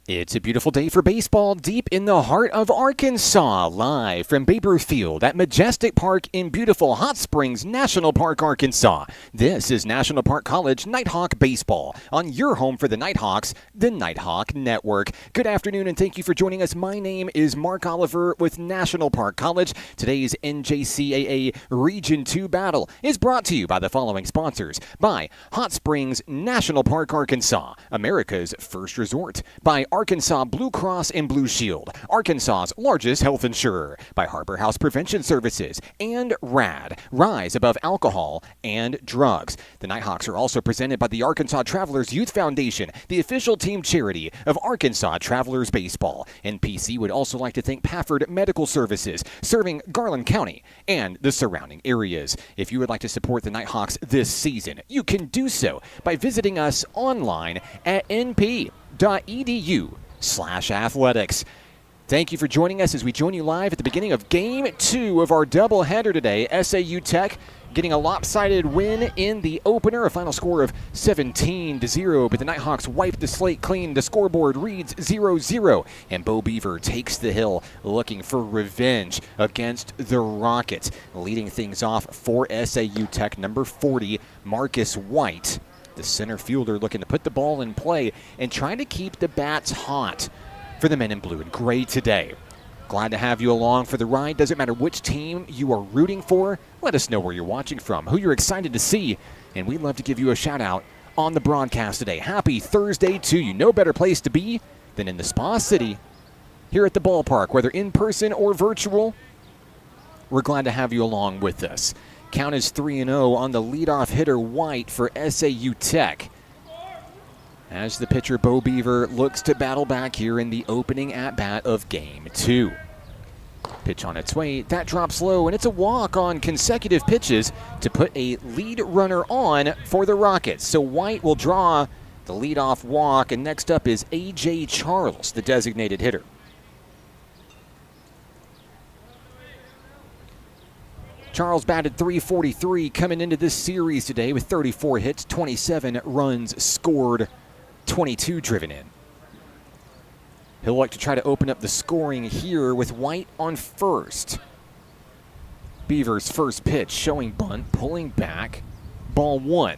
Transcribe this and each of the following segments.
It's a beautiful day for baseball deep in the heart of Arkansas, live from Babe Ruth Field at Majestic Park in beautiful Hot Springs National Park, Arkansas. This is National Park College Nighthawk Baseball on your home for the Nighthawks, the Nighthawk Network. Good afternoon and thank you for joining us. My name is Mark Oliver with National Park College. Today's NJCAA Region 2 battle is brought to you by the following sponsors: by Hot Springs National Park, Arkansas, America's first resort; by Arkansas Blue Cross and Blue Shield, Arkansas's largest health insurer; by Harbor House Prevention Services; and RAD, Rise Above Alcohol and Drugs. The Nighthawks are also presented by the Arkansas Travelers Youth Foundation, the official team charity of Arkansas Travelers Baseball. NPC would also like to thank Pafford Medical Services, serving Garland County and the surrounding areas. If you would like to support the Nighthawks this season, you can do so by visiting us online at np.edu/athletics. Thank you for joining us as we join you live at the beginning of Game 2 of our doubleheader today. SAU Tech getting a lopsided win in the opener, a final score of 17-0, but the Nighthawks wipe the slate clean. The scoreboard reads 0-0, and Bo Beaver takes the hill looking for revenge against the Rockets. Leading things off for SAU Tech, number 40, Marcus White, the center fielder, looking to put the ball in play and trying to keep the bats hot for the men in blue and gray today. Glad to have you along for the ride. Doesn't matter which team you are rooting for. Let us know where you're watching from, who you're excited to see, and we'd love to give you a shout out on the broadcast today. Happy Thursday to you. No better place to be than in the Spa City here at the ballpark, whether in person or virtual. We're glad to have you along with us. Count is 3-0 on the leadoff hitter, White, for SAU Tech, as the pitcher, Bo Beaver, looks to battle back here in the opening at-bat of Game 2. Pitch on its way. That drops low, and it's a walk on consecutive pitches to put a lead runner on for the Rockets. So White will draw the leadoff walk, and next up is A.J. Charles, the designated hitter. Charles batted .343 coming into this series today with 34 hits, 27 runs scored, 22 driven in. He'll like to try to open up the scoring here with White on first. Beaver's first pitch showing bunt, pulling back, ball one.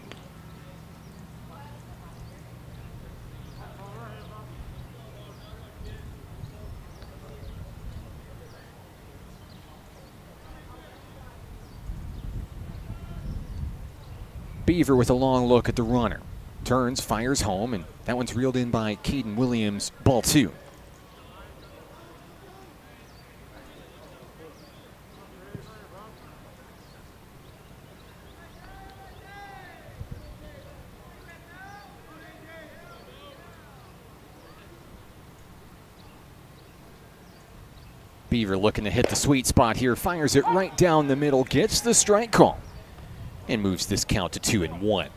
Beaver with a long look at the runner. Turns, fires home, and that one's reeled in by Caden Williams, ball two. Beaver looking to hit the sweet spot here, fires it right down the middle, gets the strike call, and moves this count to 2-1.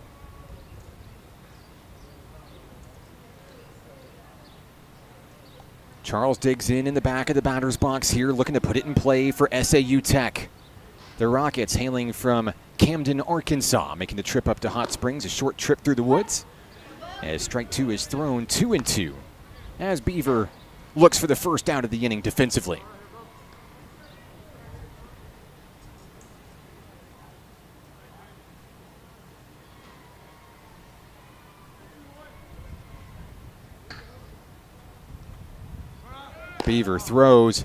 Charles digs in the back of the batter's box here, looking to put it in play for SAU Tech. The Rockets hailing from Camden, Arkansas, making the trip up to Hot Springs, a short trip through the woods. As strike two is thrown, 2-2, as Beaver looks for the first out of the inning defensively. Beaver throws,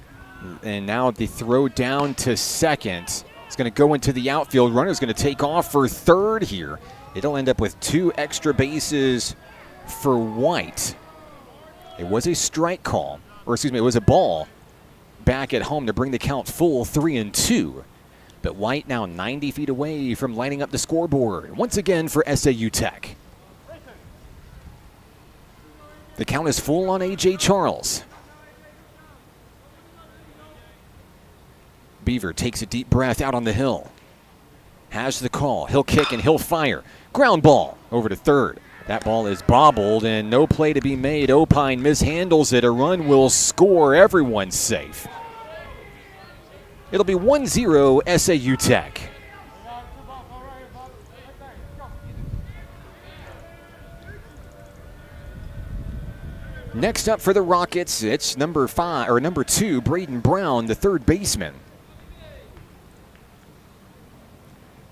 and now the throw down to second. It's going to go into the outfield. Runner's going to take off for third here. It'll end up with 2 extra bases for White. It was a strike call, or excuse me, it was a ball back at home to bring the count full 3-2. But White now 90 feet away from lighting up the scoreboard once again for SAU Tech. The count is full on A.J. Charles. Beaver takes a deep breath out on the hill. Has the call. He'll kick and he'll fire. Ground ball over to third. That ball is bobbled and no play to be made. Opine mishandles it. A run will score. Everyone's safe. It'll be 1-0 SAU Tech. Next up for the Rockets, it's number 2, Braden Brown, the third baseman.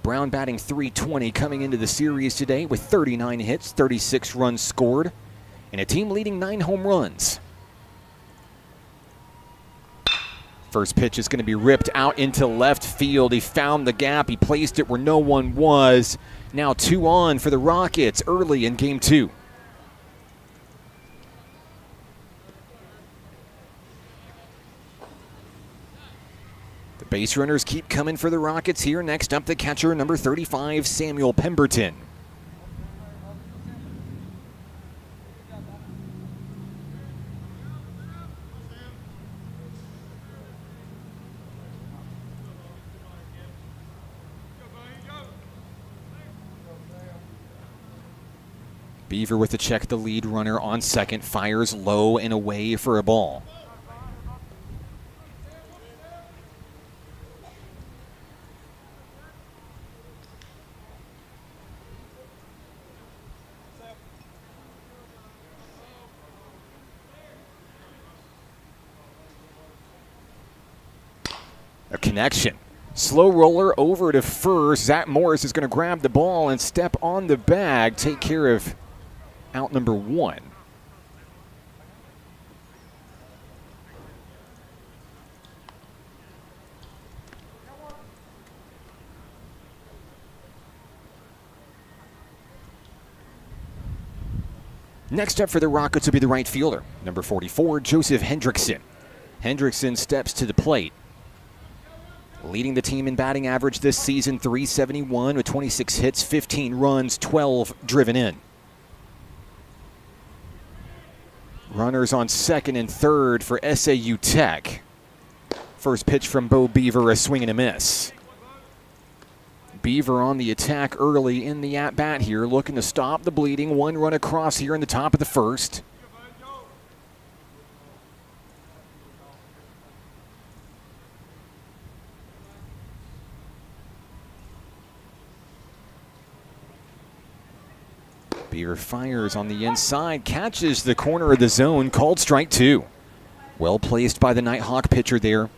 Brown batting .320 coming into the series today with 39 hits, 36 runs scored, and a team leading 9 home runs. First pitch is going to be ripped out into left field. He found the gap. He placed it where no one was. Now 2 on for the Rockets early in Game 2. The base runners keep coming for the Rockets here. Next up, the catcher, number 35, Samuel Pemberton. Beaver with the check, the lead runner on second, fires low and away for a ball. A connection. Slow roller over to first. Zach Morris is going to grab the ball and step on the bag, take care of out number 1. Next up for the Rockets will be the right fielder, number 44, Joseph Hendrickson. Hendrickson steps to the plate. Leading the team in batting average this season, .371 with 26 hits, 15 runs, 12 driven in. Runners on second and third for SAU Tech. First pitch from Bo Beaver, a swing and a miss. Beaver on the attack early in the at-bat here, looking to stop the bleeding. 1 run across here in the top of the first. Beaver fires on the inside, catches the corner of the zone, called strike 2. Well placed by the Nighthawk pitcher there.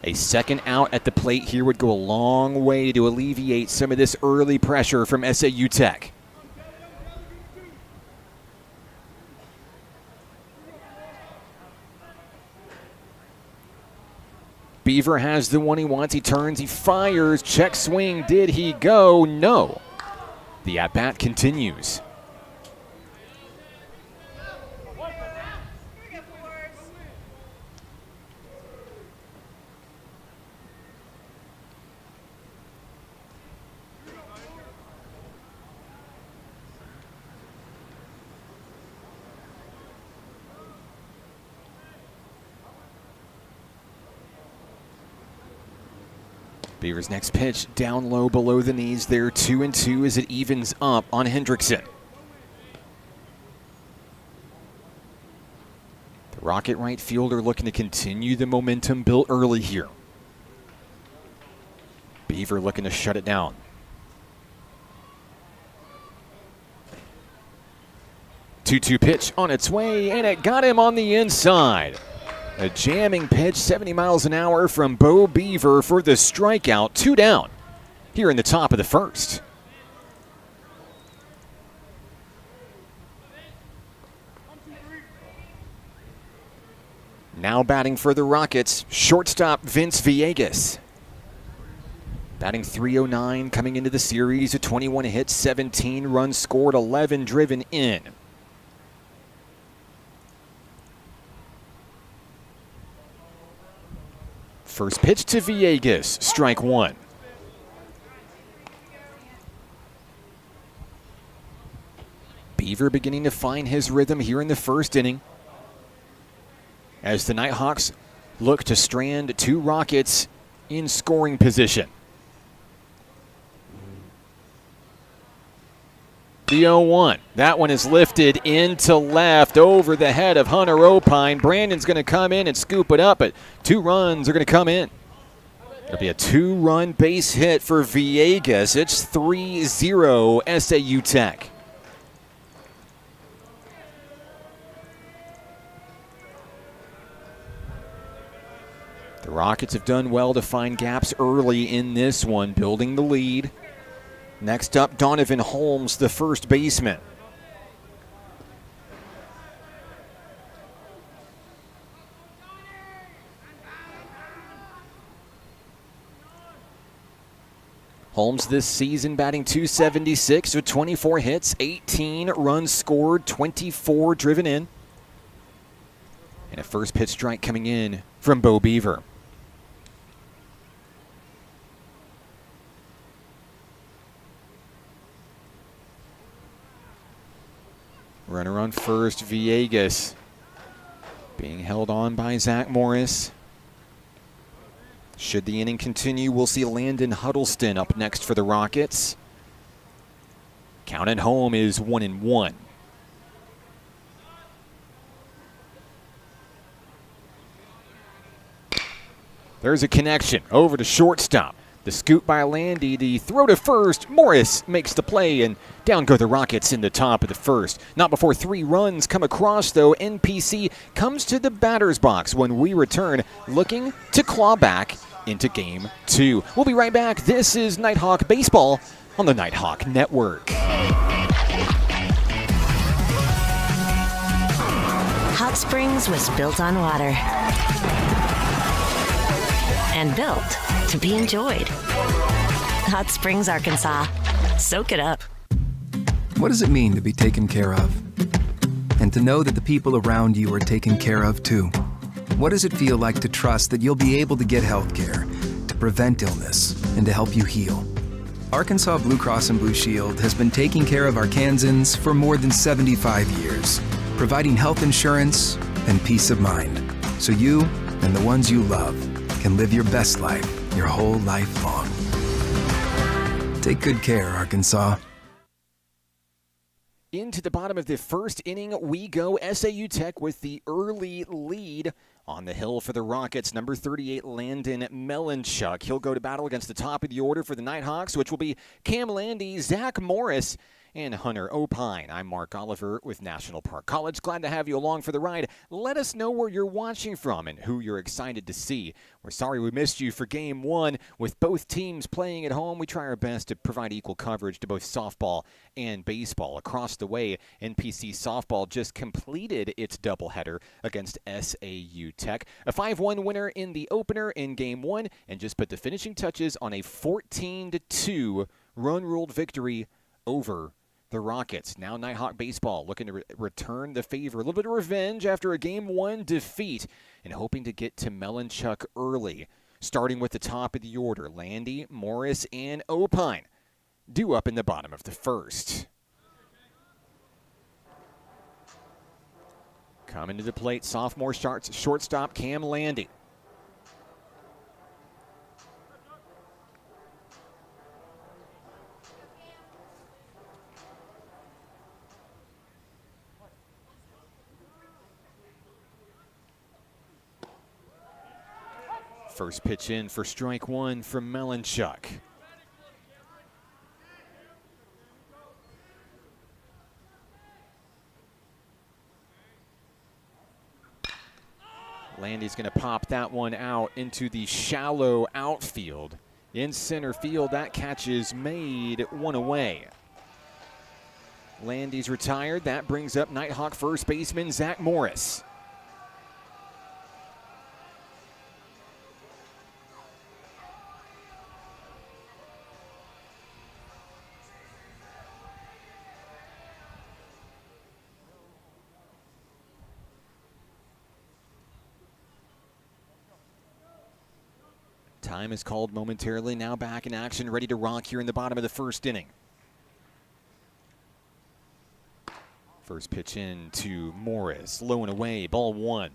A second out at the plate here would go a long way to alleviate some of this early pressure from SAU Tech. Beaver has the one he wants. He turns, he fires, check swing. Did he go? No. The at-bat continues. Beaver's next pitch down low below the knees there, 2-2 as it evens up on Hendrickson. The Rocket right fielder looking to continue the momentum built early here. Beaver looking to shut it down. Two-two pitch on its way, and it got him on the inside. A jamming pitch, 70 miles an hour from Bo Beaver for the strikeout. 2 down here in the top of the first. Now batting for the Rockets, shortstop Vince Villegas. Batting .309 coming into the series, a 21 hits, 17 runs scored, 11 driven in. First pitch to Villegas, strike 1. Beaver beginning to find his rhythm here in the first inning, as the Nighthawks look to strand 2 Rockets in scoring position. The 0-1. That one is lifted into left over the head of Hunter Opine. Brandon's going to come in and scoop it up, but 2 runs are going to come in. It'll be a 2-run base hit for Villegas. It's 3-0 SAU Tech. Rockets have done well to find gaps early in this one, building the lead. Next up, Donovan Holmes, the first baseman. Holmes this season batting .276 with 24 hits, 18 runs scored, 24 driven in. And a first pitch strike coming in from Bo Beaver. Runner on first, Villegas being held on by Zach Morris. Should the inning continue, we'll see Landon Huddleston up next for the Rockets. Count at home is 1-1. There's a connection over to shortstop. The scoop by Landy, the throw to first. Morris makes the play, and down go the Rockets in the top of the first. Not before 3 runs come across, though. NPC comes to the batter's box when we return, looking to claw back into Game 2. We'll be right back. This is Nighthawk Baseball on the Nighthawk Network. Hot Springs was built on water and built to be enjoyed. Hot Springs, Arkansas. Soak it up. What does it mean to be taken care of? And to know that the people around you are taken care of too? What does it feel like to trust that you'll be able to get health care, to prevent illness, and to help you heal? Arkansas Blue Cross and Blue Shield has been taking care of Arkansans for more than 75 years, providing health insurance and peace of mind, so you and the ones you love can live your best life your whole life long. Take good care, Arkansas. Into the bottom of the first inning we go. SAU Tech with the early lead on the hill for the Rockets. Number 38, Landon Melanchuk. He'll go to battle against the top of the order for the Nighthawks, which will be Cam Landy, Zach Morris, and Hunter Opine. I'm Mark Oliver with National Park College. Glad to have you along for the ride. Let us know where you're watching from and who you're excited to see. We're sorry we missed you for Game 1. With both teams playing at home, we try our best to provide equal coverage to both softball and baseball. Across the way, NPC softball just completed its doubleheader against SAU Tech. A 5-1 winner in the opener in Game 1 and just put the finishing touches on a 14-2 run-ruled victory over the Rockets. Now Nighthawk Baseball looking to return the favor. A little bit of revenge after a Game 1 defeat and hoping to get to Melanchuk early. Starting with the top of the order, Landy, Morris, and Opine due up in the bottom of the first. Coming to the plate, sophomore shortstop Cam Landy. First pitch in for strike one from Melanchuk. Landy's going to pop that one out into the shallow outfield. In center field, that catch is made, one away. Landy's retired. That brings up Nighthawk first baseman Zach Morris. Time is called momentarily. Now back in action, ready to rock here in the bottom of the first inning. First pitch in to Morris, low and away, ball one.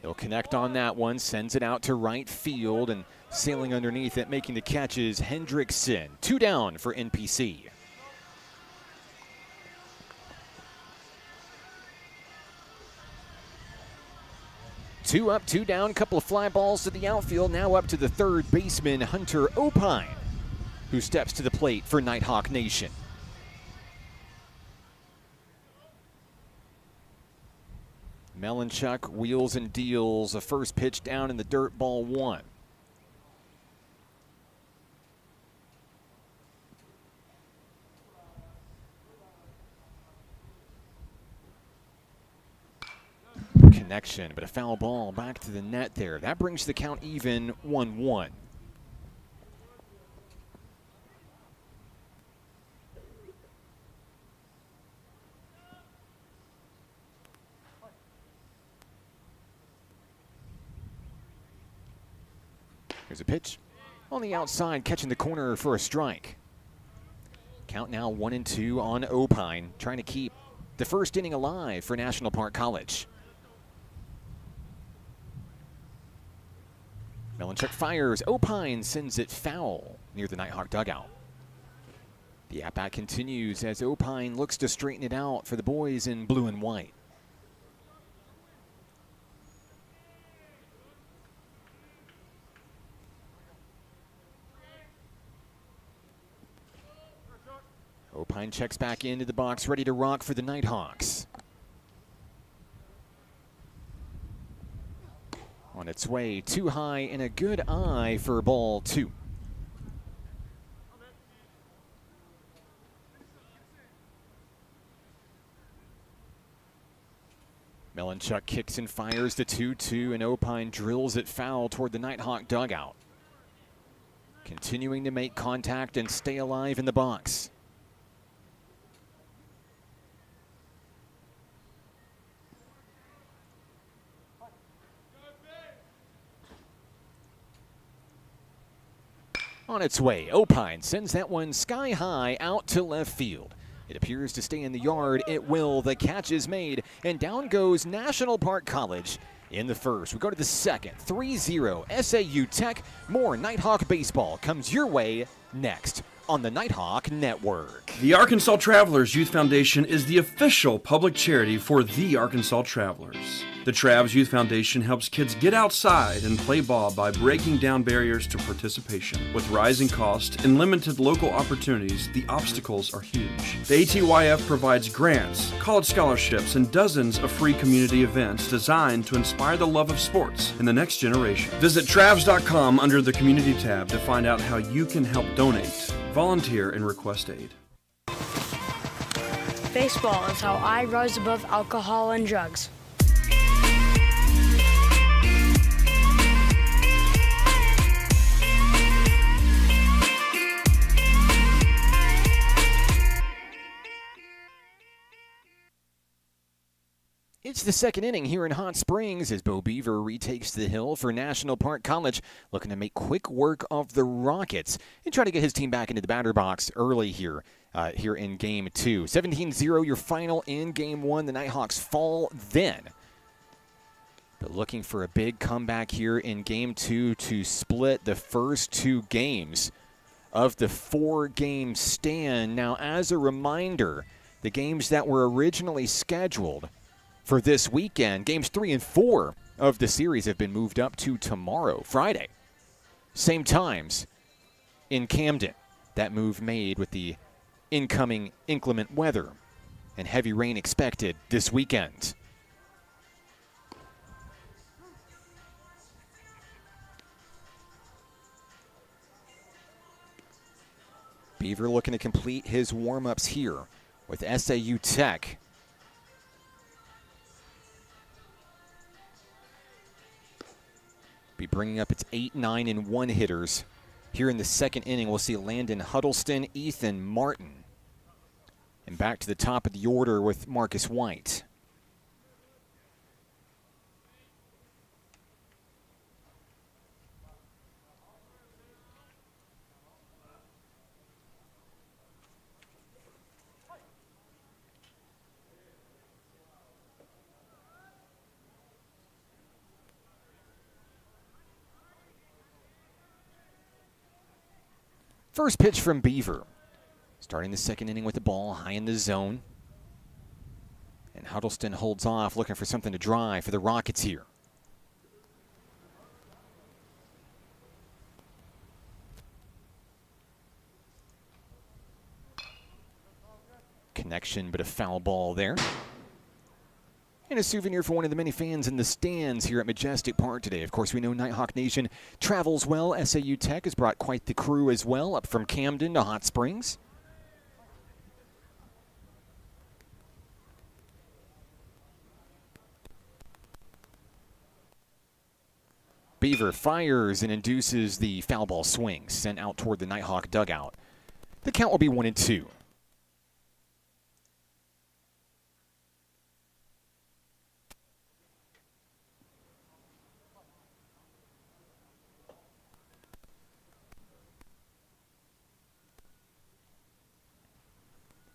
He'll connect on that one, sends it out to right field, and sailing underneath it, making the catch is Hendrickson. 2 down for NPC. Two up, 2 down, couple of fly balls to the outfield. Now up to the third baseman, Hunter Opine, who steps to the plate for Nighthawk Nation. Melanchuk wheels and deals. A first pitch down in the dirt, ball 1. Connection, but a foul ball back to the net there. That brings the count even, 1-1. Here's a pitch on the outside, catching the corner for a strike. Count now 1-2 on Opine, trying to keep the first inning alive for National Park College. Melanchuk fires. Opine sends it foul near the Nighthawk dugout. The at-bat continues as Opine looks to straighten it out for the boys in blue and white. Opine checks back into the box, ready to rock for the Nighthawks. On its way, too high and a good eye for ball 2. Melanchuk kicks and fires the 2-2, and Opine drills it foul toward the Nighthawk dugout. Continuing to make contact and stay alive in the box. On its way, Opine sends that one sky high out to left field. It appears to stay in the yard. It will. The catch is made, and down goes National Park College in the first. We go to the second. 3-0 SAU Tech. More Nighthawk baseball comes your way next on the Nighthawk Network. The Arkansas Travelers Youth Foundation is the official public charity for the Arkansas Travelers. The Travs Youth Foundation helps kids get outside and play ball by breaking down barriers to participation. With rising costs and limited local opportunities, the obstacles are huge. The ATYF provides grants, college scholarships, and dozens of free community events designed to inspire the love of sports in the next generation. Visit Travs.com under the Community tab to find out how you can help donate, volunteer, and request aid. Baseball is how I rise above alcohol and drugs. It's the second inning here in Hot Springs as Bo Beaver retakes the hill for National Park College, looking to make quick work of the Rockets and try to get his team back into the batter box early here in Game 2. 17-0 your final in Game 1. The Nighthawks fall then. But looking for a big comeback here in Game 2 to split the first 2 games of the 4-game stand. Now, as a reminder, the games that were originally scheduled for this weekend, games 3 and 4 of the series have been moved up to tomorrow, Friday. Same times in Camden. That move made with the incoming inclement weather and heavy rain expected this weekend. Beaver looking to complete his warm-ups here with SAU Tech. Be bringing up its 8, 9, and 1 hitters. Here in the second inning, we'll see Landon Huddleston, Ethan Martin. And back to the top of the order with Marcus White. First pitch from Beaver. Starting the second inning with the ball high in the zone. And Huddleston holds off, looking for something to drive for the Rockets here. Connection, but a foul ball there. and a souvenir for one of the many fans in the stands here at Majestic Park today. Of course, we know Nighthawk Nation travels well. SAU Tech has brought quite the crew as well, up from Camden to Hot Springs. Beaver fires and induces the foul ball swing, sent out toward the Nighthawk dugout. The count will be 1-2.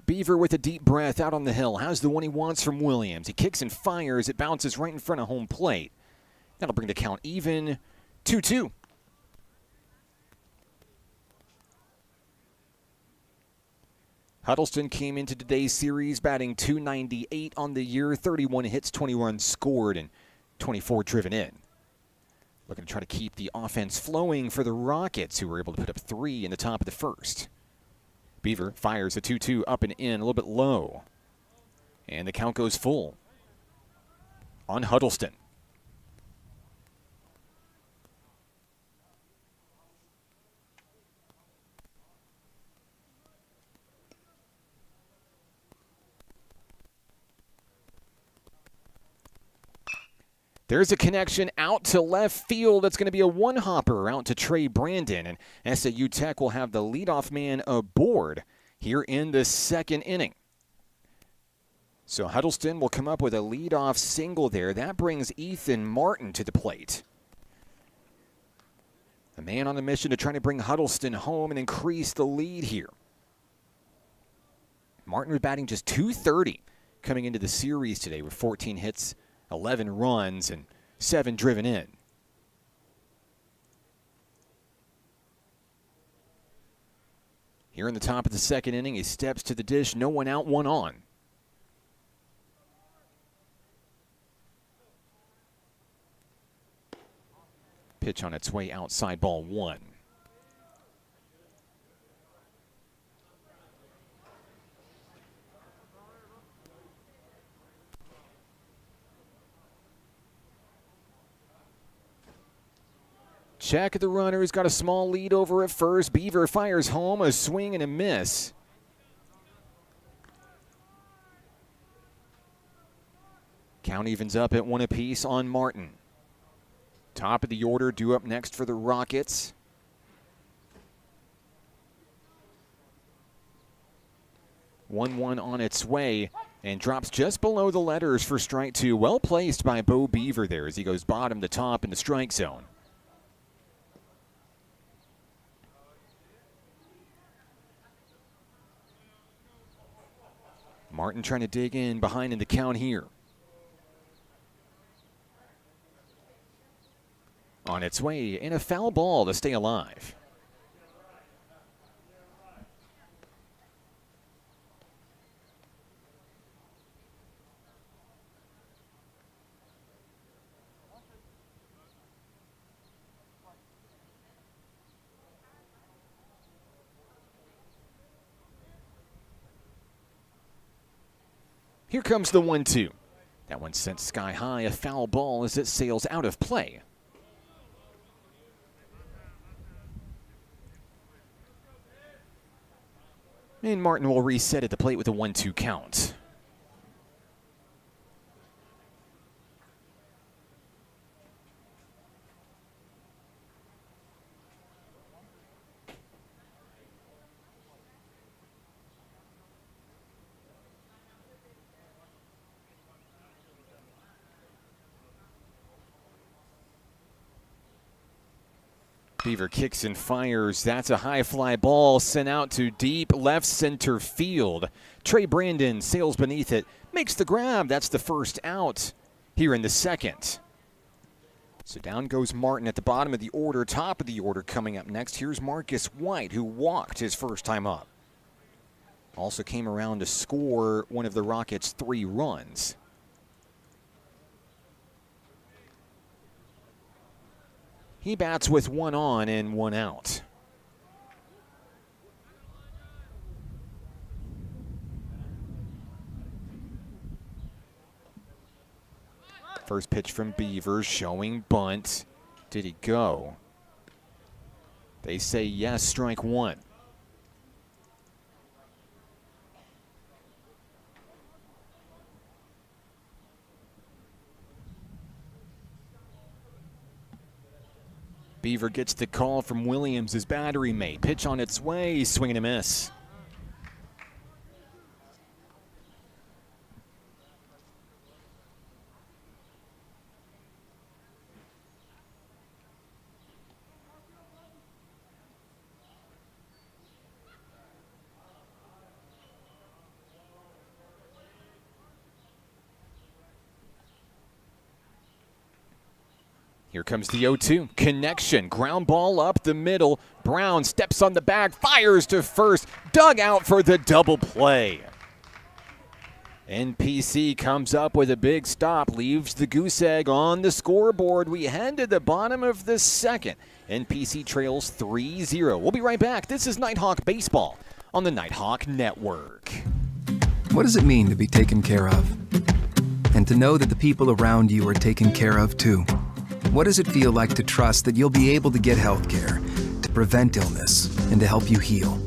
Beaver with a deep breath out on the hill. Has the one he wants from Williams. He kicks and fires. It bounces right in front of home plate. That'll bring the count even, 2-2. Huddleston came into today's series batting .298 on the year, 31 hits, 20 runs scored, and 24 driven in. Looking to try to keep the offense flowing for the Rockets, who were able to put up 3 in the top of the first. Beaver fires a 2-2 up and in, a little bit low. And the count goes full on Huddleston. There's a connection out to left field. It's going to be a one-hopper out to Trey Brandon. And SAU Tech will have the leadoff man aboard here in the second inning. So Huddleston will come up with a leadoff single there. That brings Ethan Martin to the plate. The man on a mission to try to bring Huddleston home and increase the lead here. Martin was batting just .230 coming into the series today with 14 hits, 11 runs, and 7 driven in. Here in the top of the second inning, he steps to the dish, no one out, one on. Pitch on its way outside, ball 1. Check the runner. He's got a small lead over at first. Beaver fires home, a swing and a miss. Count evens up at 1 apiece on Martin. Top of the order due up next for the Rockets. One on its way and drops just below the letters for strike 2. Well placed by Bo Beaver there as he goes bottom to top in the strike zone. Martin trying to dig in behind in the count here. On its way, and a foul ball to stay alive. Here comes the 1-2. That one sent sky high, a foul ball as it sails out of play. And Martin will reset at the plate with a 1-2 count. Beaver kicks and fires. That's a high fly ball sent out to deep left center field. Trey Brandon sails beneath it, makes the grab. That's the first out here in the second. So down goes Martin at the bottom of the order. Top of the order coming up next. Here's Marcus White, who walked his first time up. Also came around to score one of the Rockets' 3 runs. He bats with 1 on and 1 out. First pitch from Beavers showing bunt. Did he go? They say yes, strike one. Beaver gets the call from Williams, his battery mate. Pitch on its way, swing and a miss. Here comes the 0-2. Connection. Ground ball up the middle. Brown steps on the bag, fires to first. Dug out for the double play. NPC comes up with a big stop, leaves the goose egg on the scoreboard. We head to the bottom of the second. NPC trails 3-0. We'll be right back. This is Nighthawk Baseball on the Nighthawk Network. What does it mean to be taken care of? And to know that the people around you are taken care of too. What does it feel like to trust that you'll be able to get health care, to prevent illness, and to help you heal?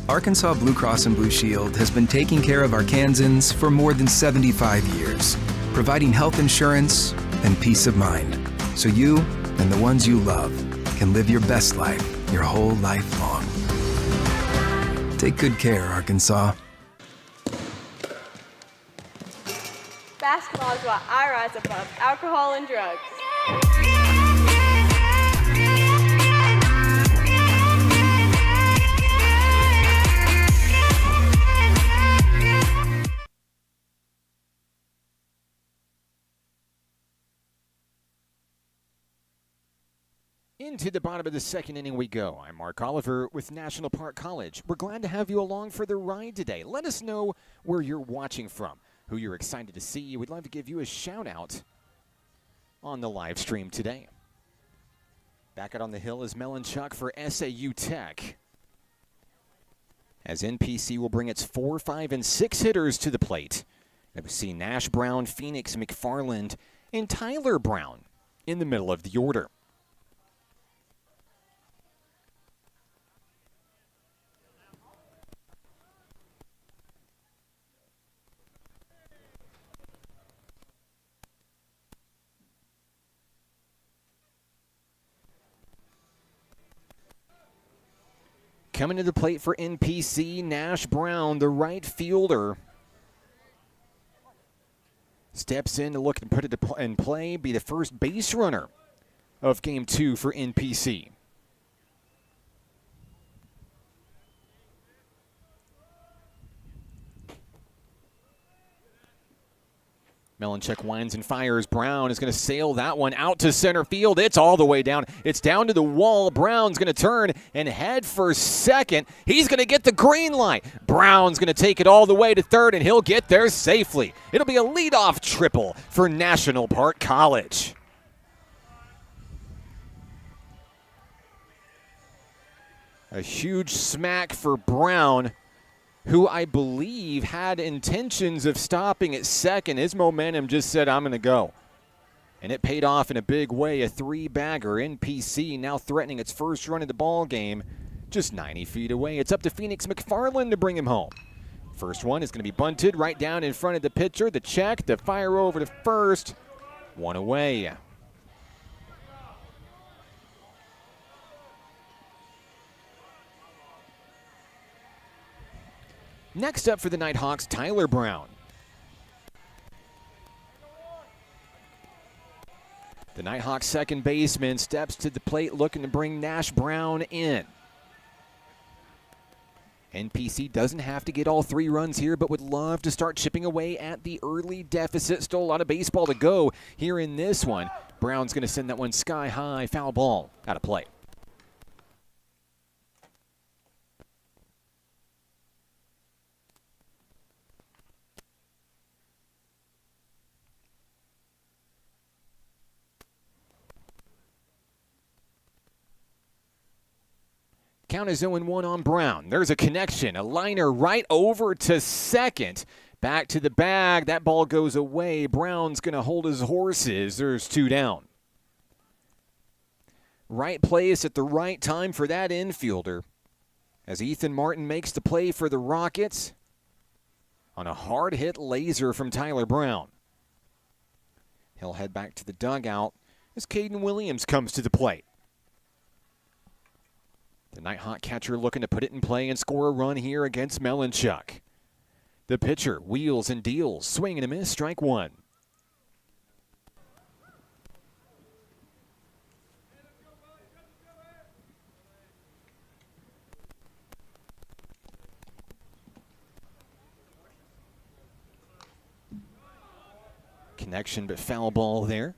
Arkansas Blue Cross and Blue Shield has been taking care of Arkansans for more than 75 years, providing health insurance and peace of mind, so you and the ones you love can live your best life your whole life long. Take good care, Arkansas. Basketball is why I rise above alcohol and drugs. Into the bottom of the second inning we go. I'm Mark Oliver with National Park College. We're glad to have you along for the ride today. Let us know where you're watching from, who you're excited to see. We'd love to give you a shout out on the live stream today. Back out on the hill is Melanchuk for SAU Tech, as NPC will bring its 4, 5, and 6 hitters to the plate. And we see Nash Brown, Phoenix McFarland, and Tyler Brown in the middle of the order. Coming to the plate for NPC, Nash Brown, the right fielder. Steps in to look and put it in play, be the first base runner of Game 2 for NPC. Melanchuk winds and fires. Brown is going to sail that one out to center field. It's all the way down. It's down to the wall. Brown's going to turn and head for second. He's going to get the green light. Brown's going to take it all the way to third, and he'll get there safely. It'll be a leadoff triple for National Park College. A huge smack for Brown, who I believe had intentions of stopping at second. His momentum just said, I'm going to go. And it paid off in a big way. A 3-bagger. NPC now threatening its first run of the ball game, just 90 feet away. It's up to Phoenix McFarland to bring him home. First one is going to be bunted right down in front of the pitcher. The check, the fire over to first. One away. Next up for the Nighthawks, Tyler Brown. The Nighthawks second baseman steps to the plate looking to bring Nash Brown in. NPC doesn't have to get all 3 runs here, but would love to start chipping away at the early deficit. Still a lot of baseball to go here in this one. Brown's going to send that one sky high, foul ball out of play. Count is 0-1 on Brown. There's a connection, a liner right over to second. Back to the bag. That ball goes away. Brown's going to hold his horses. There's 2 down. Right place at the right time for that infielder as Ethan Martin makes the play for the Rockets on a hard-hit laser from Tyler Brown. He'll head back to the dugout as Caden Williams comes to the plate. The Nighthawk catcher looking to put it in play and score a run here against Melanchuk. The pitcher wheels and deals, swing and a miss, strike 1. Connection, but foul ball there.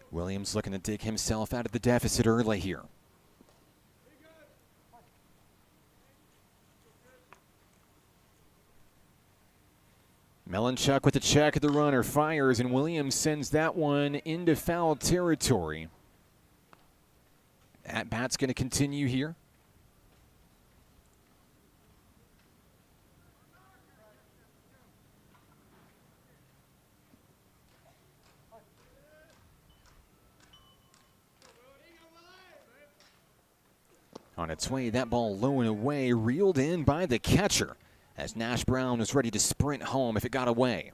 Williams looking to dig himself out of the deficit early here. Melanchuk with the check of the runner, fires, and Williams sends that one into foul territory. At-bat's going to continue here. On its way, that ball low and away, reeled in by the catcher as Nash Brown was ready to sprint home if it got away.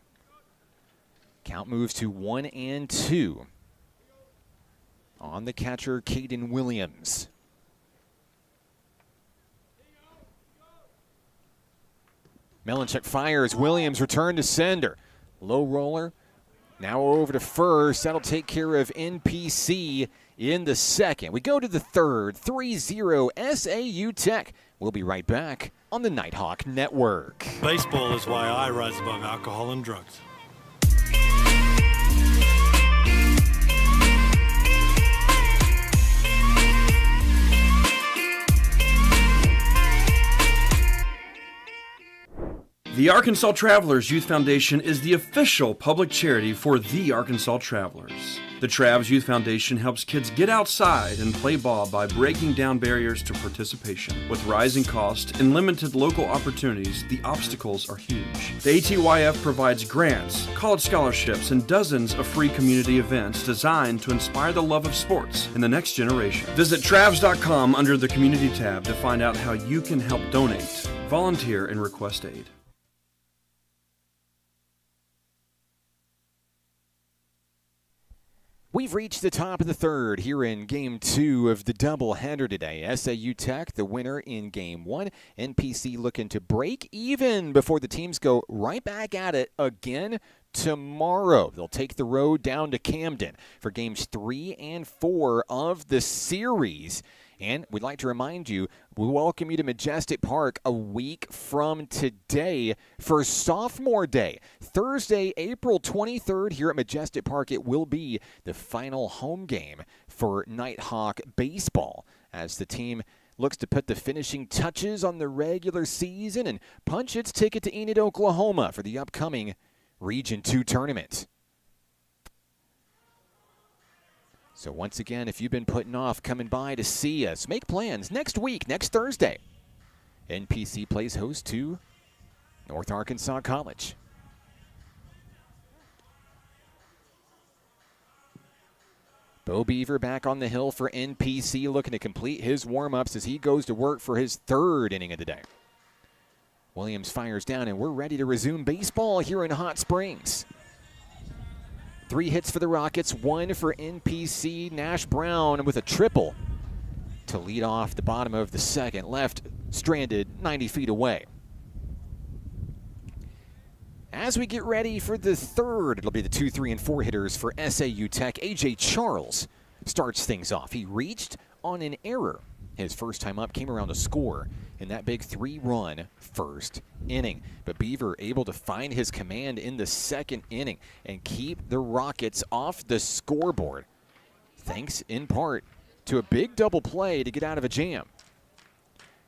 Count moves to 1-2. On the catcher, Caden Williams. Melanchuk fires. Williams returned to sender. Low roller. Now over to first. That'll take care of NPC in the second. We go to the third. 3-0 SAU Tech. We'll be right back on the Nighthawk Network. Baseball is why I rise above alcohol and drugs. The Arkansas Travelers Youth Foundation is the official public charity for the Arkansas Travelers. The Travs Youth Foundation helps kids get outside and play ball by breaking down barriers to participation. With rising costs and limited local opportunities, the obstacles are huge. The ATYF provides grants, college scholarships, and dozens of free community events designed to inspire the love of sports in the next generation. Visit Travs.com under the Community tab to find out how you can help donate, volunteer, and request aid. We've reached the top of the third here in Game 2 of the doubleheader today. SAU Tech, the winner in Game 1. NPC looking to break even before the teams go right back at it again tomorrow. They'll take the road down to Camden for Games 3 and 4 of the series. And we'd like to remind you, we welcome you to Majestic Park a week from today for Sophomore Day. Thursday, April 23rd here at Majestic Park. It will be the final home game for Nighthawk baseball as the team looks to put the finishing touches on the regular season and punch its ticket to Enid, Oklahoma for the upcoming Region 2 tournament. So once again, if you've been putting off coming by to see us, make plans next week, next Thursday. NPC plays host to North Arkansas College. Bo Beaver back on the hill for NPC, looking to complete his warm-ups as he goes to work for his third inning of the day. Williams fires down, and we're ready to resume baseball here in Hot Springs. 3 hits for the Rockets, 1 for NPC. Nash Brown with a triple to lead off the bottom of the second. Left stranded 90 feet away. As we get ready for the third, it'll be the 2, 3, and 4 hitters for SAU Tech. A.J. Charles starts things off. He reached on an error. His first time up came around a score in that big 3-run first inning. But Beaver able to find his command in the second inning and keep the Rockets off the scoreboard, thanks in part to a big double play to get out of a jam.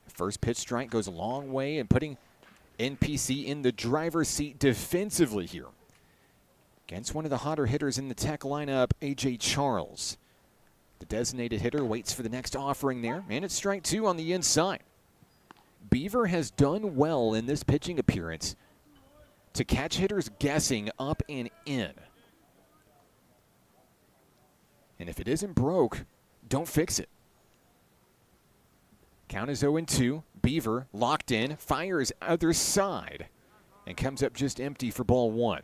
First pitch strike goes a long way in putting NPC in the driver's seat defensively here against one of the hotter hitters in the Tech lineup, A.J. Charles. The designated hitter waits for the next offering there, and it's strike 2 on the inside. Beaver has done well in this pitching appearance to catch hitters guessing up and in. And if it isn't broke, don't fix it. Count is 0-2. Beaver locked in, fires other side, and comes up just empty for ball 1.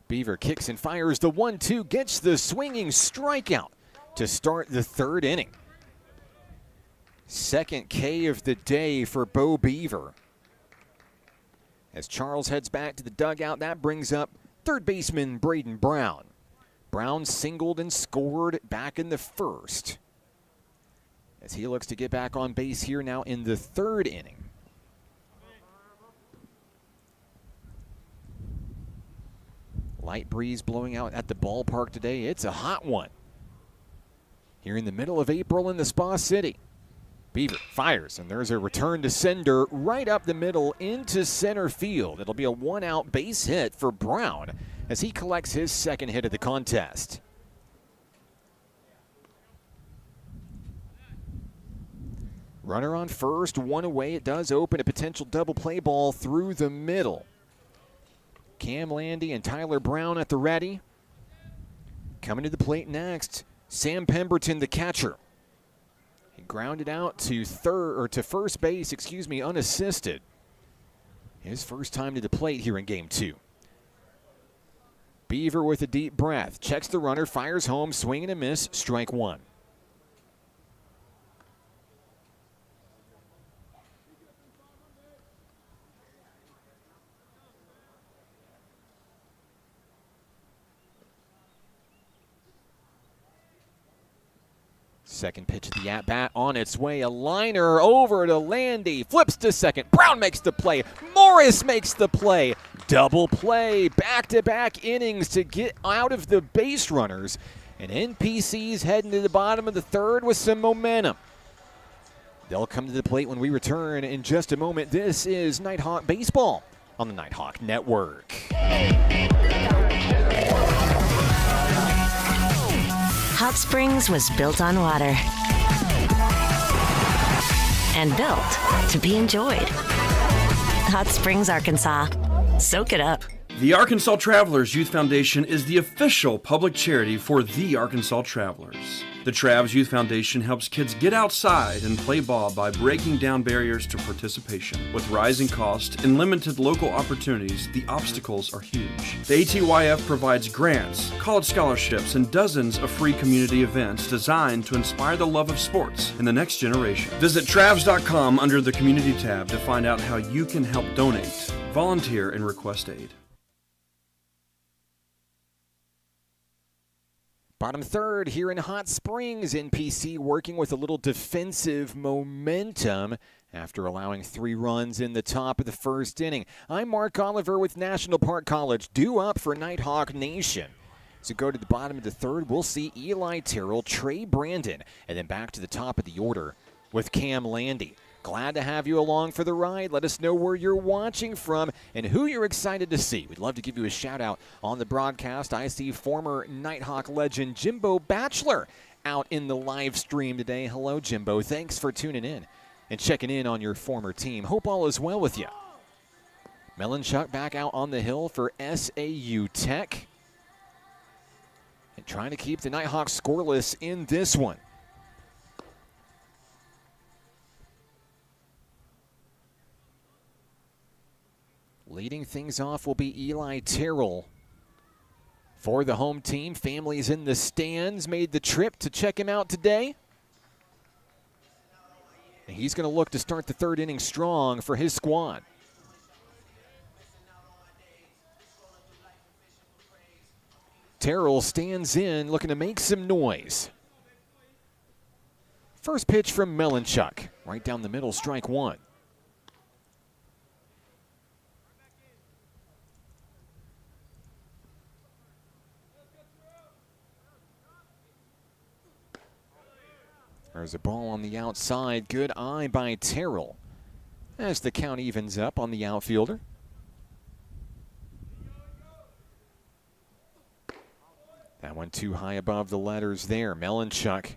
Beaver kicks and fires the 1-2, gets the swinging strikeout to start the 3rd inning. Second K of the day for Bo Beaver. As Charles heads back to the dugout, that brings up third baseman Braden Brown. Brown singled and scored back in the 1st, as he looks to get back on base here now in the 3rd inning. Light breeze blowing out at the ballpark today. It's a hot one here in the middle of April in the Spa City. Beaver fires, and there's a return to sender right up the middle into center field. It'll be a 1-out base hit for Brown as he collects his 2nd hit of the contest. Runner on first, 1 away. It does open a potential double play ball through the middle. Cam Landy and Tyler Brown at the ready. Coming to the plate next, Sam Pemberton, the catcher. He grounded out to first base, unassisted. His first time to the plate here in game 2. Beaver with a deep breath, checks the runner, fires home, swing and a miss, strike 1. Second pitch of the at-bat on its way. A liner over to Landy. Flips to second. Brown makes the play. Morris makes the play. Double play. Back-to-back innings to get out of the base runners. And NPC's heading to the bottom of the 3rd with some momentum. They'll come to the plate when we return in just a moment. This is Nighthawk Baseball on the Nighthawk Network. Hot Springs was built on water and built to be enjoyed. Hot Springs, Arkansas. Soak it up. The Arkansas Travelers Youth Foundation is the official public charity for the Arkansas Travelers. The Travs Youth Foundation helps kids get outside and play ball by breaking down barriers to participation. With rising costs and limited local opportunities, the obstacles are huge. The ATYF provides grants, college scholarships, and dozens of free community events designed to inspire the love of sports in the next generation. Visit Travs.com under the Community tab to find out how you can help donate, volunteer, and request aid. Bottom 3rd here in Hot Springs. NPC working with a little defensive momentum after allowing 3 runs in the top of the 1st inning. I'm Mark Oliver with National Park College, due up for Nighthawk Nation. So go to the bottom of the 3rd. We'll see Eli Terrell, Trey Brandon, and then back to the top of the order with Cam Landy. Glad to have you along for the ride. Let us know where you're watching from and who you're excited to see. We'd love to give you a shout out on the broadcast. I see former Nighthawk legend Jimbo Batchelor out in the live stream today. Hello, Jimbo. Thanks for tuning in and checking in on your former team. Hope all is well with you. Melanchuk back out on the hill for SAU Tech, and trying to keep the Nighthawks scoreless in this one. Leading things off will be Eli Terrell for the home team. Families in the stands made the trip to check him out today. And he's going to look to start the 3rd inning strong for his squad. Terrell stands in, looking to make some noise. First pitch from Melanchuk, right down the middle, strike 1. There's a ball on the outside. Good eye by Terrell as the count evens up on the outfielder. That one too high above the letters there. Melanchuk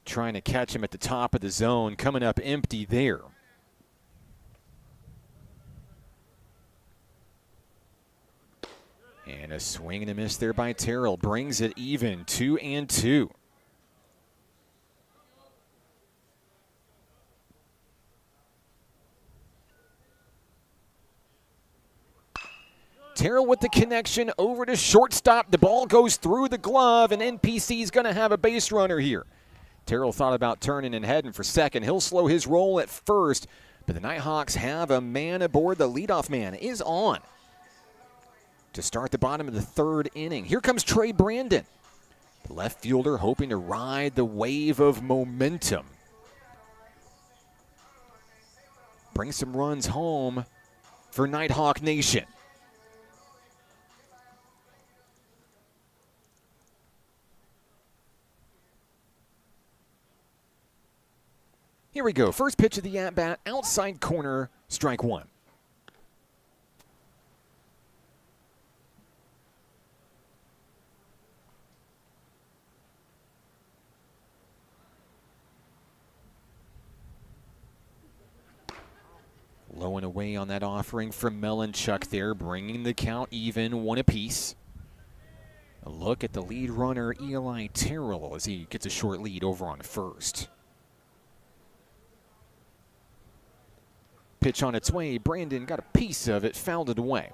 trying to catch him at the top of the zone. Coming up empty there. And a swing and a miss there by Terrell. Brings it even, 2-2. Terrell with the connection over to shortstop. The ball goes through the glove, and NPC's going to have a base runner here. Terrell thought about turning and heading for second. He'll slow his roll at first, but the Nighthawks have a man aboard. The leadoff man is on to start the bottom of the third inning. Here comes Trey Brandon, the left fielder, hoping to ride the wave of momentum. Bring some runs home for Nighthawk Nation. Here we go. First pitch of the at-bat, outside corner, strike one. Low and away on that offering from Melanchuk there, bringing the count even, one apiece. A look at the lead runner, Eli Terrell, as he gets a short lead over on first. Pitch on its way. Brandon got a piece of it, fouled it away.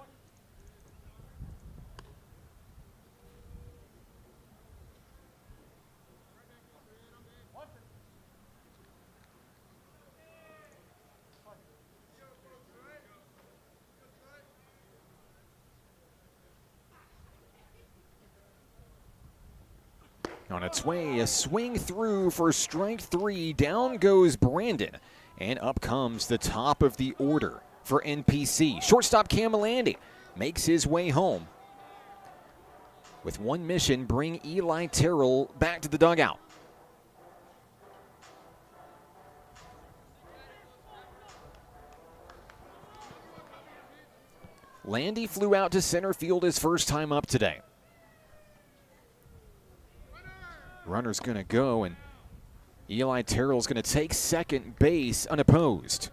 On its way, a swing through for strike three. Down goes Brandon. And up comes the top of the order for NPC. Shortstop Camelandi makes his way home. With one mission, bring Eli Terrell back to the dugout. Landy flew out to center field his first time up today. Runner's going to go, and Eli Terrell's going to take second base unopposed.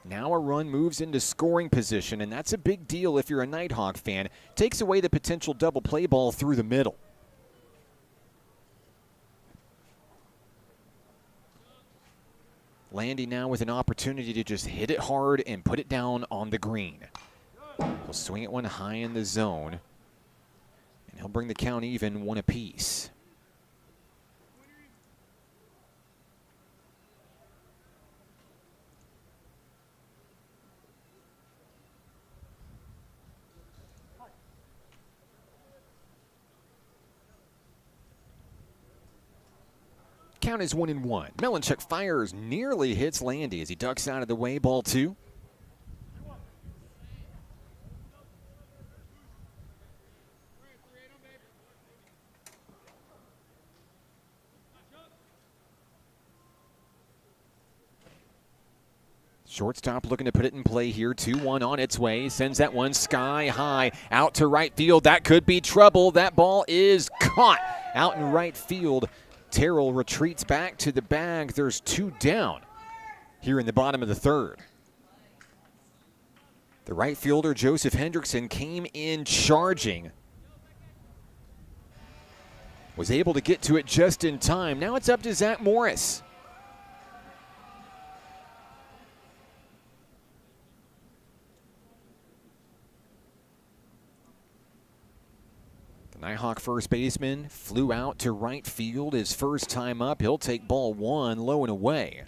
Now a run moves into scoring position, and that's a big deal if you're a Nighthawk fan. Takes away the potential double play ball through the middle. Landy now with an opportunity to just hit it hard and put it down on the green. He'll swing it one high in the zone, and he'll bring the count even, one apiece. Count is 1-1. Melanchuk fires, nearly hits Landy as he ducks out of the way, ball two. Shortstop looking to put it in play here. 2-1 on its way. Sends that one sky high out to right field. That could be trouble. That ball is caught out in right field. Terrell retreats back to the bag. There's two down here in the bottom of the third. The right fielder, Joseph Hendrickson, came in charging. Was able to get to it just in time. Now it's up to Zach Morris. Nighthawk first baseman flew out to right field his first time up. He'll take ball one, low and away.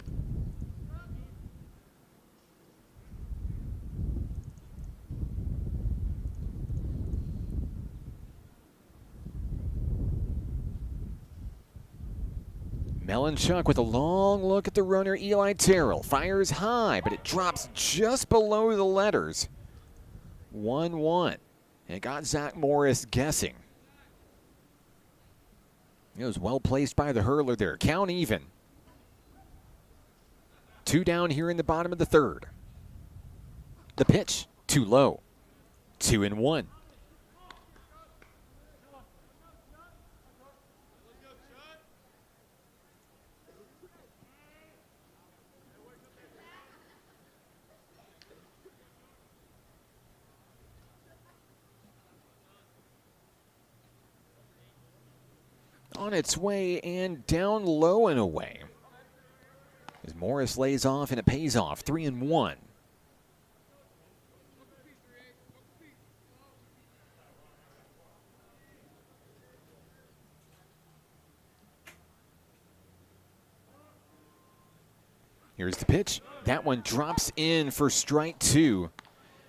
Melanchuk with a long look at the runner, Eli Terrell. Fires high, but it drops just below the letters. 1-1. It got Zach Morris guessing. It was well placed by the hurler there. Count even. Two down here in the bottom of the third. The pitch, too low. 2-1. On its way and down low and away. As Morris lays off and it pays off. 3-1. Here's the pitch. That one drops in for strike two.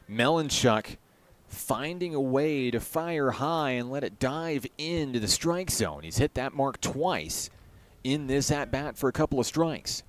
Melanchuk finding a way to fire high and let it dive into the strike zone. He's hit that mark twice in this at-bat for a couple of strikes.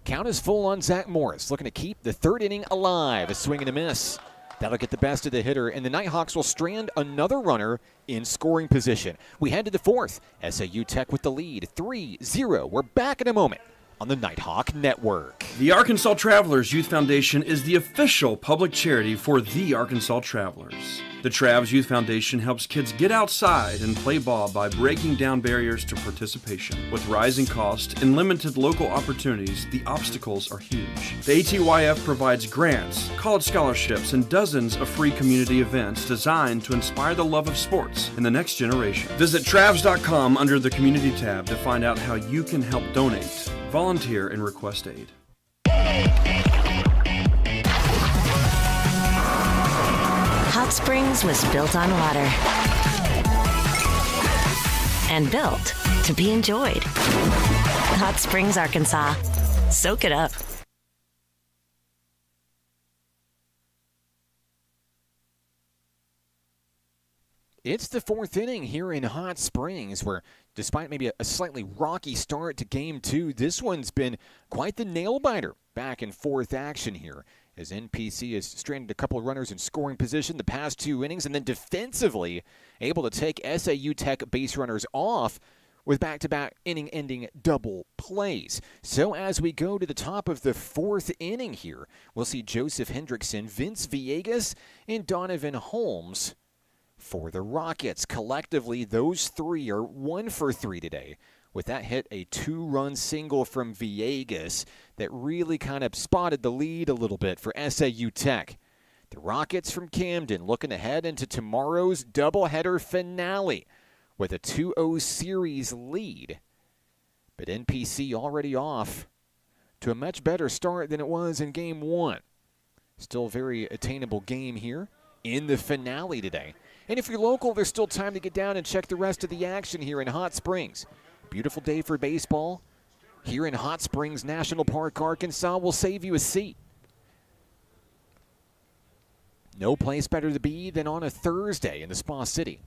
Count is full on Zach Morris, looking to keep the third inning alive. A swing and a miss. That'll get the best of the hitter, and the Nighthawks will strand another runner in scoring position. We head to the fourth. SAU Tech with the lead, 3-0. We're back in a moment on the Nighthawk Network. The Arkansas Travelers Youth Foundation is the official public charity for the Arkansas Travelers. The Travs Youth Foundation helps kids get outside and play ball by breaking down barriers to participation. With rising costs and limited local opportunities, the obstacles are huge. The ATYF provides grants, college scholarships, and dozens of free community events designed to inspire the love of sports in the next generation. Visit Travs.com under the Community tab to find out how you can help donate, volunteer, and request aid. Hot Springs was built on water and built to be enjoyed. Hot Springs, Arkansas. Soak it up. It's the fourth inning here in Hot Springs, where despite maybe a slightly rocky start to game two, this one's been quite the nail-biter back and forth action here, as NPC has stranded a couple of runners in scoring position the past two innings, and then defensively able to take SAU Tech base runners off with back-to-back inning-ending double plays. So as we go to the top of the fourth inning here, we'll see Joseph Hendrickson, Vince Villegas, and Donovan Holmes for the Rockets. Collectively, those three are 1 for 3 today. With that hit, a 2-run single from Villegas that really kind of spotted the lead a little bit for SAU Tech. The Rockets from Camden looking ahead into tomorrow's doubleheader finale with a 2-0 series lead. But NPC already off to a much better start than it was in game one. Still a very attainable game here in the finale today. And if you're local, there's still time to get down and check the rest of the action here in Hot Springs. Beautiful day for baseball here in Hot Springs National Park, Arkansas. Will save you a seat. No place better to be than on a Thursday in the Spa City.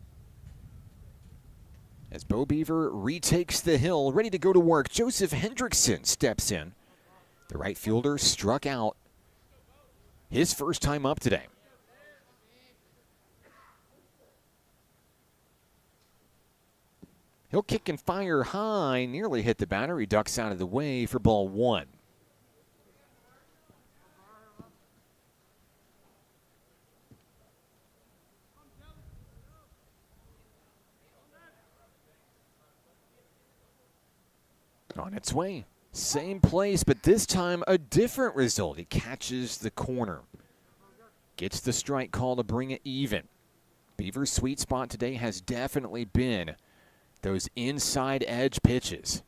As Bo Beaver retakes the hill, ready to go to work, Joseph Hendrickson steps in. The right fielder struck out his first time up today. He'll kick and fire high, nearly hit the batter. He ducks out of the way for ball one. On its way. Same place, but this time a different result. He catches the corner. Gets the strike call to bring it even. Beaver's sweet spot today has definitely been those inside edge pitches.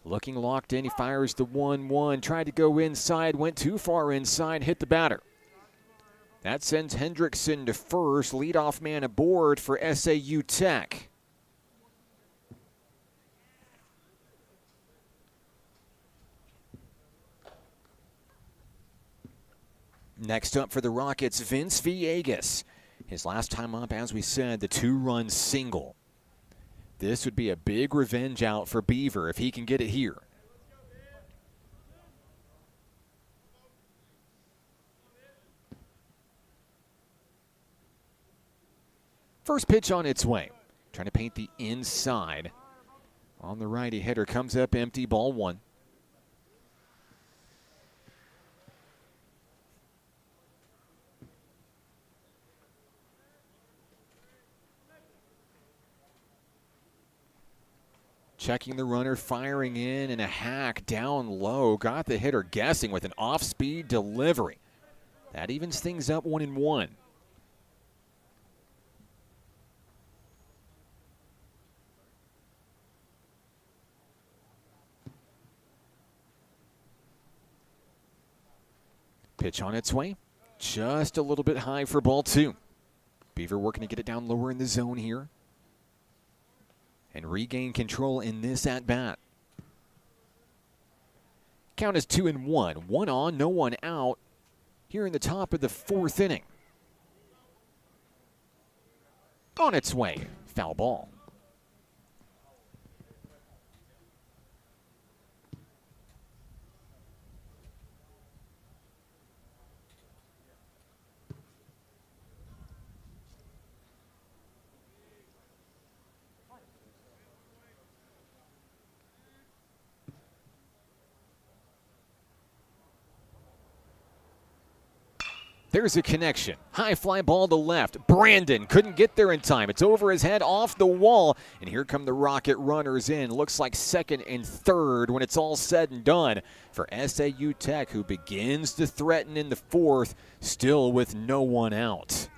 Looking locked in, he fires the 1-1. Tried to go inside, went too far inside, hit the batter. That sends Hendrickson to first. Leadoff man aboard for SAU Tech. Next up for the Rockets, Vince Villegas. His last time up, as we said, the 2-run single. This would be a big revenge out for Beaver if he can get it here. First pitch on its way. Trying to paint the inside On the righty hitter, comes up empty, ball one. Checking the runner, firing in, and a hack down low. Got the hitter guessing with an off-speed delivery. That evens things up 1-1. Pitch on its way. Just a little bit high for ball two. Beaver working to get it down lower in the zone here and regain control in this at-bat. Count is 2-1. One on, no one out here in the top of the fourth inning. On its way. Foul ball. There's a connection. High fly ball to left. Brandon couldn't get there in time. It's over his head, off the wall. And here come the Rocket runners in. Looks like second and third when it's all said and done for SAU Tech, who begins to threaten in the fourth, still with no one out.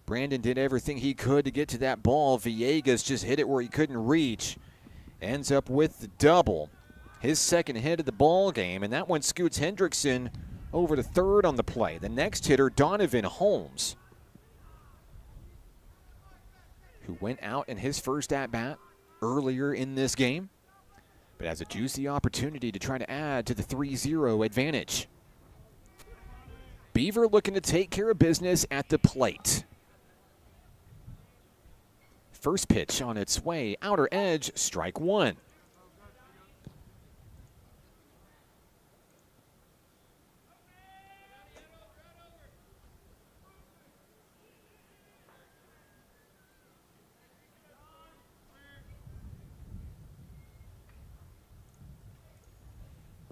Brandon did everything he could to get to that ball. Villegas just hit it where he couldn't reach. Ends up with the double. His second hit of the ball game, and that one scoots Hendrickson over to third on the play. The next hitter, Donovan Holmes, who went out in his first at-bat earlier in this game, but has a juicy opportunity to try to add to the 3-0 advantage. Beaver looking to take care of business at the plate. First pitch on its way, outer edge, strike one.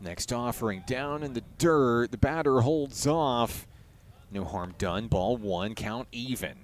Next offering down in the dirt. The batter holds off. No harm done. Ball one. Count even.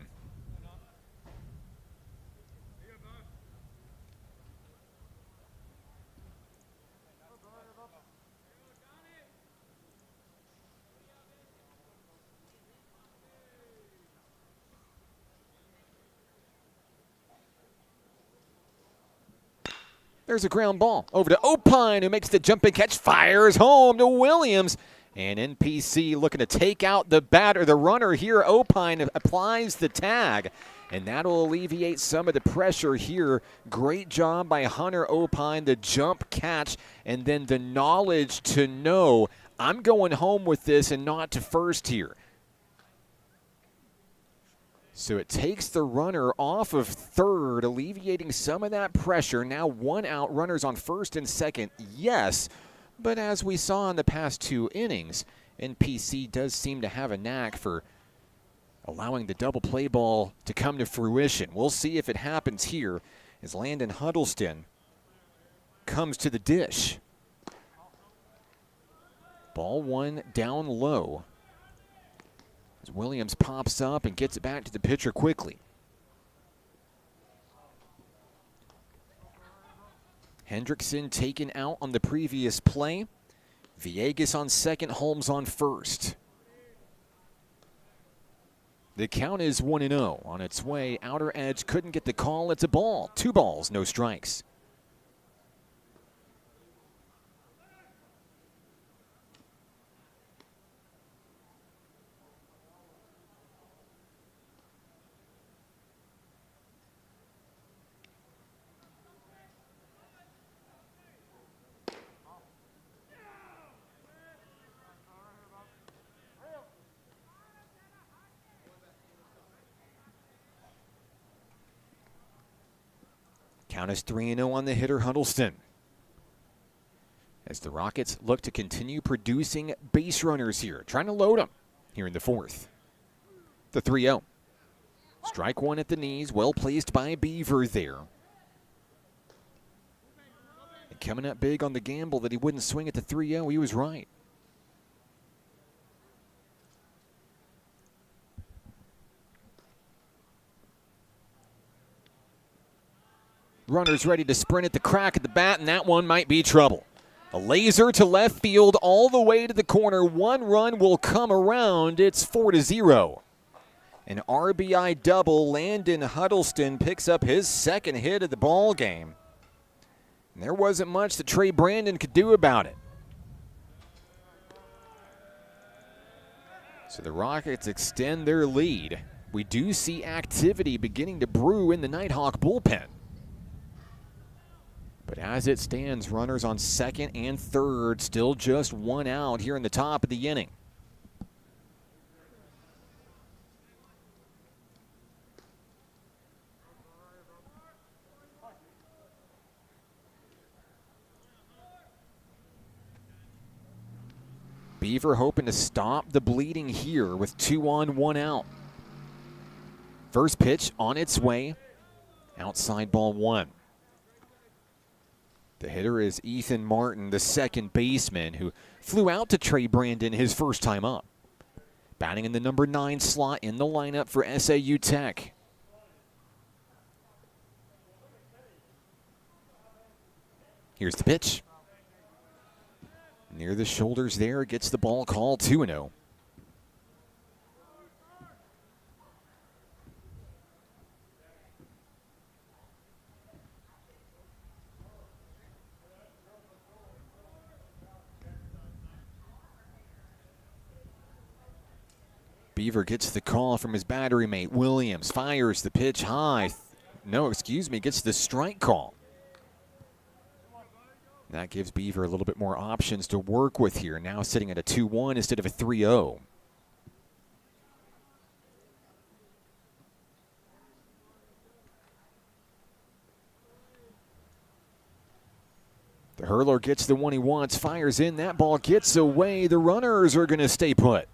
There's a ground ball over to Opine, who makes the jumping catch, fires home to Williams. And NPC looking to take out the batter, the runner here. Opine applies the tag, and that'll alleviate some of the pressure here. Great job by Hunter Opine, the jump catch, and then the knowledge to know I'm going home with this and not to first here. So it takes the runner off of third, alleviating some of that pressure. Now one out, runners on first and second, yes. But as we saw in the past two innings, NPC does seem to have a knack for allowing the double play ball to come to fruition. We'll see if it happens here as Landon Huddleston comes to the dish. Ball one down low. As Williams pops up and gets it back to the pitcher quickly. Hendrickson taken out on the previous play. Villegas on second, Holmes on first. The count is 1-0. On its way, outer edge, couldn't get the call. It's a ball. 2 balls, no strikes. Count is 3-0 on the hitter, Huddleston. As the Rockets look to continue producing base runners here, trying to load them here in the fourth. The 3-0. Strike one at the knees, well placed by Beaver there. And coming up big on the gamble that he wouldn't swing at the 3-0, he was right. Runners ready to sprint at the crack of the bat, and that one might be trouble. A laser to left field all the way to the corner. One run will come around. It's 4-0. An RBI double. Landon Huddleston picks up his second hit of the ball game. And there wasn't much that Trey Brandon could do about it. So the Rockets extend their lead. We do see activity beginning to brew in the Nighthawk bullpen. But as it stands, runners on second and third, still just one out here in the top of the inning. Beaver hoping to stop the bleeding here with 2 on, 1 out. First pitch on its way. Outside ball 1. The hitter is Ethan Martin, the second baseman, who flew out to Trey Brandon his first time up. Batting in the number 9 slot in the lineup for SAU Tech. Here's the pitch. Near the shoulders there, gets the ball called 2-0. Beaver gets the call from his battery mate, Williams. Fires the pitch high. Gets the strike call. That gives Beaver a little bit more options to work with here. Now sitting at a 2-1 instead of a 3-0. The hurler gets the one he wants, fires in. That ball gets away. The runners are going to stay put.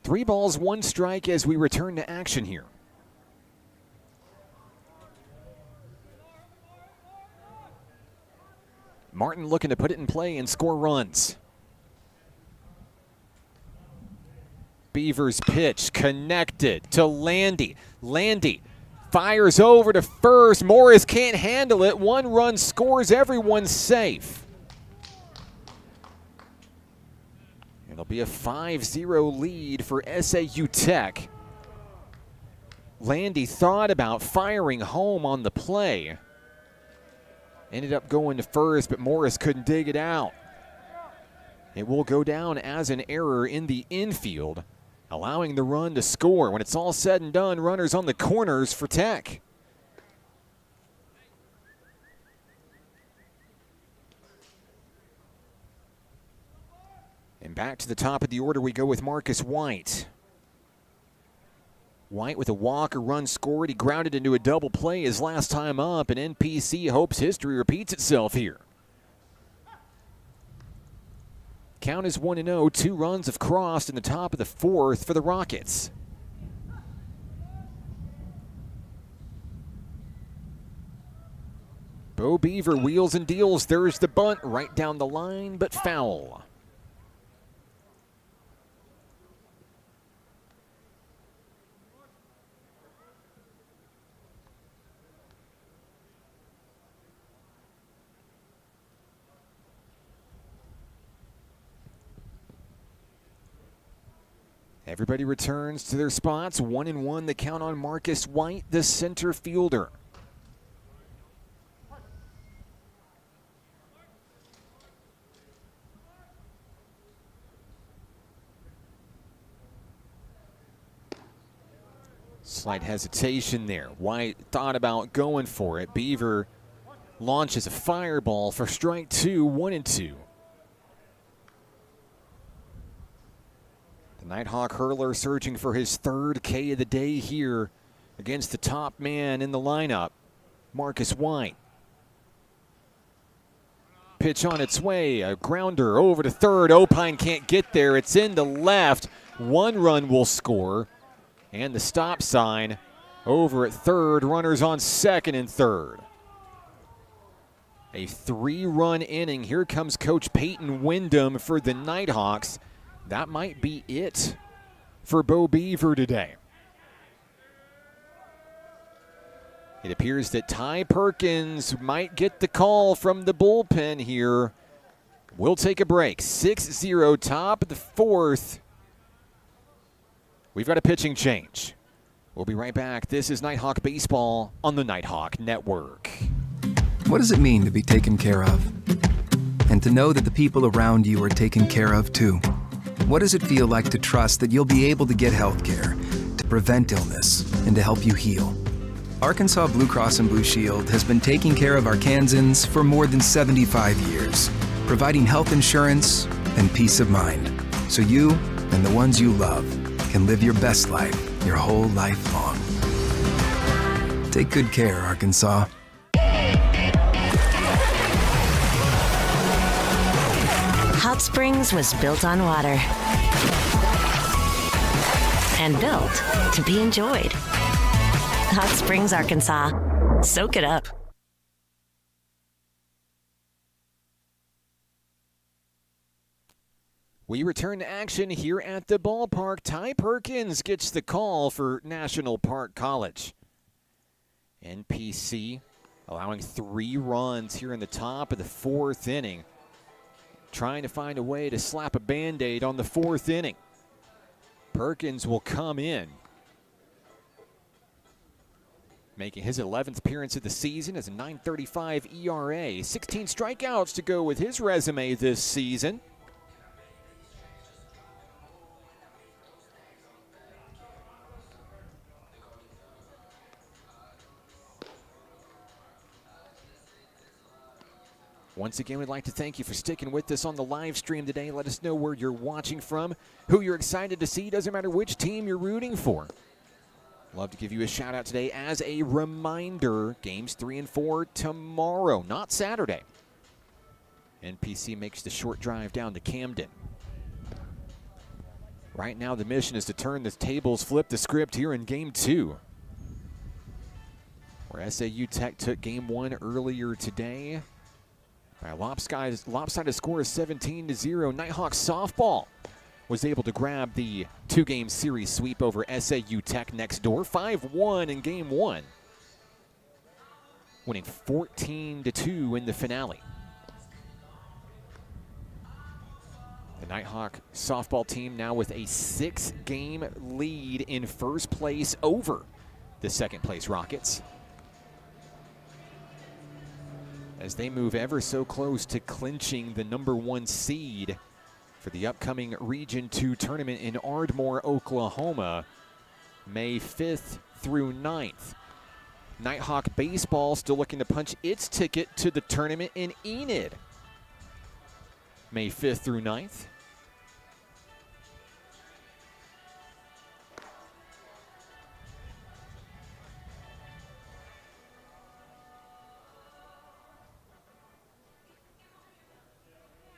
Three balls, one strike as we return to action here. Martin looking to put it in play and score runs. Beaver's pitch connected to Landy. Landy fires over to first. Morris can't handle it. One run scores. Everyone's safe. It'll be a 5-0 lead for SAU Tech. Landy thought about firing home on the play. Ended up going to first, but Morris couldn't dig it out. It will go down as an error in the infield, allowing the run to score. When it's all said and done, runners on the corners for Tech. And back to the top of the order we go with Marcus White. White with a walk, a run scored. He grounded into a double play his last time up, and NPC hopes history repeats itself here. Count is 1-0. 2 runs have crossed in the top of the 4th for the Rockets. Bo Beaver wheels and deals. There's the bunt right down the line, but foul. Everybody returns to their spots. 1-1, the count on Marcus White, the center fielder. Slight hesitation there. White thought about going for it. Beaver launches a fireball for strike 2, 1-2. The Nighthawk hurler searching for his 3rd K of the day here against the top man in the lineup, Marcus White. Pitch on its way, a grounder over to third. Opine can't get there. It's in the left. 1 run will score. And the stop sign over at third. Runners on second and third. A 3-run inning. Here comes Coach Peyton Wyndham for the Nighthawks. That might be it for Bo Beaver today. It appears that Ty Perkins might get the call from the bullpen here. We'll take a break. 6-0, top of the 4th. We've got a pitching change. We'll be right back. This is Nighthawk Baseball on the Nighthawk Network. What does it mean to be taken care of? And to know that the people around you are taken care of too? What does it feel like to trust that you'll be able to get health care, to prevent illness, and to help you heal? Arkansas Blue Cross and Blue Shield has been taking care of Arkansans for more than 75 years, providing health insurance and peace of mind, so you and the ones you love can live your best life your whole life long. Take good care, Arkansas. Hot Springs was built on water and built to be enjoyed. Hot Springs, Arkansas. Soak it up. We return to action here at the ballpark. Ty Perkins gets the call for National Park College. NPC allowing 3 runs here in the top of the 4th inning. Trying to find a way to slap a Band-Aid on the 4th inning. Perkins will come in, making his 11th appearance of the season as a .935 ERA. 16 strikeouts to go with his resume this season. Once again, we'd like to thank you for sticking with us on the live stream today. Let us know where you're watching from, who you're excited to see. Doesn't matter which team you're rooting for. Love to give you a shout out today. As a reminder, games 3 and 4 tomorrow, not Saturday. NPC makes the short drive down to Camden. Right now, the mission is to turn the tables, flip the script here in game 2. Where SAU Tech took game 1 earlier today by a lopsided score of 17-0. Nighthawk softball was able to grab the 2-game series sweep over SAU Tech next door. 5-1 in game 1. Winning 14-2 in the finale. The Nighthawk softball team now with a 6-game lead in first place over the second place Rockets, as they move ever so close to clinching the #1 seed for the upcoming Region 2 tournament in Ardmore, Oklahoma, May 5th through 9th. Nighthawk baseball still looking to punch its ticket to the tournament in Enid, May 5th through 9th.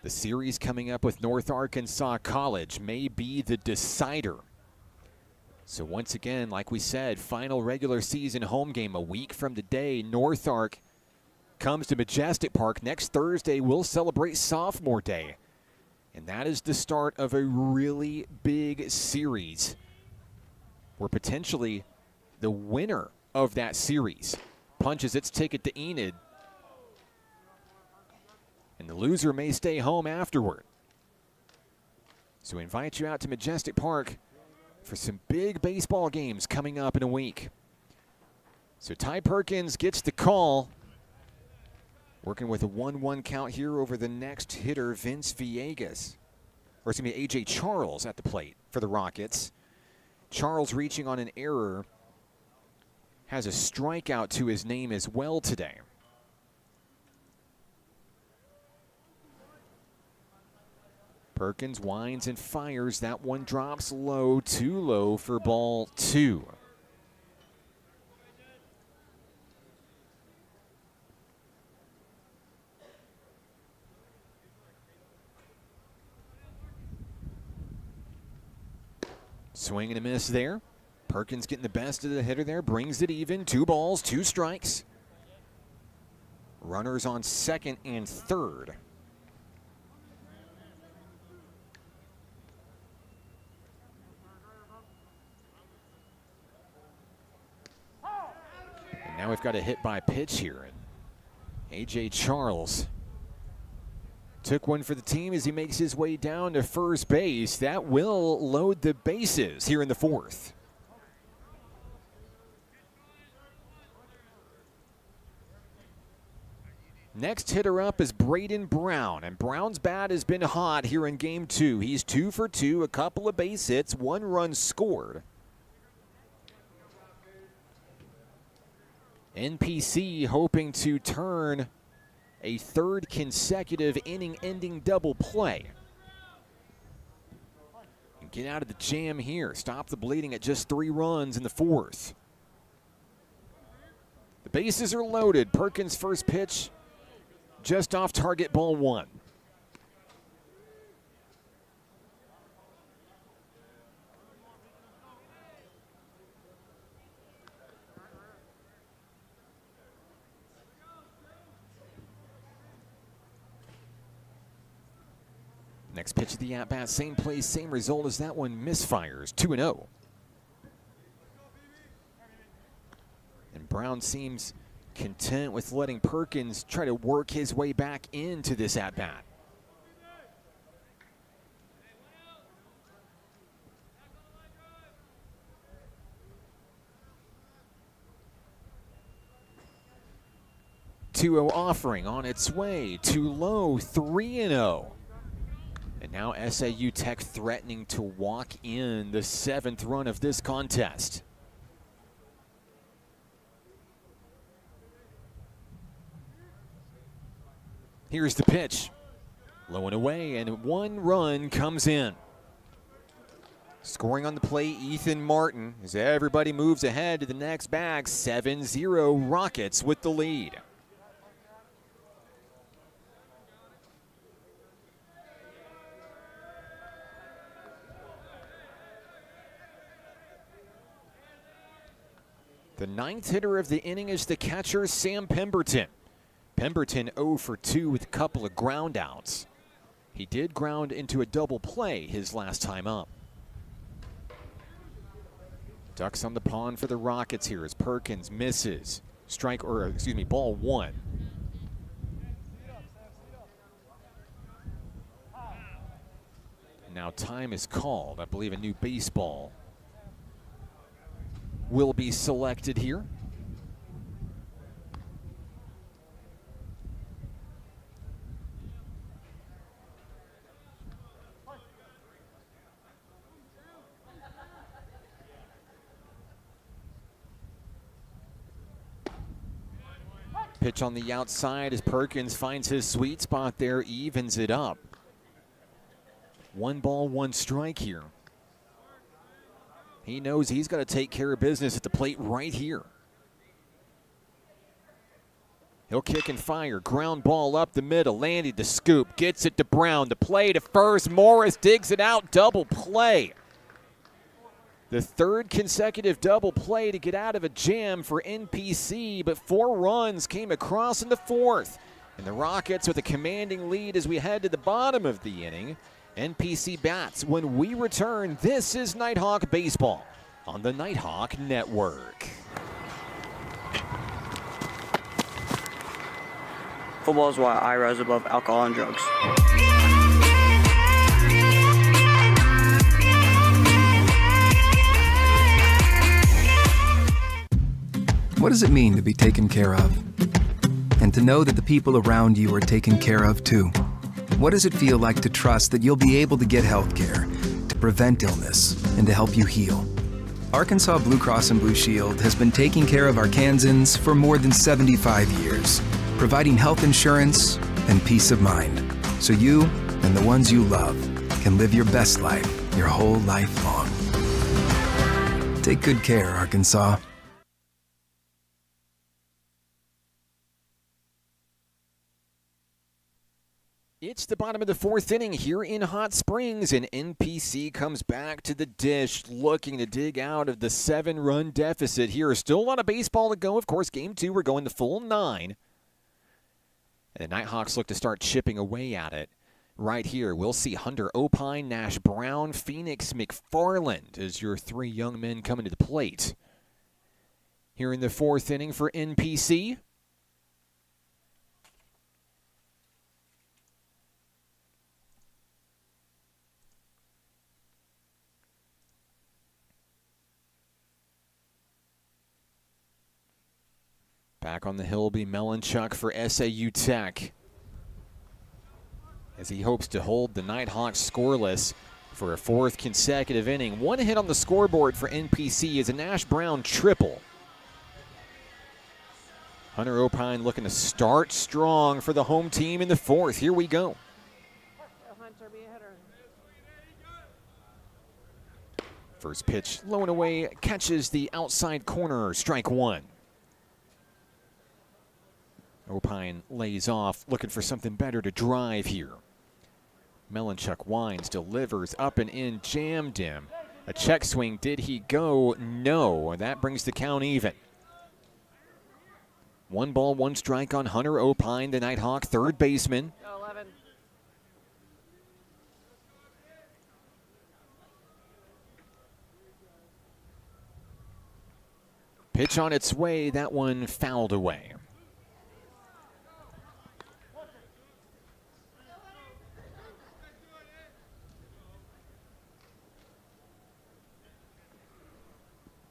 The series coming up with North Arkansas College may be the decider. So once again, like we said, final regular season home game a week from today. North Ark comes to Majestic Park. Next Thursday, we'll celebrate Sophomore Day. And that is the start of a really big series, where potentially the winner of that series punches its ticket to Enid, and the loser may stay home afterward. So we invite you out to Majestic Park for some big baseball games coming up in a week. So Ty Perkins gets the call, working with a 1-1 count here over the next hitter, Vince Villegas. Or it's going to be A.J. Charles at the plate for the Rockets. Charles, reaching on an error, has a strikeout to his name as well today. Perkins winds and fires. That one drops low, too low for ball 2. Swing and a miss there. Perkins getting the best of the hitter there, brings it even. 2 balls, 2 strikes. Runners on second and third. And now we've got a hit by pitch here. And A.J. Charles took one for the team as he makes his way down to first base. That will load the bases here in the fourth. Next hitter up is Braden Brown, and Brown's bat has been hot here in game 2. He's 2 for 2, a couple of base hits, 1 run scored. NPC hoping to turn a third consecutive inning-ending double play. And get out of the jam here. Stop the bleeding at just 3 runs in the fourth. The bases are loaded. Perkins' first pitch just off target, ball 1. Next pitch of the at-bat, same place, same result as that one, misfires, 2-0. And Brown seems content with letting Perkins try to work his way back into this at-bat. .20 offering on its way, too low, 3-0. And now SAU Tech threatening to walk in the 7th run of this contest. Here's the pitch. Low and away, and 1 run comes in. Scoring on the plate, Ethan Martin, as everybody moves ahead to the next bag. 7-0 Rockets with the lead. The 9th hitter of the inning is the catcher, Sam Pemberton. Pemberton 0 for 2 with a couple of ground outs. He did ground into a double play his last time up. Ducks on the pond for the Rockets here as Perkins misses. Ball 1. Now time is called. I believe a new baseball will be selected here. Pitch on the outside as Perkins finds his sweet spot there, evens it up. 1 ball, 1 strike here. He knows he's got to take care of business at the plate right here. He'll kick and fire. Ground ball up the middle. Landy the scoop. Gets it to Brown. The play to first. Morris digs it out. Double play. The 3rd consecutive double play to get out of a jam for NPC, but 4 runs came across in the 4th. And the Rockets with a commanding lead as we head to the bottom of the inning. NPC bats when we return. This is Nighthawk Baseball on the Nighthawk Network. Football is why I rise above alcohol and drugs. What does it mean to be taken care of? And to know that the people around you are taken care of too? What does it feel like to trust that you'll be able to get health care, to prevent illness, and to help you heal? Arkansas Blue Cross and Blue Shield has been taking care of Arkansans for more than 75 years, providing health insurance and peace of mind, so you and the ones you love can live your best life your whole life long. Take good care, Arkansas. It's the bottom of the fourth inning here in Hot Springs, and NPC comes back to the dish looking to dig out of the 7-run deficit here. Still a lot of baseball to go. Of course, game 2, we're going the full 9. And the Nighthawks look to start chipping away at it. Right here, we'll see Hunter Opine, Nash Brown, Phoenix McFarland as your 3 young men coming to the plate. Here in the fourth inning for NPC. Back on the hill will be Melanchuk for SAU Tech, as he hopes to hold the Nighthawks scoreless for a 4th consecutive inning. 1 hit on the scoreboard for NPC is a Nash Brown triple. Hunter Opine looking to start strong for the home team in the 4th. Here we go. First pitch low and away, catches the outside corner, strike 1. Opine lays off, looking for something better to drive here. Melanchuk winds, delivers up and in, jammed him. A check swing, did he go? No, that brings the count even. 1 ball, 1 strike on Hunter Opine, the Nighthawk third baseman. 11. Pitch on its way, that one fouled away.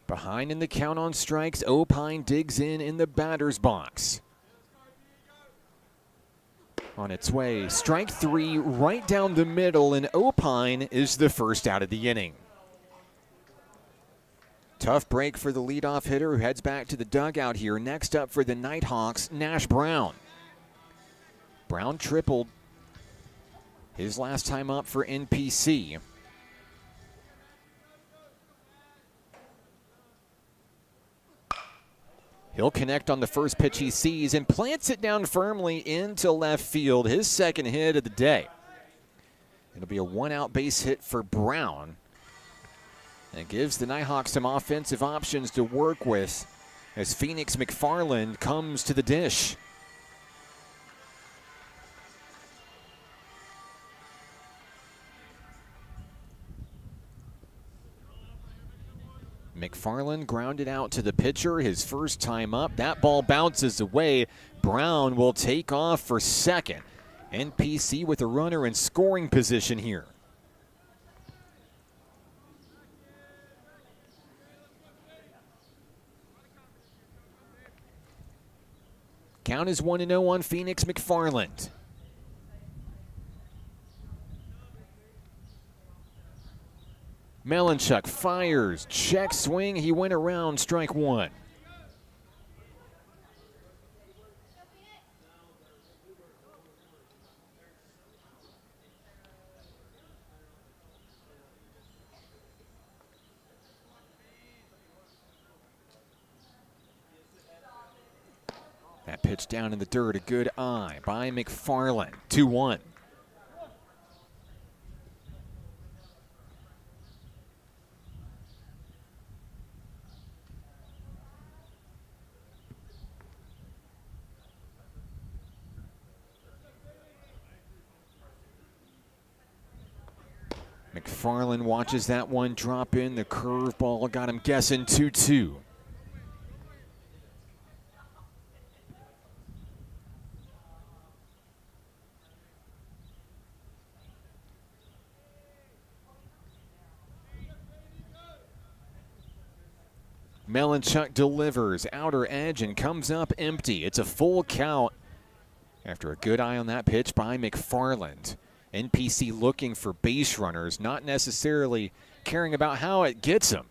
Behind in the count on strikes, Opine digs in the batter's box. On its way, strike 3 right down the middle, and Opine is the first out of the inning. Tough break for the leadoff hitter who heads back to the dugout here. Next up for the Nighthawks, Nash Brown. Brown tripled his last time up for NPC. He'll connect on the first pitch he sees and plants it down firmly into left field. His second hit of the day. It'll be a 1-out base hit for Brown. And it gives the Nighthawks some offensive options to work with as Phoenix McFarland comes to the dish. McFarland grounded out to the pitcher his first time up. That ball bounces away. Brown will take off for second. NPC with a runner in scoring position here. Count is 1-0 on Phoenix McFarland. Melanchuk fires, check swing, he went around, strike 1. That pitch down in the dirt, a good eye by McFarland, 2-1. McFarland watches that one drop in. The curveball got him guessing 2-2. Melanchuk delivers, outer edge, and comes up empty. It's a full count after a good eye on that pitch by McFarland. NPC looking for base runners, not necessarily caring about how it gets them,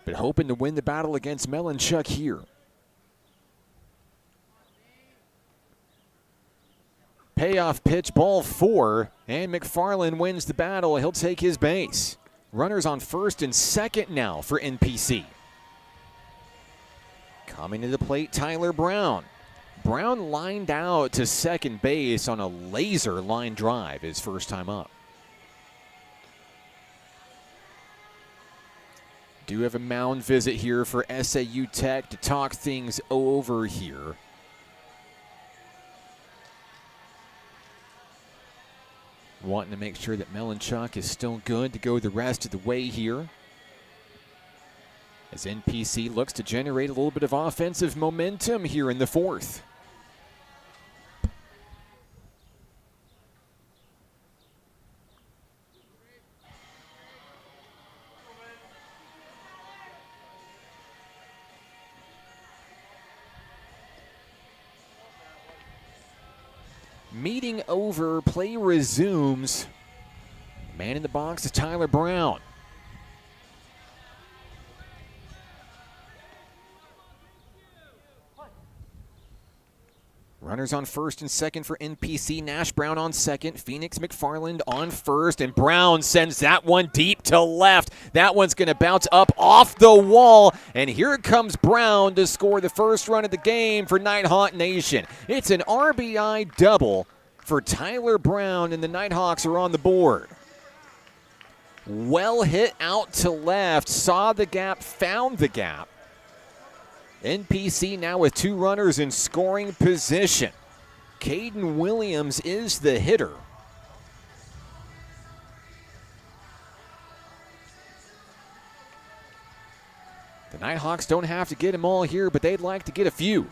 but hoping to win the battle against Melanchuk here. Payoff pitch, ball 4, and McFarland wins the battle. He'll take his base. Runners on first and second now for NPC. Coming to the plate, Tyler Brown. Brown lined out to second base on a laser line drive his first time up. Do have a mound visit here for SAU Tech to talk things over here. Wanting to make sure that Melanchuk is still good to go the rest of the way here. As NPC looks to generate a little bit of offensive momentum here in the fourth. Meeting over, play resumes. Man in the box is Tyler Brown. Runners on first and second for NPC. Nash Brown on second. Phoenix McFarland on first. And Brown sends that one deep to left. That one's going to bounce up off the wall. And here comes Brown to score the first run of the game for Nighthawk Nation. It's an RBI double for Tyler Brown, and the Nighthawks are on the board. Well hit out to left. Saw the gap, found the gap. NPC now with 2 runners in scoring position. Caden Williams is the hitter. The Nighthawks don't have to get them all here, but they'd like to get a few.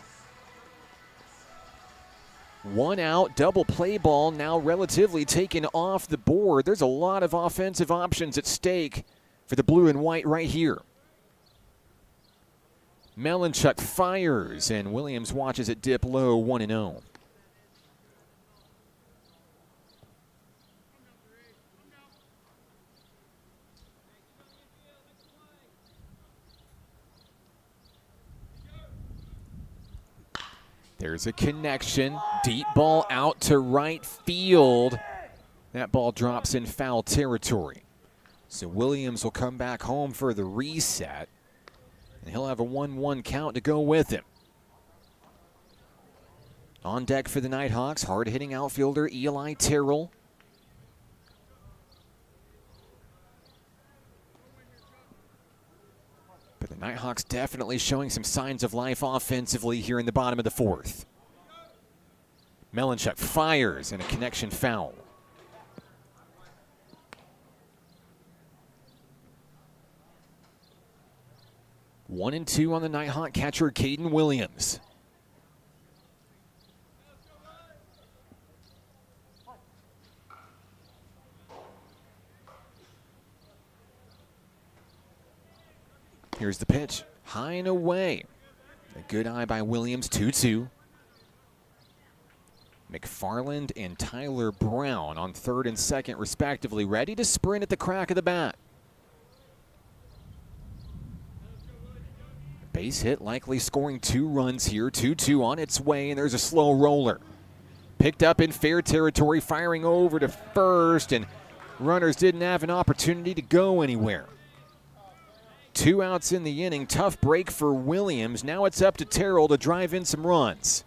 1 out, double play ball now relatively taken off the board. There's a lot of offensive options at stake for the blue and white right here. Melanchuk fires, and Williams watches it dip low, 1-0. There's a connection. Deep ball out to right field. That ball drops in foul territory. So Williams will come back home for the reset. And he'll have a 1-1 count to go with him. On deck for the Nighthawks, hard-hitting outfielder Eli Terrell. But the Nighthawks definitely showing some signs of life offensively here in the bottom of the fourth. Melanchuk fires and a connection foul. One and two on the Nighthawk catcher, Caden Williams. Here's the pitch, high and away. A good eye by Williams, 2-2. McFarland and Tyler Brown on third and second respectively, ready to sprint at the crack of the bat. Base hit, likely scoring 2 runs here. 2-2 on its way, and there's a slow roller. Picked up in fair territory, firing over to first, and runners didn't have an opportunity to go anywhere. 2 outs in the inning. Tough break for Williams. Now it's up to Terrell to drive in some runs.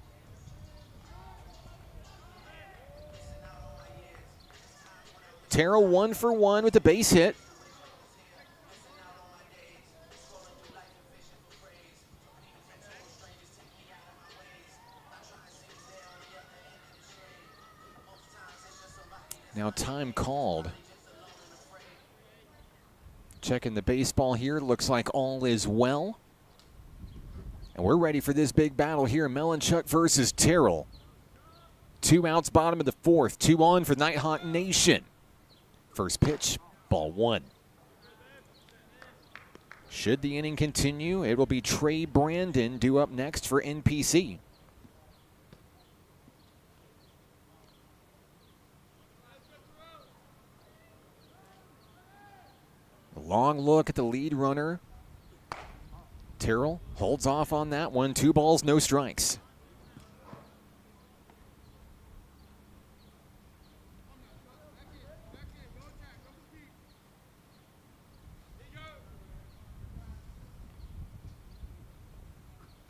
Terrell 1 for 1 with the base hit. Now time called. Checking the baseball here. Looks like all is well. And we're ready for this big battle here. Melanchuk versus Terrell. 2 outs, bottom of the fourth. 2 on for Nighthawk Nation. First pitch, ball 1. Should the inning continue, it will be Trey Brandon due up next for NPC. A long look at the lead runner. Terrell holds off on that one. 2 balls, no strikes.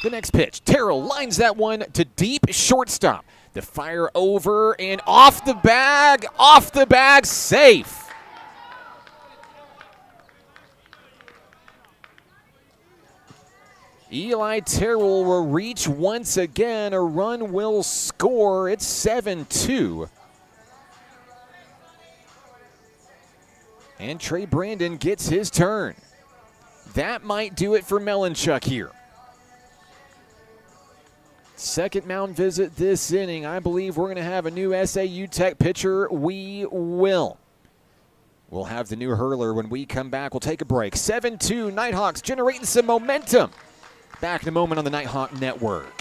The next pitch, Terrell lines that one to deep shortstop. The fire over and off the bag, safe. Eli Terrell will reach once again. A run will score. It's 7-2. And Trey Brandon gets his turn. That might do it for Melanchuk here. Second mound visit this inning. I believe we're going to have a new SAU Tech pitcher. We will. We'll have the new hurler when we come back. We'll take a break. 7-2, Nighthawks generating some momentum. Back in a moment on the Nighthawk Network.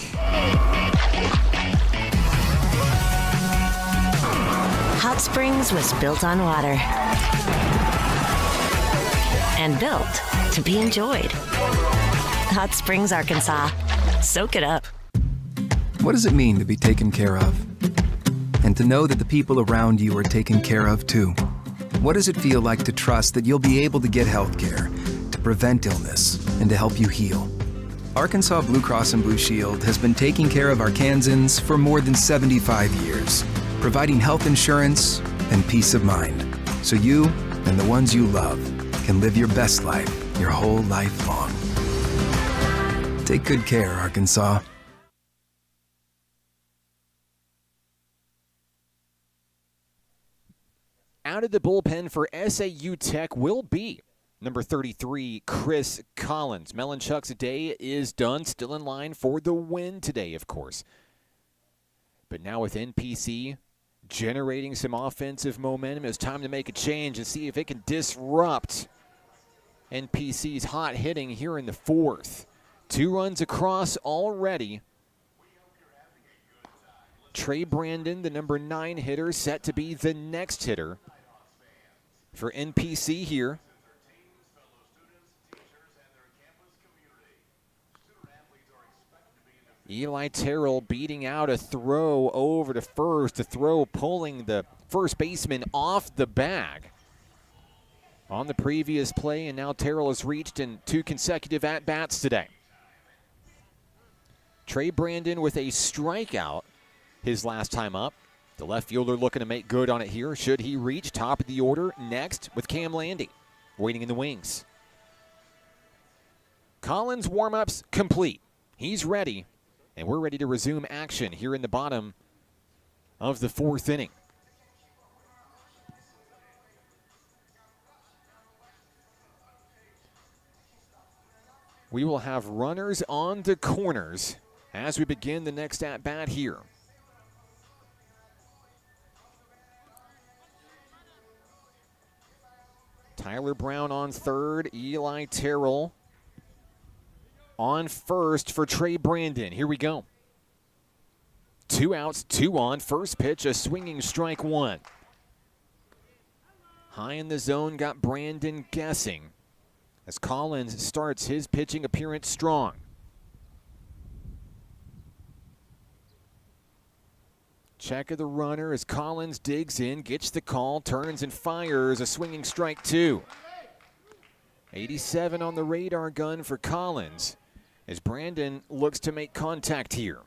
Hot Springs was built on water and built to be enjoyed. Hot Springs, Arkansas. Soak it up. What does it mean to be taken care of? And to know that the people around you are taken care of too. What does it feel like to trust that you'll be able to get health care, to prevent illness, and to help you heal? Arkansas Blue Cross and Blue Shield has been taking care of Arkansans for more than 75 years, providing health insurance and peace of mind, so you and the ones you love can live your best life your whole life long. Take good care, Arkansas. Out of the bullpen for SAU Tech will be number 33, Chris Collins. Melanchuk's day is done. Still in line for the win today, of course. But now with NPC generating some offensive momentum, it's time to make a change and see if it can disrupt NPC's hot hitting here in the fourth. 2 runs across already. Trey Brandon, the number 9 hitter, set to be the next hitter for NPC here. Eli Terrell beating out a throw over to first. The throw pulling the first baseman off the bag on the previous play, and now Terrell has reached in 2 consecutive at-bats today. Trey Brandon with a strikeout his last time up. The left fielder looking to make good on it here. Should he reach top of the order next with Cam Landy waiting in the wings. Collins warm-ups complete. He's ready. And we're ready to resume action here in the bottom of the 4th inning. We will have runners on the corners as we begin the next at-bat here. Tyler Brown on third, Eli Terrell on first for Trey Brandon. Here we go. 2 outs, 2 on. First pitch, a swinging strike 1. High in the zone, got Brandon guessing as Collins starts his pitching appearance strong. Check of the runner as Collins digs in, gets the call, turns and fires. A swinging strike 2. 87 on the radar gun for Collins as Brandon looks to make contact here.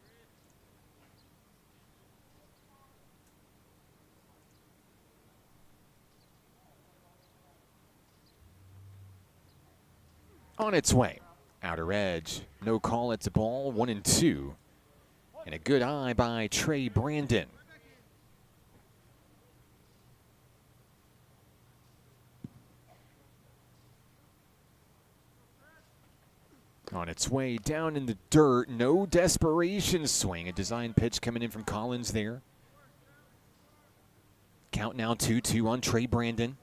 On its way. Outer edge. No call. It's a ball. 1-2. And a good eye by Trey Brandon. On its way down in the dirt. No desperation swing. A design pitch coming in from Collins there. Count now 2-2 on Trey Brandon.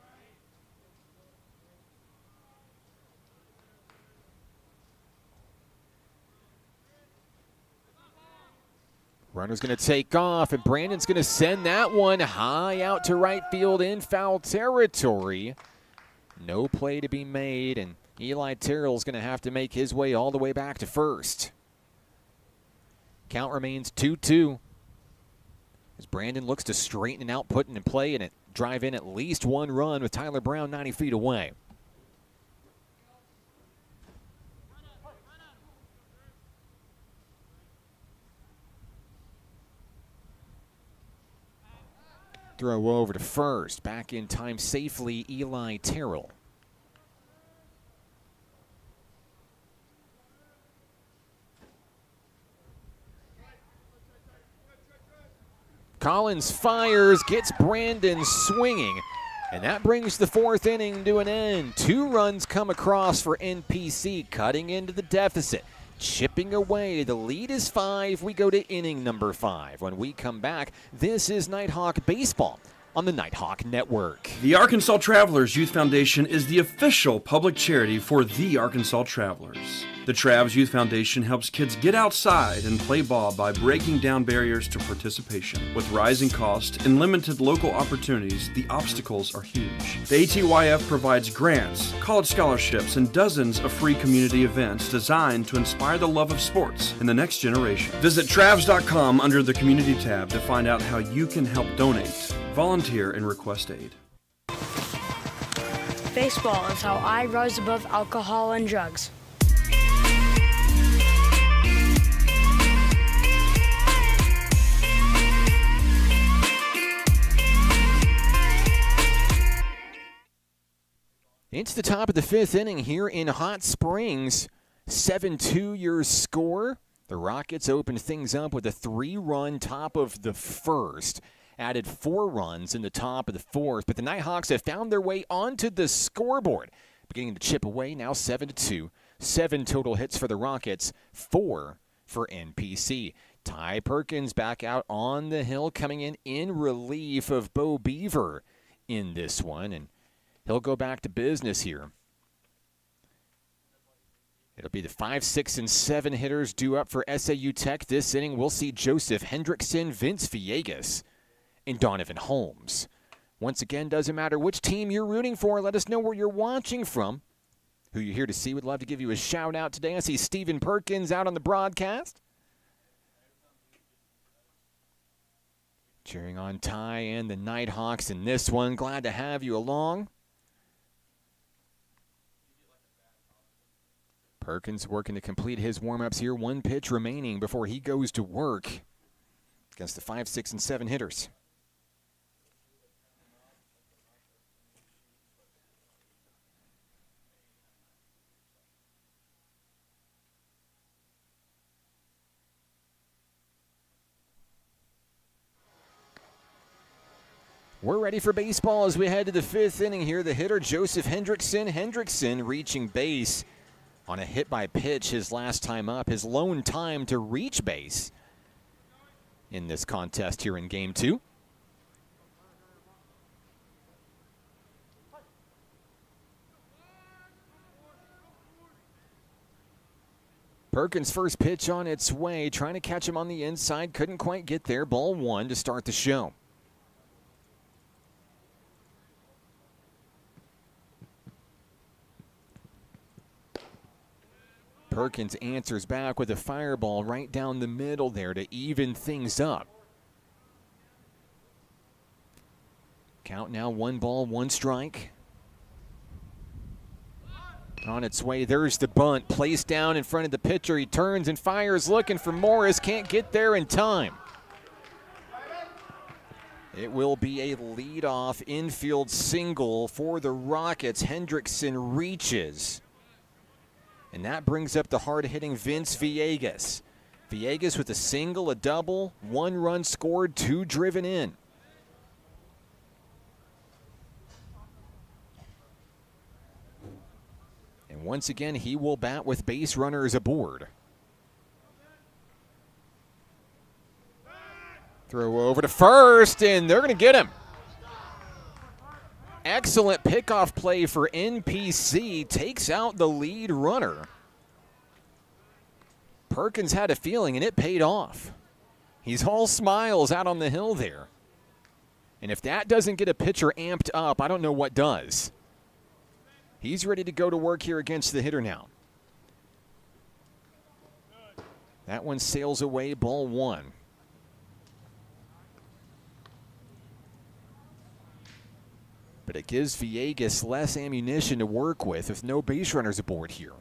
Runner's going to take off, and Brandon's going to send that one high out to right field in foul territory. No play to be made, and Eli Terrell's going to have to make his way all the way back to first. Count remains 2-2. As Brandon looks to straighten it out, put it in play, and drive in at least 1 run with Tyler Brown 90 feet away. Throw over to first. Back in time safely, Eli Terrell. Collins fires, gets Brandon swinging, and that brings the fourth inning to an end. 2 runs come across for NPC, cutting into the deficit, chipping away. The lead is 5. We go to inning number 5. When we come back, this is Nighthawk Baseball on the Nighthawk Network. The Arkansas Travelers Youth Foundation is the official public charity for the Arkansas Travelers. The Travs Youth Foundation helps kids get outside and play ball by breaking down barriers to participation. With rising costs and limited local opportunities, the obstacles are huge. The ATYF provides grants, college scholarships, and dozens of free community events designed to inspire the love of sports in the next generation. Visit Travs.com under the Community tab to find out how you can help donate, volunteer, and request aid. Baseball is how I rise above alcohol and drugs. It's the top of the 5th inning here in Hot Springs. 7-2 your score. The Rockets opened things up with a 3-run top of the 1st. Added 4 runs in the top of the 4th, but the Nighthawks have found their way onto the scoreboard. Beginning to chip away, now 7-2. 7 total hits for the Rockets, 4 for NPC. Ty Perkins back out on the hill, coming in relief of Bo Beaver in this one, and he'll go back to business here. It'll be the 5, 6, and 7 hitters due up for SAU Tech this inning. We'll see Joseph Hendrickson, Vince Villegas, and Donovan Holmes. Once again, doesn't matter which team you're rooting for. Let us know where you're watching from, who you're here to see. Would love to give you a shout out today. I see Stephen Perkins out on the broadcast, cheering on Ty and the Nighthawks in this one. Glad to have you along. Perkins working to complete his warm-ups here. 1 pitch remaining before he goes to work against the 5, 6, and 7 hitters. We're ready for baseball as we head to the 5th inning here. The hitter, Joseph Hendrickson. Hendrickson reaching base on a hit by pitch his last time up. His lone time to reach base in this contest here in Game 2. Perkins' first pitch on its way, trying to catch him on the inside. Couldn't quite get there. Ball 1 to start the show. Perkins answers back with a fireball right down the middle there to even things up. Count now 1 ball, 1 strike. On its way, there's the bunt. Placed down in front of the pitcher. He turns and fires, looking for Morris. Can't get there in time. It will be a leadoff infield single for the Rockets. Hendrickson reaches. And that brings up the hard-hitting Vince Villegas. Villegas with a single, a double, 1 run scored, 2 driven in. And once again, he will bat with base runners aboard. Throw over to first, and they're going to get him. Excellent pickoff play for NPC. Takes out the lead runner. Perkins had a feeling, and it paid off. He's all smiles out on the hill there. And if that doesn't get a pitcher amped up, I don't know what does. He's ready to go to work here against the hitter now. That one sails away, ball 1. But it gives Villegas less ammunition to work with no base runners aboard here.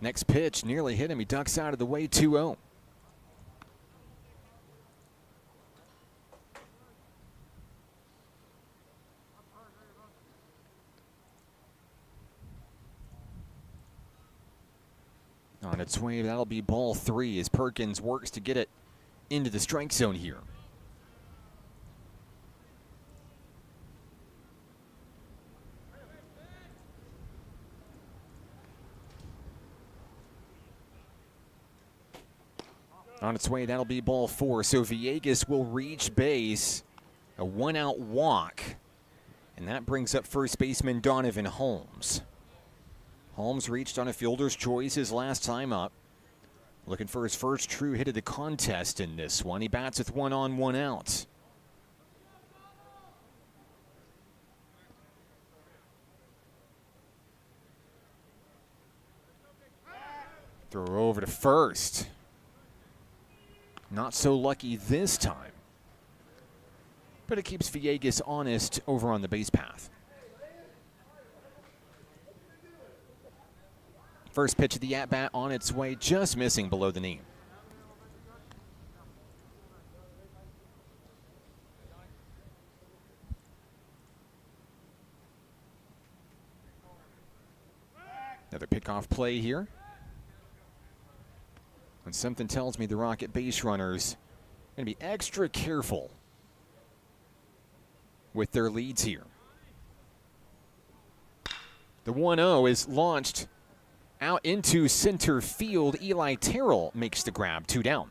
Next pitch nearly hit him. He ducks out of the way, 2-0. On its way, that'll be ball 3 as Perkins works to get it into the strike zone here. On its way, that'll be ball 4. So Villegas will reach base. A 1-out walk. And that brings up first baseman Donovan Holmes. Holmes reached on a fielder's choice his last time up. Looking for his first true hit of the contest in this one. He bats with 1 on, 1 out. Throw over to first. Not so lucky this time. But it keeps Villegas honest over on the base path. First pitch of the at-bat on its way, just missing below the knee. Another pickoff play here. And something tells me the Rocket base runners are going to be extra careful with their leads here. The 1-0 is launched out into center field. Eli Terrell makes the grab, 2 down.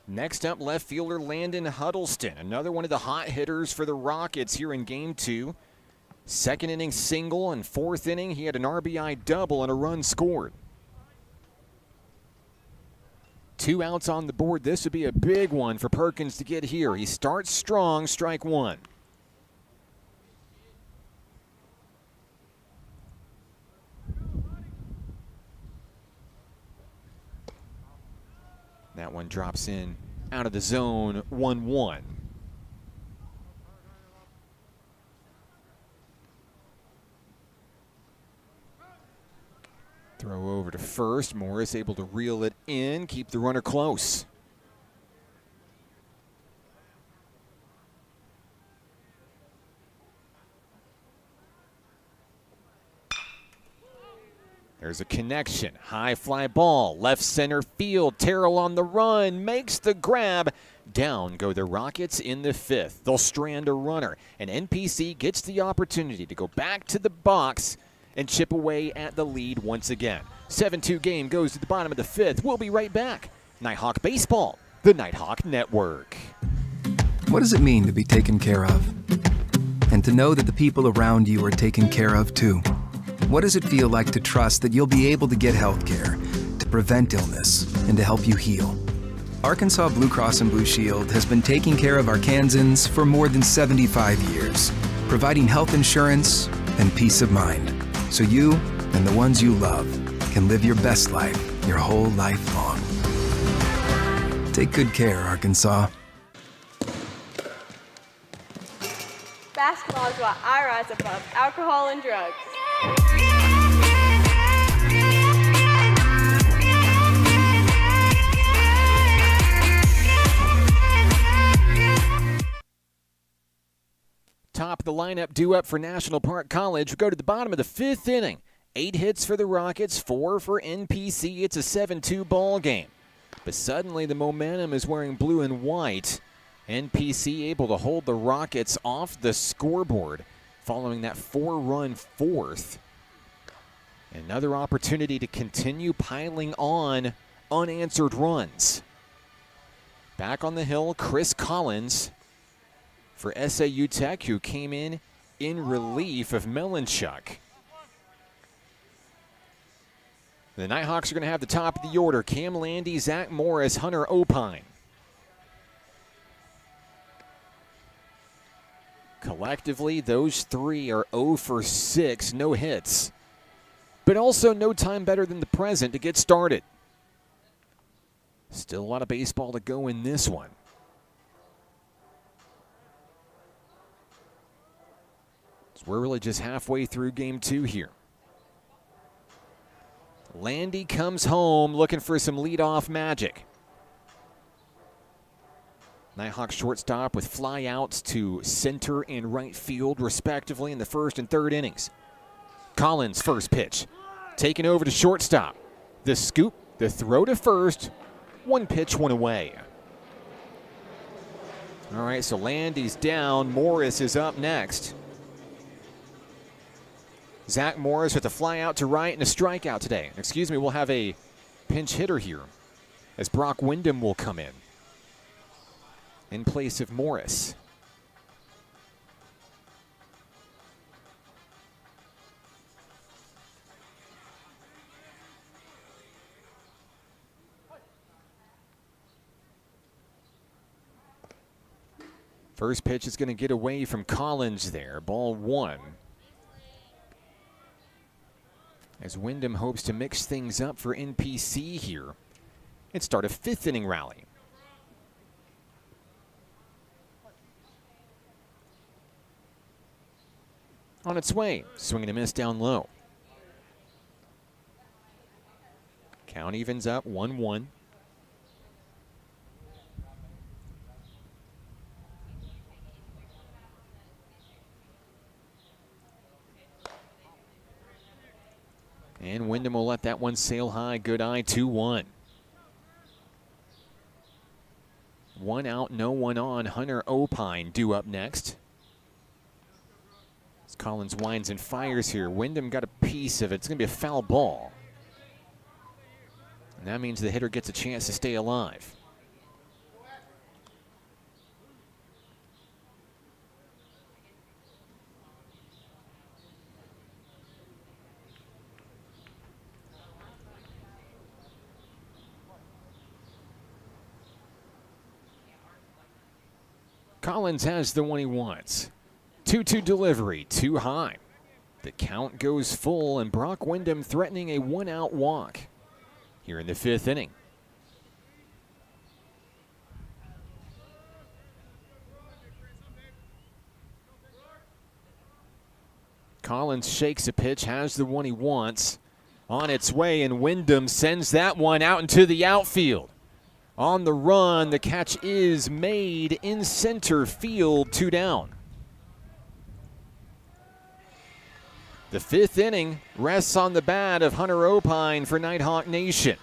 Next up, left fielder Landon Huddleston, another one of the hot hitters for the Rockets here in Game 2. Second inning single, and fourth inning he had an RBI double and a run scored. 2 outs on the board. This would be a big one for Perkins to get here. He starts strong, strike 1. That one drops in out of the zone, 1-1. Throw over to first. Morris able to reel it in, keep the runner close. There's a connection. High fly ball, left center field. Terrell on the run, makes the grab. Down go the Rockets in the 5th. They'll strand a runner, and NPC gets the opportunity to go back to the box and chip away at the lead once again. 7-2 game goes to the bottom of the 5th. We'll be right back. Nighthawk Baseball, the Nighthawk Network. What does it mean to be taken care of? And to know that the people around you are taken care of too? What does it feel like to trust that you'll be able to get health care, to prevent illness, and to help you heal? Arkansas Blue Cross and Blue Shield has been taking care of Arkansans for more than 75 years, providing health insurance and peace of mind, so you and the ones you love can live your best life your whole life long. Take good care, Arkansas. Basketball is why I rise above alcohol and drugs. Top of the lineup due up for National Park College. We go to the bottom of the 5th inning. 8 hits for the Rockets, 4 for NPC. It's a 7-2 ball game. But suddenly the momentum is wearing blue and white. NPC able to hold the Rockets off the scoreboard following that 4-run 4th. Another opportunity to continue piling on unanswered runs. Back on the hill, Chris Collins for SAU Tech, who came in relief of Melanchuk. The Nighthawks are going to have the top of the order. Cam Landy, Zach Morris, Hunter Opine. Collectively, those 3 are 0 for 6, no hits. But also no time better than the present to get started. Still a lot of baseball to go in this one. So we're really just halfway through game 2 here. Landy comes home looking for some leadoff magic. Nighthawk shortstop with flyouts to center and right field, respectively, in the first and third innings. Collins' first pitch, taken over to shortstop. The scoop, the throw to first, one pitch, one away. All right, so Landy's down. Morris is up next. Zach Morris with a fly out to right and a strikeout today. Excuse me, we'll have a pinch hitter here as Brock Wyndham will come in place of Morris. First pitch is going to get away from Collins there. Ball one. As Wyndham hopes to mix things up for NPC here and start a fifth inning rally. On its way, swinging a miss down low. Count evens up 1-1. And Wyndham will let that one sail high. Good eye, 2-1. One out, no one on. Hunter Opine due up next. As Collins winds and fires here. Wyndham got a piece of it. It's going to be a foul ball. And that means the hitter gets a chance to stay alive. Collins has the one he wants. 2-2 delivery, too high. The count goes full, and Brock Wyndham threatening a one-out walk here in the fifth inning. Collins shakes a pitch, has the one he wants. On its way, and Wyndham sends that one out into the outfield. On the run, the catch is made in center field, 2 down. The fifth inning rests on the bat of Hunter Opine for Nighthawk Nation.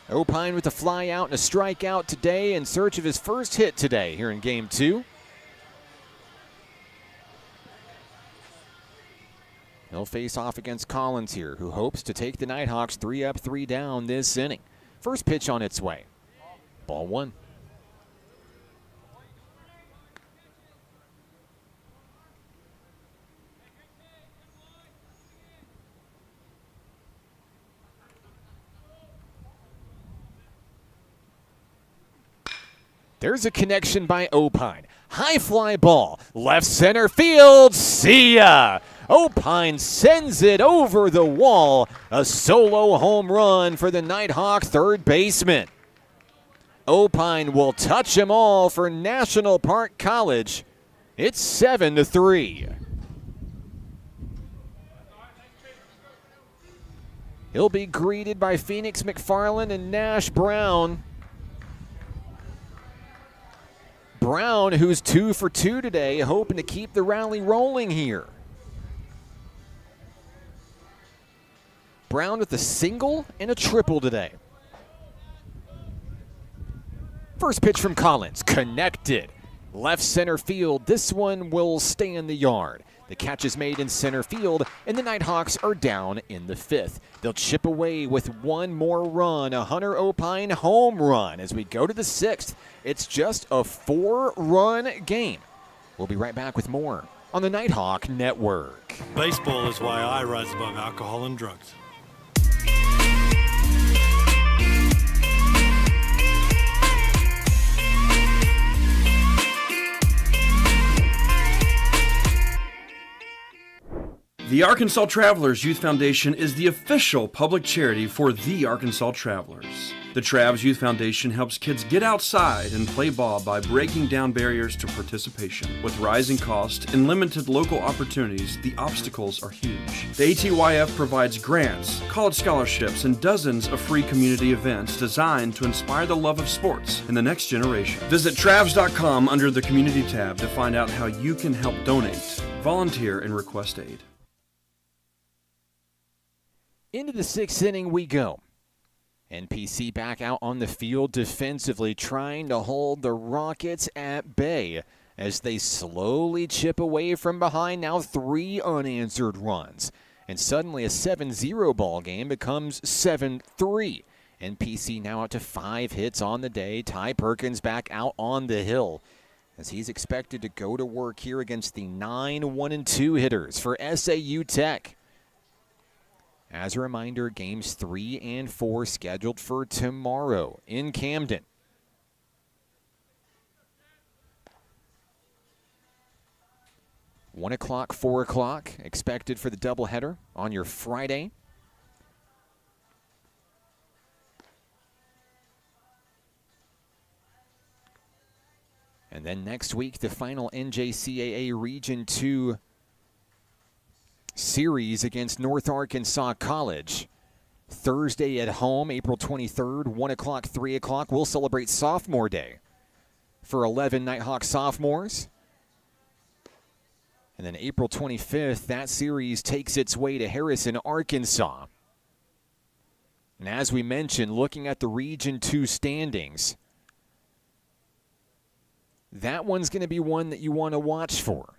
Opine with a fly out and a strikeout today in search of his first hit today here in game 2. He'll face off against Collins here, who hopes to take the Nighthawks 3 up, 3 down this inning. First pitch on its way. Ball one. There's a connection by Opine. High fly ball, left center field, see ya! Opine sends it over the wall. A solo home run for the Nighthawk third baseman. Opine will touch them all for National Park College. It's 7-3. He'll be greeted by Phoenix McFarland and Nash Brown. Brown, who's 2 for 2 today, hoping to keep the rally rolling here. Brown with a single and a triple today. First pitch from Collins, connected. Left center field, this one will stay in the yard. The catch is made in center field, and the Nighthawks are down in the fifth. They'll chip away with one more run, a Hunter Opine home run. As we go to the sixth, it's just a 4-run game. We'll be right back with more on the Nighthawk Network. Baseball is why I rise above alcohol and drugs. The The Arkansas Travelers Youth Foundation is the official public charity for the Arkansas Travelers. The Travs Youth Foundation helps kids get outside and play ball by breaking down barriers to participation. With rising costs and limited local opportunities, the obstacles are huge. The ATYF provides grants, college scholarships, and dozens of free community events designed to inspire the love of sports in the next generation. Visit Travs.com under the Community tab to find out how you can help donate, volunteer, and request aid. Into the sixth inning we go. NPC back out on the field defensively, trying to hold the Rockets at bay as they slowly chip away from behind. Now 3 unanswered runs. And suddenly a 7-0 ball game becomes 7-3. NPC now out to 5 hits on the day. Ty Perkins back out on the hill as he's expected to go to work here against the 9-1-2 hitters for SAU Tech. As a reminder, games 3 and 4 scheduled for tomorrow in Camden. One o'clock, 4 o'clock expected for the doubleheader on your Friday. And then next week, the final NJCAA Region 2 series against North Arkansas College. Thursday at home, April 23rd, 1 o'clock, 3 o'clock. We'll celebrate Sophomore Day for 11 Nighthawk sophomores. And then April 25th, that series takes its way to Harrison, Arkansas. And as we mentioned, looking at the Region 2 standings, that one's going to be one that you want to watch for,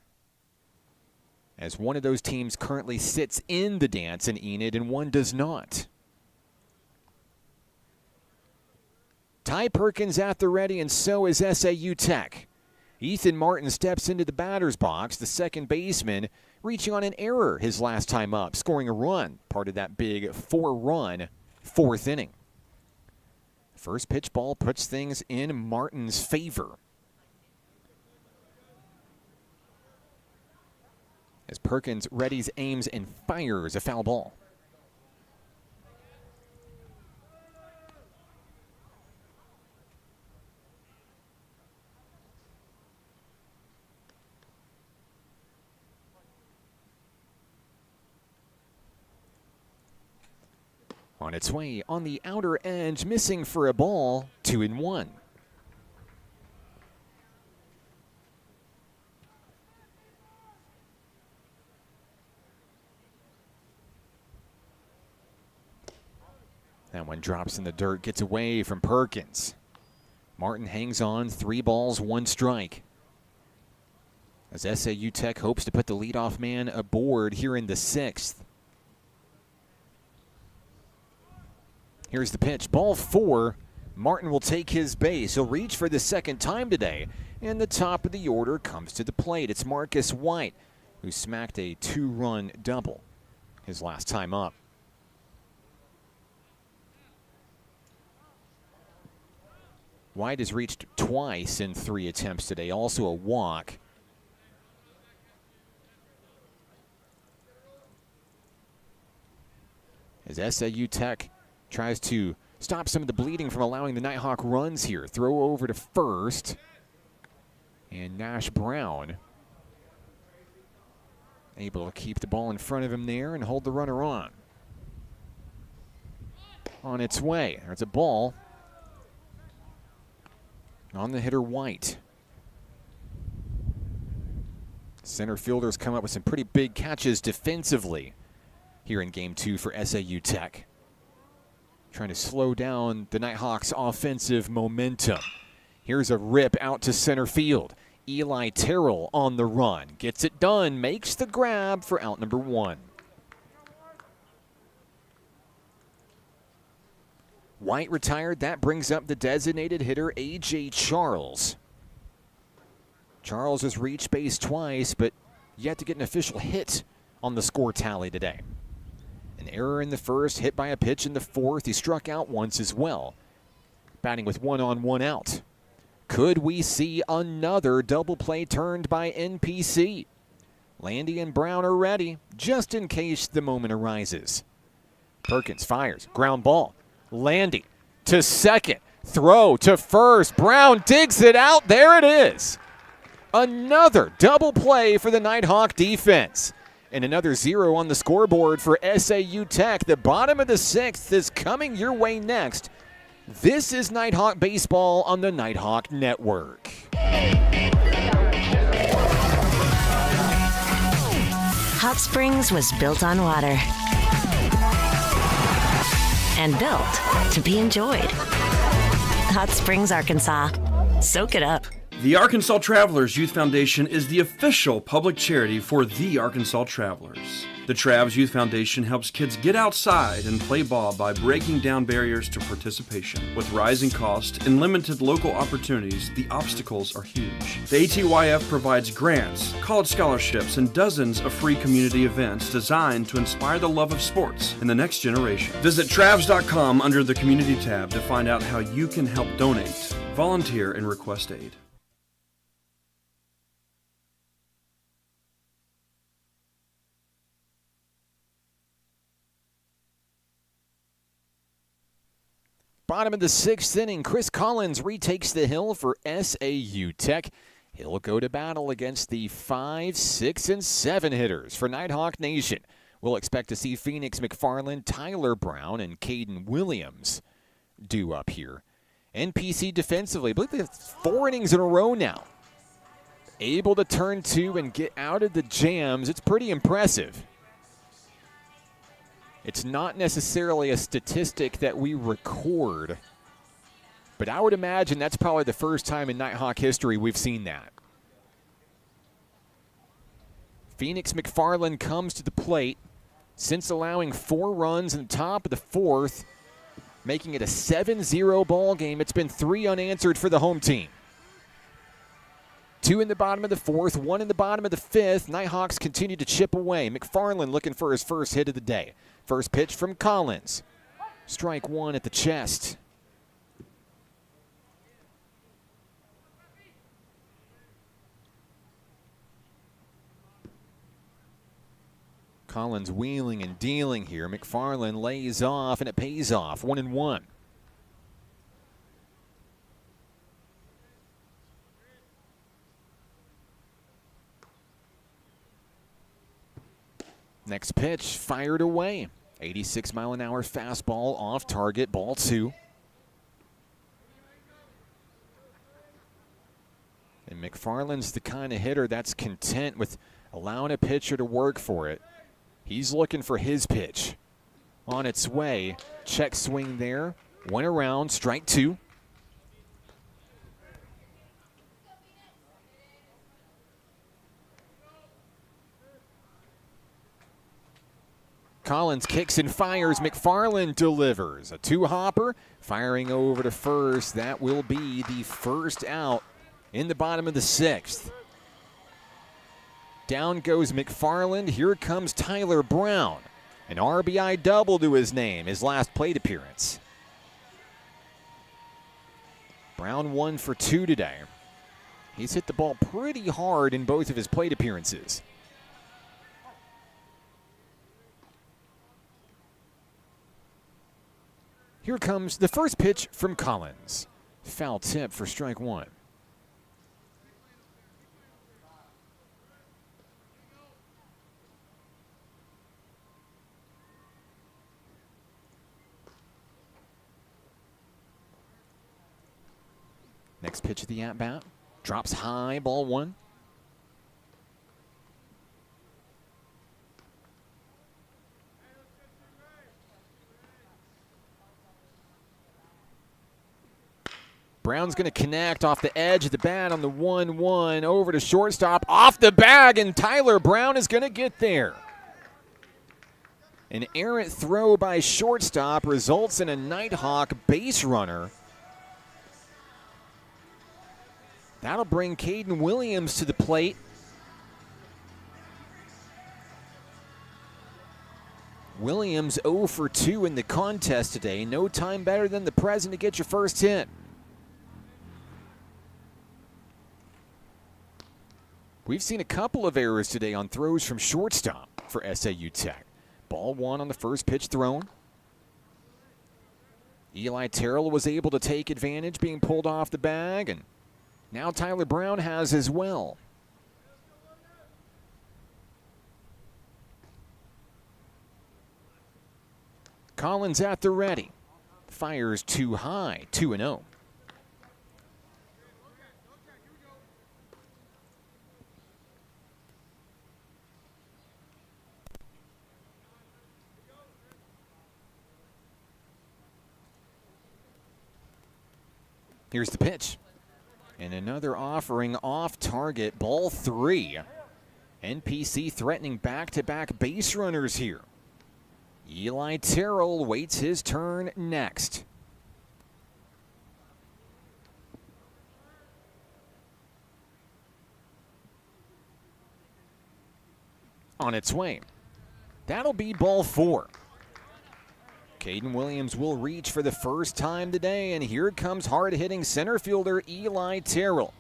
as one of those teams currently sits in the dance in Enid and one does not. Ty Perkins at the ready, and so is SAU Tech. Ethan Martin steps into the batter's box, the second baseman, reaching on an error his last time up, scoring a run, part of that big 4-run fourth inning. First pitch ball puts things in Martin's favor, as Perkins readies, aims, and fires a foul ball. On its way on the outer edge, missing for a ball, 2-1. That one drops in the dirt, gets away from Perkins. Martin hangs on, 3 balls, 1 strike, as SAU Tech hopes to put the leadoff man aboard here in the 6th. Here's the pitch, ball 4. Martin will take his base. He'll reach for the second time today, and the top of the order comes to the plate. It's Marcus White, who smacked a 2-run double his last time up. White has reached twice in 3 attempts today, also a walk. As SAU Tech tries to stop some of the bleeding from allowing the Nighthawk runs here. Throw over to first. And Nash Brown able to keep the ball in front of him there and hold the runner on. On its way. There's a ball on the hitter White. Center fielders come up with some pretty big catches defensively here in Game 2 for SAU Tech, trying to slow down the Nighthawks' offensive momentum. Here's a rip out to center field. Eli Terrell on the run. Gets it done. Makes the grab for out number 1. White retired. That brings up the designated hitter, A.J. Charles. Charles has reached base twice, but yet to get an official hit on the score tally today. An error in the first, hit by a pitch in the 4th. He struck out once as well, batting with 1 on, 1 out. Could we see another double play turned by NPC? Landy and Brown are ready, just in case the moment arises. Perkins fires, ground ball. Landy to second, throw to first. Brown digs it out, there it is. Another double play for the Nighthawk defense. And another 0 on the scoreboard for SAU Tech. The bottom of the 6th is coming your way next. This is Nighthawk Baseball on the Nighthawk Network. Hot Springs was built on water and built to be enjoyed. Hot Springs, Arkansas. Soak it up. The Arkansas Travelers Youth Foundation is the official public charity for the Arkansas Travelers. The Travs Youth Foundation helps kids get outside and play ball by breaking down barriers to participation. With rising costs and limited local opportunities, the obstacles are huge. The ATYF provides grants, college scholarships, and dozens of free community events designed to inspire the love of sports in the next generation. Visit Travs.com under the Community tab to find out how you can help donate, volunteer, and request aid. Bottom of the 6th inning, Chris Collins retakes the hill for SAU Tech. He'll go to battle against the 5, 6, and 7 hitters for Nighthawk Nation. We'll expect to see Phoenix McFarland, Tyler Brown, and Caden Williams due up here. NPC defensively, I believe that's 4 innings in a row now. Able to turn 2 and get out of the jams. It's pretty impressive. It's not necessarily a statistic that we record, but I would imagine that's probably the first time in Nighthawk history we've seen that. Phoenix McFarland comes to the plate since allowing 4 runs in the top of the 4th, making it a 7-0 ball game. It's been 3 unanswered for the home team. 2 in the bottom of the 4th, 1 in the bottom of the 5th. Nighthawks continue to chip away. McFarland looking for his first hit of the day. First pitch from Collins. Strike 1 at the chest. Collins wheeling and dealing here. McFarland lays off, and it pays off. 1-1. Next pitch fired away. 86-mile-an-hour fastball off target, ball 2. And McFarland's the kind of hitter that's content with allowing a pitcher to work for it. He's looking for his pitch. On its way, check swing there. Went around, strike 2. Collins kicks and fires. McFarland delivers. A 2-hopper. Firing over to first. That will be the first out in the bottom of the 6th. Down goes McFarland. Here comes Tyler Brown. An RBI double to his name, his last plate appearance. Brown 1 for 2 today. He's hit the ball pretty hard in both of his plate appearances. Here comes the first pitch from Collins. Foul tip for strike 1. Next pitch of the at-bat. Drops high, ball 1. Brown's going to connect off the edge of the bat on the 1-1 over to shortstop, off the bag, and Tyler Brown is going to get there. An errant throw by shortstop results in a Nighthawk base runner. That'll bring Caden Williams to the plate. Williams 0 for 2 in the contest today. No time better than the present to get your first hit. We've seen a couple of errors today on throws from shortstop for SAU Tech. Ball one on the first pitch thrown. Eli Terrell was able to take advantage, being pulled off the bag, and now Tyler Brown has as well. Collins at the ready. Fires too high, 2-0. Here's the pitch. And another offering off target, ball 3. NPC threatening back-to-back base runners here. Eli Terrell waits his turn next. On its way. That'll be ball 4. Caden Williams will reach for the first time today, and here comes hard-hitting center fielder Eli Terrell.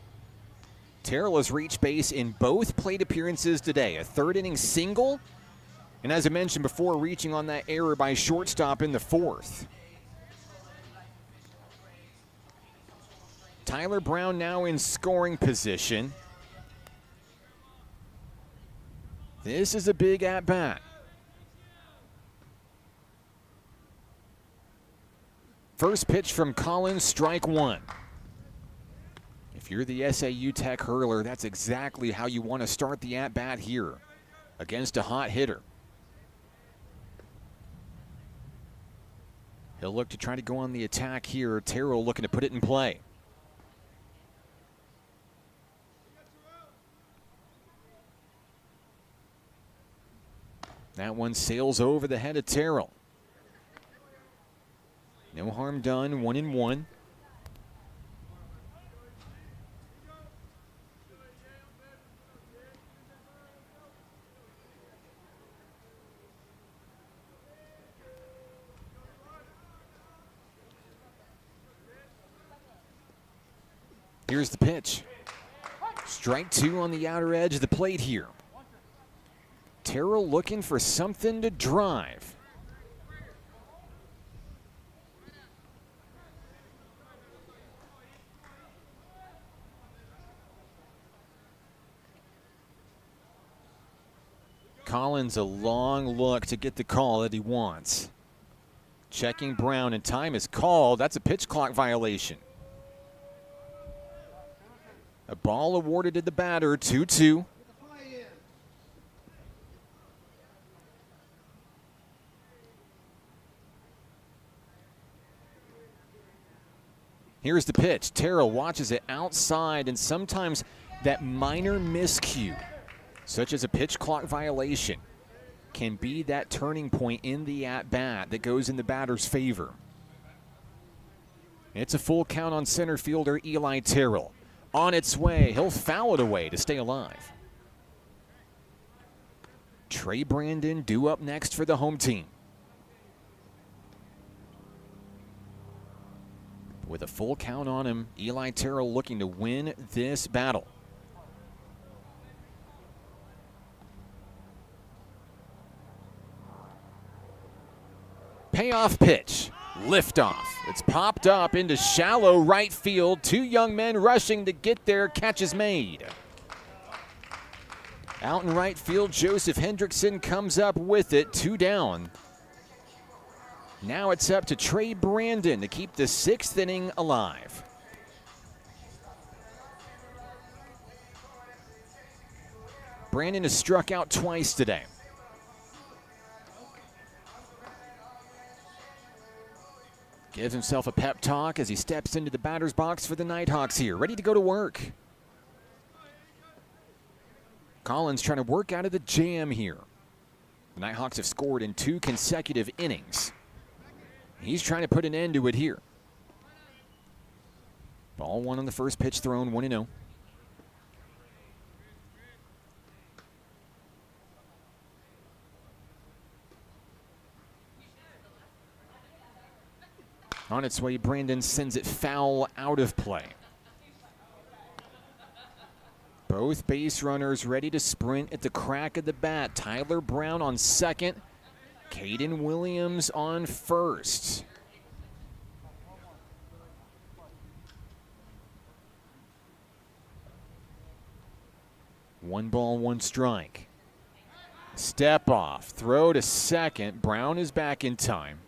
Terrell has reached base in both plate appearances today, a third-inning single, and as I mentioned before, reaching on that error by shortstop in the 4th. Tyler Brown now in scoring position. This is a big at-bat. First pitch from Collins, strike 1. If you're the SAU Tech hurler, that's exactly how you want to start the at-bat here against a hot hitter. He'll look to try to go on the attack here. Terrell looking to put it in play. That one sails over the head of Terrell. No harm done, 1-1. Here's the pitch. Strike 2 on the outer edge of the plate here. Terrell looking for something to drive. Collins a long look to get the call that he wants. Checking Brown, and time is called. That's a pitch clock violation. A ball awarded to the batter, 2-2. Here's the pitch. Terrell watches it outside, and sometimes that minor miscue, such as a pitch clock violation, can be that turning point in the at-bat that goes in the batter's favor. It's a full count on center fielder Eli Terrell. On its way, he'll foul it away to stay alive. Trey Brandon due up next for the home team. With a full count on him, Eli Terrell looking to win this battle. Payoff pitch. Liftoff. It's popped up into shallow right field. 2 young men rushing to get there. Catch is made. Out in right field, Joseph Hendrickson comes up with it. 2 down. Now it's up to Trey Brandon to keep the 6th inning alive. Brandon has struck out twice today. Gives himself a pep talk as he steps into the batter's box for the Nighthawks here, ready to go to work. Collins trying to work out of the jam here. The Nighthawks have scored in 2 consecutive innings. He's trying to put an end to it here. Ball 1 on the first pitch thrown, 1-0. On its way, Brandon sends it foul out of play. Both base runners ready to sprint at the crack of the bat. Tyler Brown on second. Caden Williams on first. One ball, one strike. Step off, throw to second. Brown is back in time.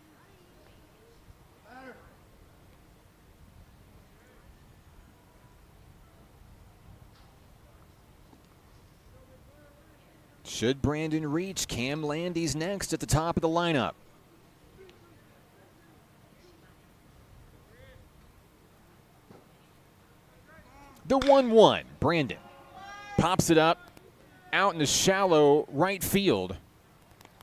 Should Brandon reach? Cam Landy's next at the top of the lineup. The 1-1. Brandon pops it up out in the shallow right field.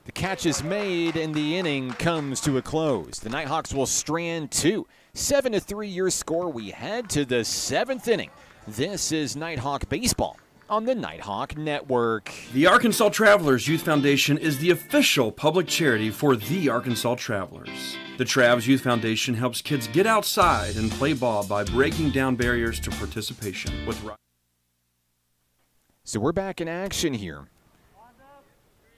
The catch is made and the inning comes to a close. The Nighthawks will strand two. 7-3 your score. We head to the seventh inning. This is Nighthawk Baseball on the Nighthawk Network. The Arkansas Travelers Youth Foundation is the official public charity for the Arkansas Travelers. The Travs Youth Foundation helps kids get outside and play ball by breaking down barriers to participation with. So we're back in action here.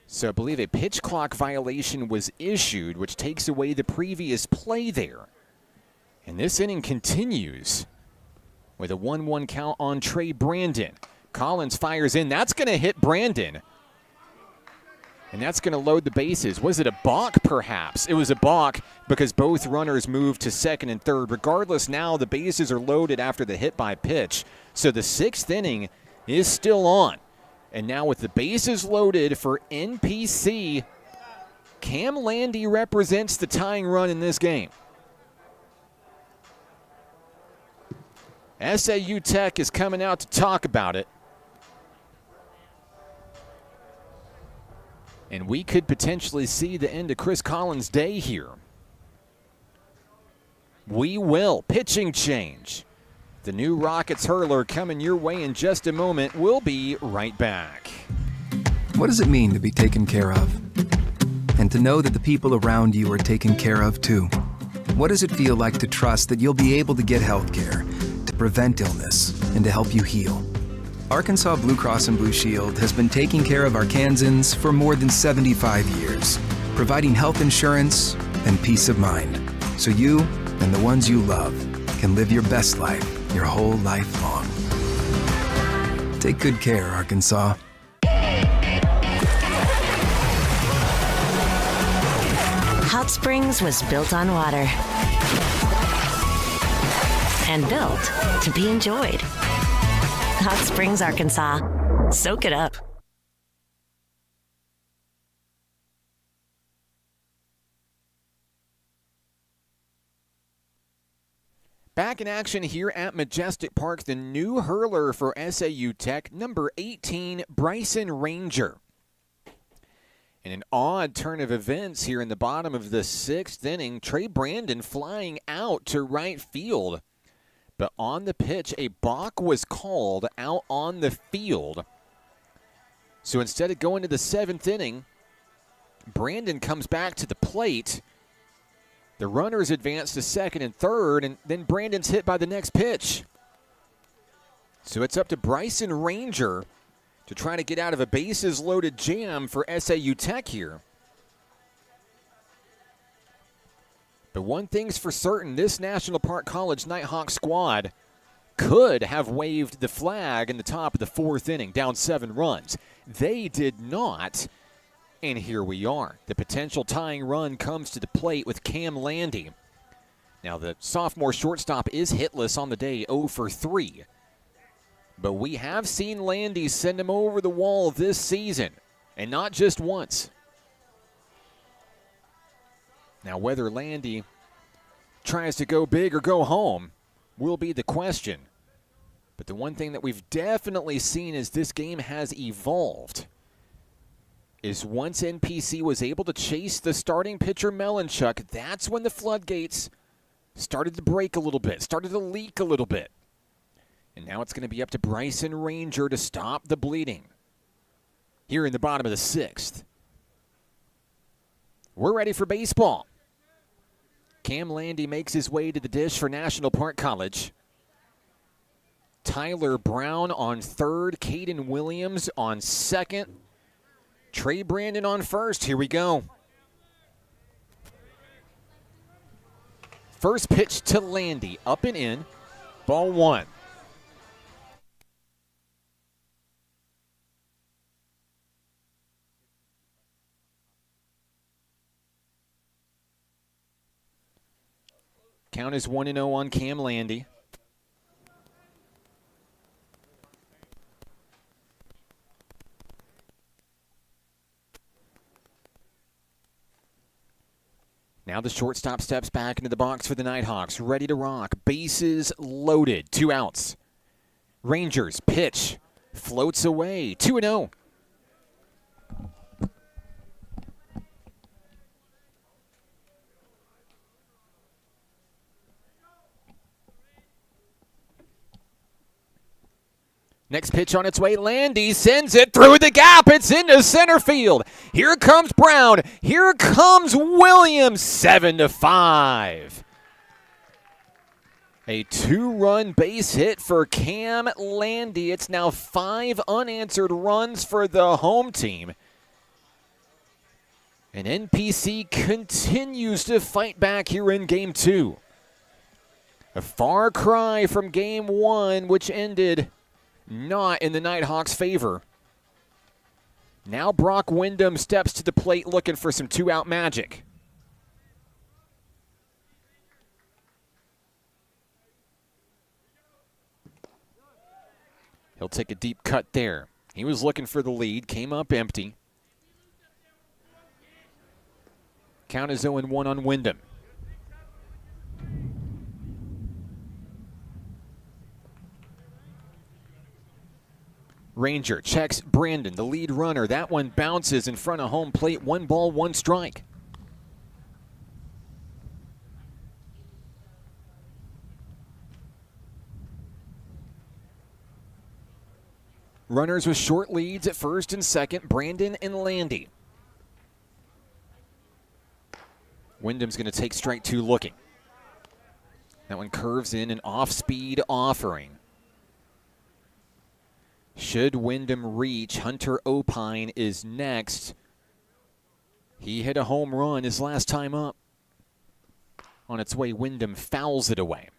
So I believe a pitch clock violation was issued, which takes away the previous play there. And this inning continues with a 1-1 count on Trey Brandon. Collins fires in. That's going to hit Brandon. And that's going to load the bases. Was it a balk, perhaps? It was a balk because both runners moved to second and third. Regardless, now the bases are loaded after the hit by pitch. So the sixth inning is still on. And now with the bases loaded for NPC, Cam Landy represents the tying run in this game. SAU Tech is coming out to talk about it. And we could potentially see the end of Chris Collins' day here. We will. Pitching change. The new Rockets hurler coming your way in just a moment. We'll be right back. What does it mean to be taken care of? And to know that the people around you are taken care of too? What does it feel like to trust that you'll be able to get health care, to prevent illness, and to help you heal? Arkansas Blue Cross and Blue Shield has been taking care of Arkansans for more than 75 years, providing health insurance and peace of mind, so you and the ones you love can live your best life your whole life long. Take good care, Arkansas. Hot Springs was built on water and built to be enjoyed. Hot Springs, Arkansas. Soak it up. Back in action here at Majestic Park, the new hurler for SAU Tech, number 18, Bryson Ranger. In an odd turn of events here in the bottom of the sixth inning, Trey Brandon flying out to right field. But on the pitch, a balk was called out on the field. So instead of going to the seventh inning, Brandon comes back to the plate. The runners advance to second and third, and then Brandon's hit by the next pitch. So it's up to Bryson Ranger to try to get out of a bases-loaded jam for SAU Tech here. But one thing's for certain, this National Park College Nighthawk squad could have waved the flag in the top of the fourth inning, down 7 runs. They did not. And here we are. The potential tying run comes to the plate with Cam Landy. Now, the sophomore shortstop is hitless on the day, 0 for 3. But we have seen Landy send him over the wall this season, and not just once. Now, whether Landy tries to go big or go home will be the question. But the one thing that we've definitely seen as this game has evolved is once NPC was able to chase the starting pitcher Melanchuk, that's when the floodgates started to break a little bit, started to leak a little bit. And now it's going to be up to Bryson Ranger to stop the bleeding here in the bottom of the sixth. We're ready for baseball. Cam Landy makes his way to the dish for National Park College. Tyler Brown on third. Caden Williams on second. Trey Brandon on first. Here we go. First pitch to Landy. Up and in. Ball one. Count is 1-0 on Cam Landy. Now the shortstop steps back into the box for the Nighthawks. Ready to rock. Bases loaded. 2 outs. Rangers pitch. Floats away. 2-0. Next pitch on its way. Landy sends it through the gap. It's into center field. Here comes Brown. Here comes Williams. 7-5. A 2-run base hit for Cam Landy. It's now 5 unanswered runs for the home team. And NPC continues to fight back here in Game 2. A far cry from Game 1, which ended not in the Nighthawks' favor. Now Brock Wyndham steps to the plate looking for some 2-out magic. He'll take a deep cut there. He was looking for the lead, came up empty. Count is 0-1 on Wyndham. Ranger checks Brandon, the lead runner. That one bounces in front of home plate. 1 ball, 1 strike. Runners with short leads at first and second, Brandon and Landy. Wyndham's going to take strike 2 looking. That one curves in an off-speed offering. Should Wyndham reach, Hunter Opine is next. He hit a home run his last time up. On its way, Wyndham fouls it away.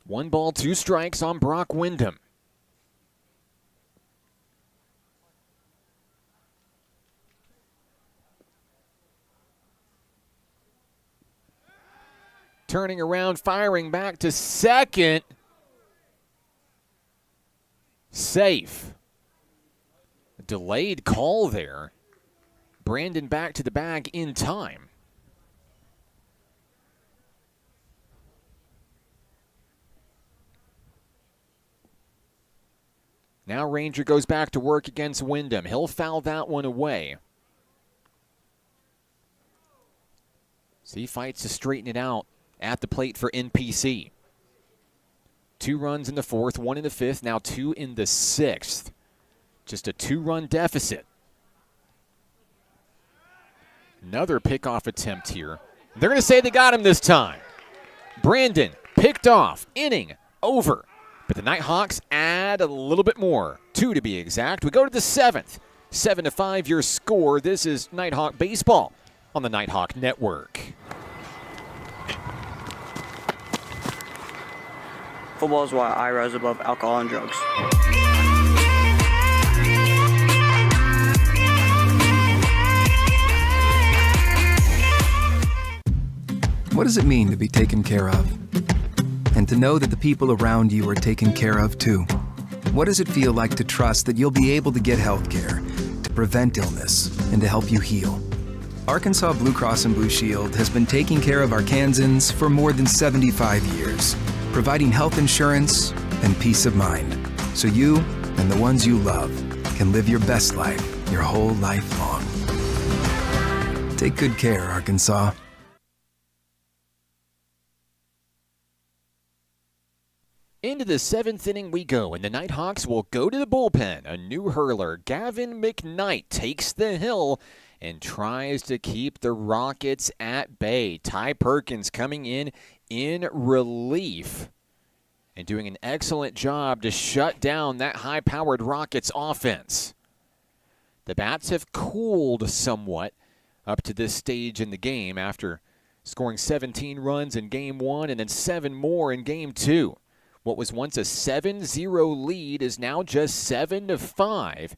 One ball, 2 strikes on Brock Wyndham. Turning around, firing back to second. Safe. Delayed call there. Brandon back to the bag in time. Now Ranger goes back to work against Wyndham. He'll foul that one away. So he fights to straighten it out at the plate for NPC. 2 runs in the 4th, 1 in the 5th, now 2 in the 6th. Just a 2-run deficit. Another pickoff attempt here. They're going to say they got him this time. Brandon picked off, inning over. But the Nighthawks add a little bit more, 2 to be exact. We go to the 7th. 7-5 your score. This is Nighthawk Baseball on the Nighthawk Network. Football is why I rise above alcohol and drugs. What does it mean to be taken care of? And to know that the people around you are taken care of too? What does it feel like to trust that you'll be able to get health care, to prevent illness, and to help you heal? Arkansas Blue Cross and Blue Shield has been taking care of Arkansans for more than 75 years, providing health insurance and peace of mind, so you and the ones you love can live your best life your whole life long. Take good care, Arkansas. Into the 7th inning we go, and the Nighthawks will go to the bullpen. A new hurler, Gavin McKnight, takes the hill, and tries to keep the Rockets at bay. Ty Perkins coming in relief and doing an excellent job to shut down that high-powered Rockets offense. The Bats have cooled somewhat up to this stage in the game after scoring 17 runs in Game 1 and then 7 more in Game 2. What was once a 7-0 lead is now just 7-5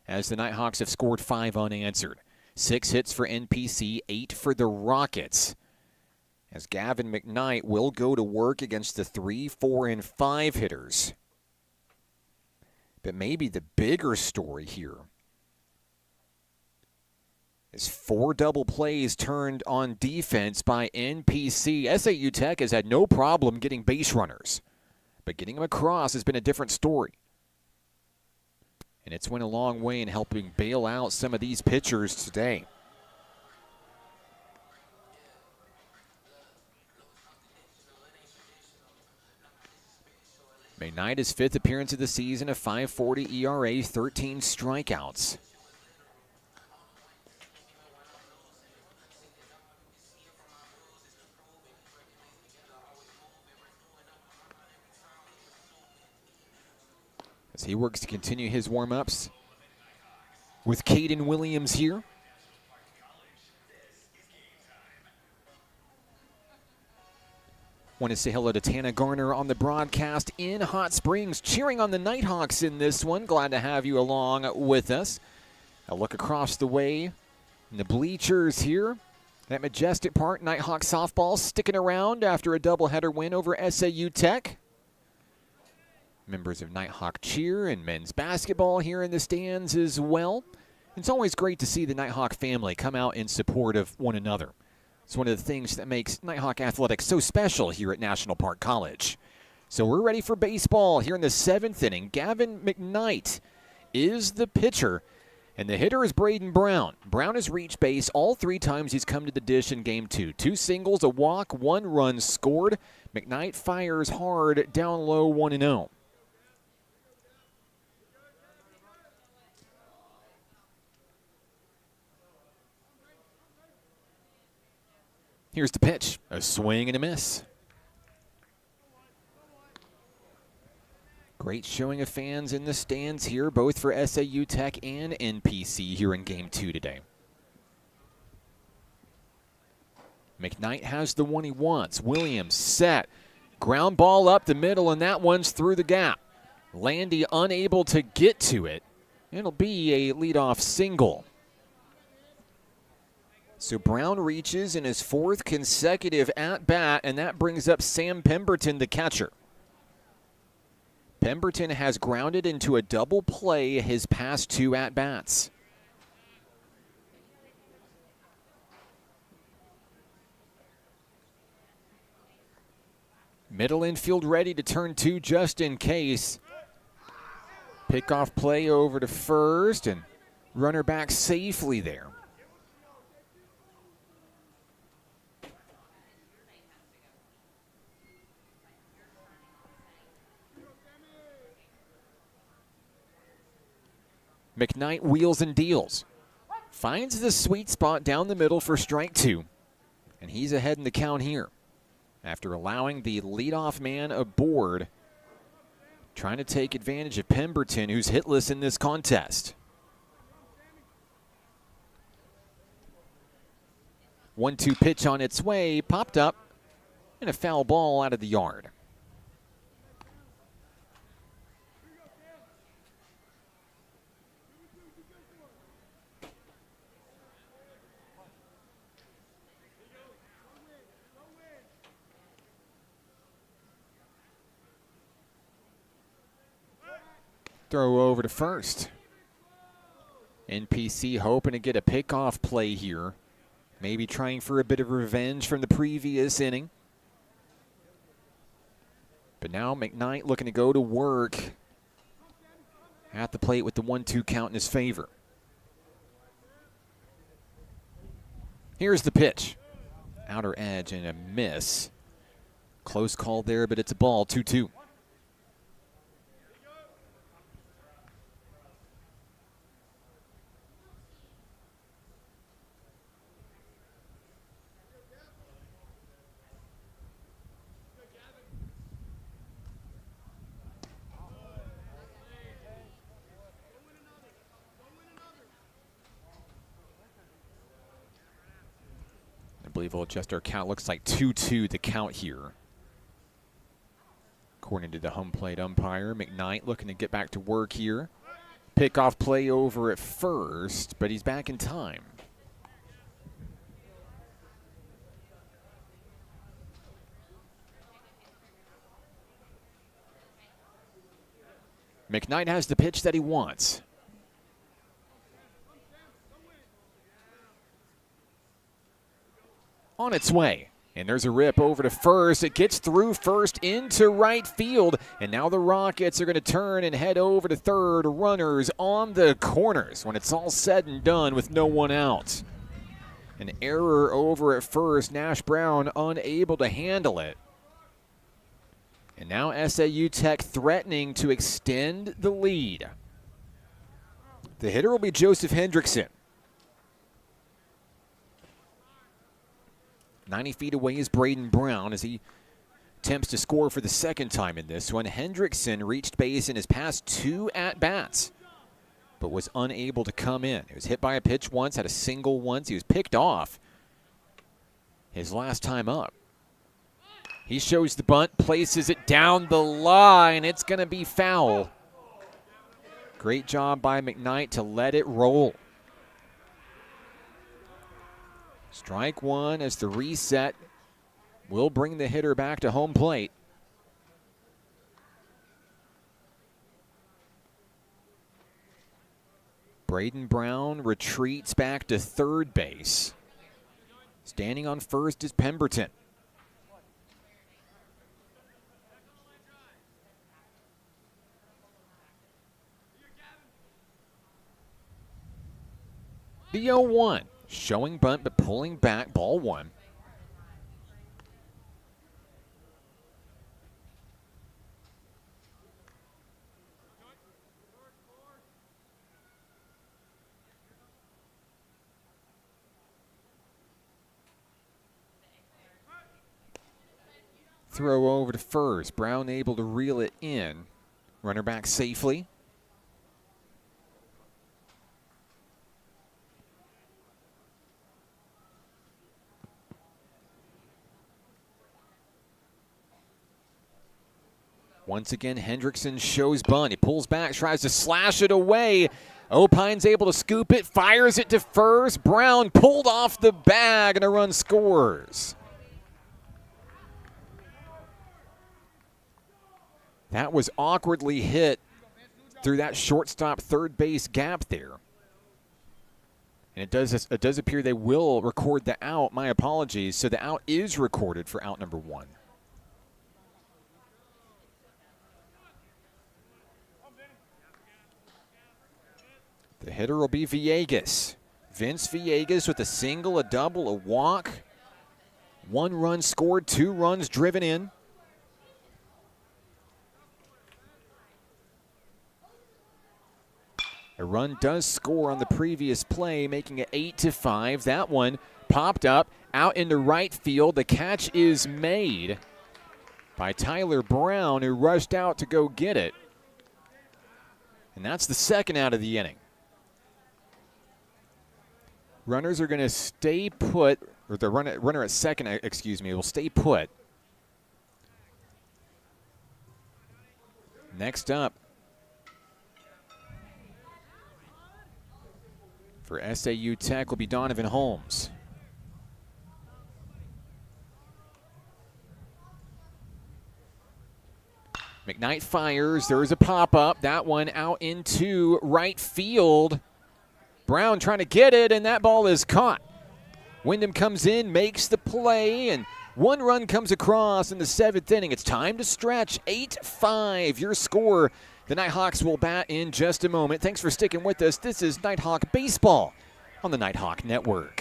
as the Nighthawks have scored 5 unanswered. 6 hits for NPC, 8 for the Rockets. As Gavin McKnight will go to work against the 3, 4, and 5 hitters. But maybe the bigger story here is 4 double plays turned on defense by NPC. SAU Tech has had no problem getting base runners, but getting them across has been a different story. And it's went a long way in helping bail out some of these pitchers today. McKnight, his 5th appearance of the season, a 5.40 ERA, 13 strikeouts. As he works to continue his warm-ups with Caden Williams here. Want to say hello to Tana Garner on the broadcast in Hot Springs, cheering on the Nighthawks in this one. Glad to have you along with us. A look across the way in the bleachers here at Majestic Park. Nighthawk softball sticking around after a doubleheader win over SAU Tech. Members of Nighthawk cheer and men's basketball here in the stands as well. It's always great to see the Nighthawk family come out in support of one another. It's one of the things that makes Nighthawk athletics so special here at National Park College. So we're ready for baseball here in the 7th inning. Gavin McKnight is the pitcher, and the hitter is Braden Brown. Brown has reached base all 3 times he's come to the dish in Game 2. 2 singles, a walk, 1 run scored. McKnight fires hard down low, 1-0. Here's the pitch, a swing and a miss. Great showing of fans in the stands here, both for SAU Tech and NPC here in Game 2 today. McKnight has the one he wants. Williams set. Ground ball up the middle, and that one's through the gap. Landy unable to get to it. It'll be a leadoff single. So Brown reaches in his 4th consecutive at-bat, and that brings up Sam Pemberton, the catcher. Pemberton has grounded into a double play his past 2 at-bats. Middle infield ready to turn 2 just in case. Pickoff play over to first, and runner back safely there. McKnight wheels and deals. Finds the sweet spot down the middle for strike 2. And he's ahead in the count here after allowing the leadoff man aboard, trying to take advantage of Pemberton, who's hitless in this contest. 1-2 pitch on its way, popped up, and a foul ball out of the yard. Throw over to first. NPC hoping to get a pickoff play here. Maybe trying for a bit of revenge from the previous inning. But now McKnight looking to go to work at the plate with the 1-2 count in his favor. Here's the pitch. Outer edge and a miss. Close call there, but it's a ball, 2-2. believe we'll adjust our count. Looks like 2-2 the count here. According to the home plate umpire, McKnight looking to get back to work here. Pickoff play over at first, but he's back in time. McKnight has the pitch that he wants. On its way. And there's a rip over to first. It gets through first into right field. And now the Rockets are going to turn and head over to third. Runners on the corners when it's all said and done with no one out. An error over at first. Nash Brown unable to handle it. And now SAU Tech threatening to extend the lead. The hitter will be Joseph Hendrickson. 90 feet away is Braden Brown as he attempts to score for the second time in this one. Hendrickson reached base in his past 2 at-bats, but was unable to come in. He was hit by a pitch once, had a single once. He was picked off his last time up. He shows the bunt, places it down the line. It's going to be foul. Great job by McKnight to let it roll. Strike one as the reset will bring the hitter back to home plate. Braden Brown retreats back to third base. Standing on first is Pemberton. The 0-1. Showing bunt, but pulling back, ball one. Throw over to first. Brown able to reel it in. Runner back safely. Once again, Hendrickson shows bunt. He pulls back, tries to slash it away. Opine's able to scoop it, fires it to first. Brown pulled off the bag, and a run scores. That was awkwardly hit through that shortstop third base gap there. And it does appear they will record the out. My apologies. So the out is recorded for out number 1. The hitter will be Villegas. Vince Villegas with a single, a double, a walk. 1 run scored, 2 runs driven in. A run does score on the previous play, making it 8-5. That one popped up out into right field. The catch is made by Tyler Brown, who rushed out to go get it. And that's the second out of the inning. Runners are going to stay put, or the runner at second, excuse me, will stay put. Next up, for SAU Tech will be Donovan Holmes. McKnight fires. There's a pop-up. That one out into right field. Brown trying to get it, and that ball is caught. Wyndham comes in, makes the play, and 1 run comes across in the 7th inning. It's time to stretch. 8-5, your score. The Nighthawks will bat in just a moment. Thanks for sticking with us. This is Nighthawk Baseball on the Nighthawk Network.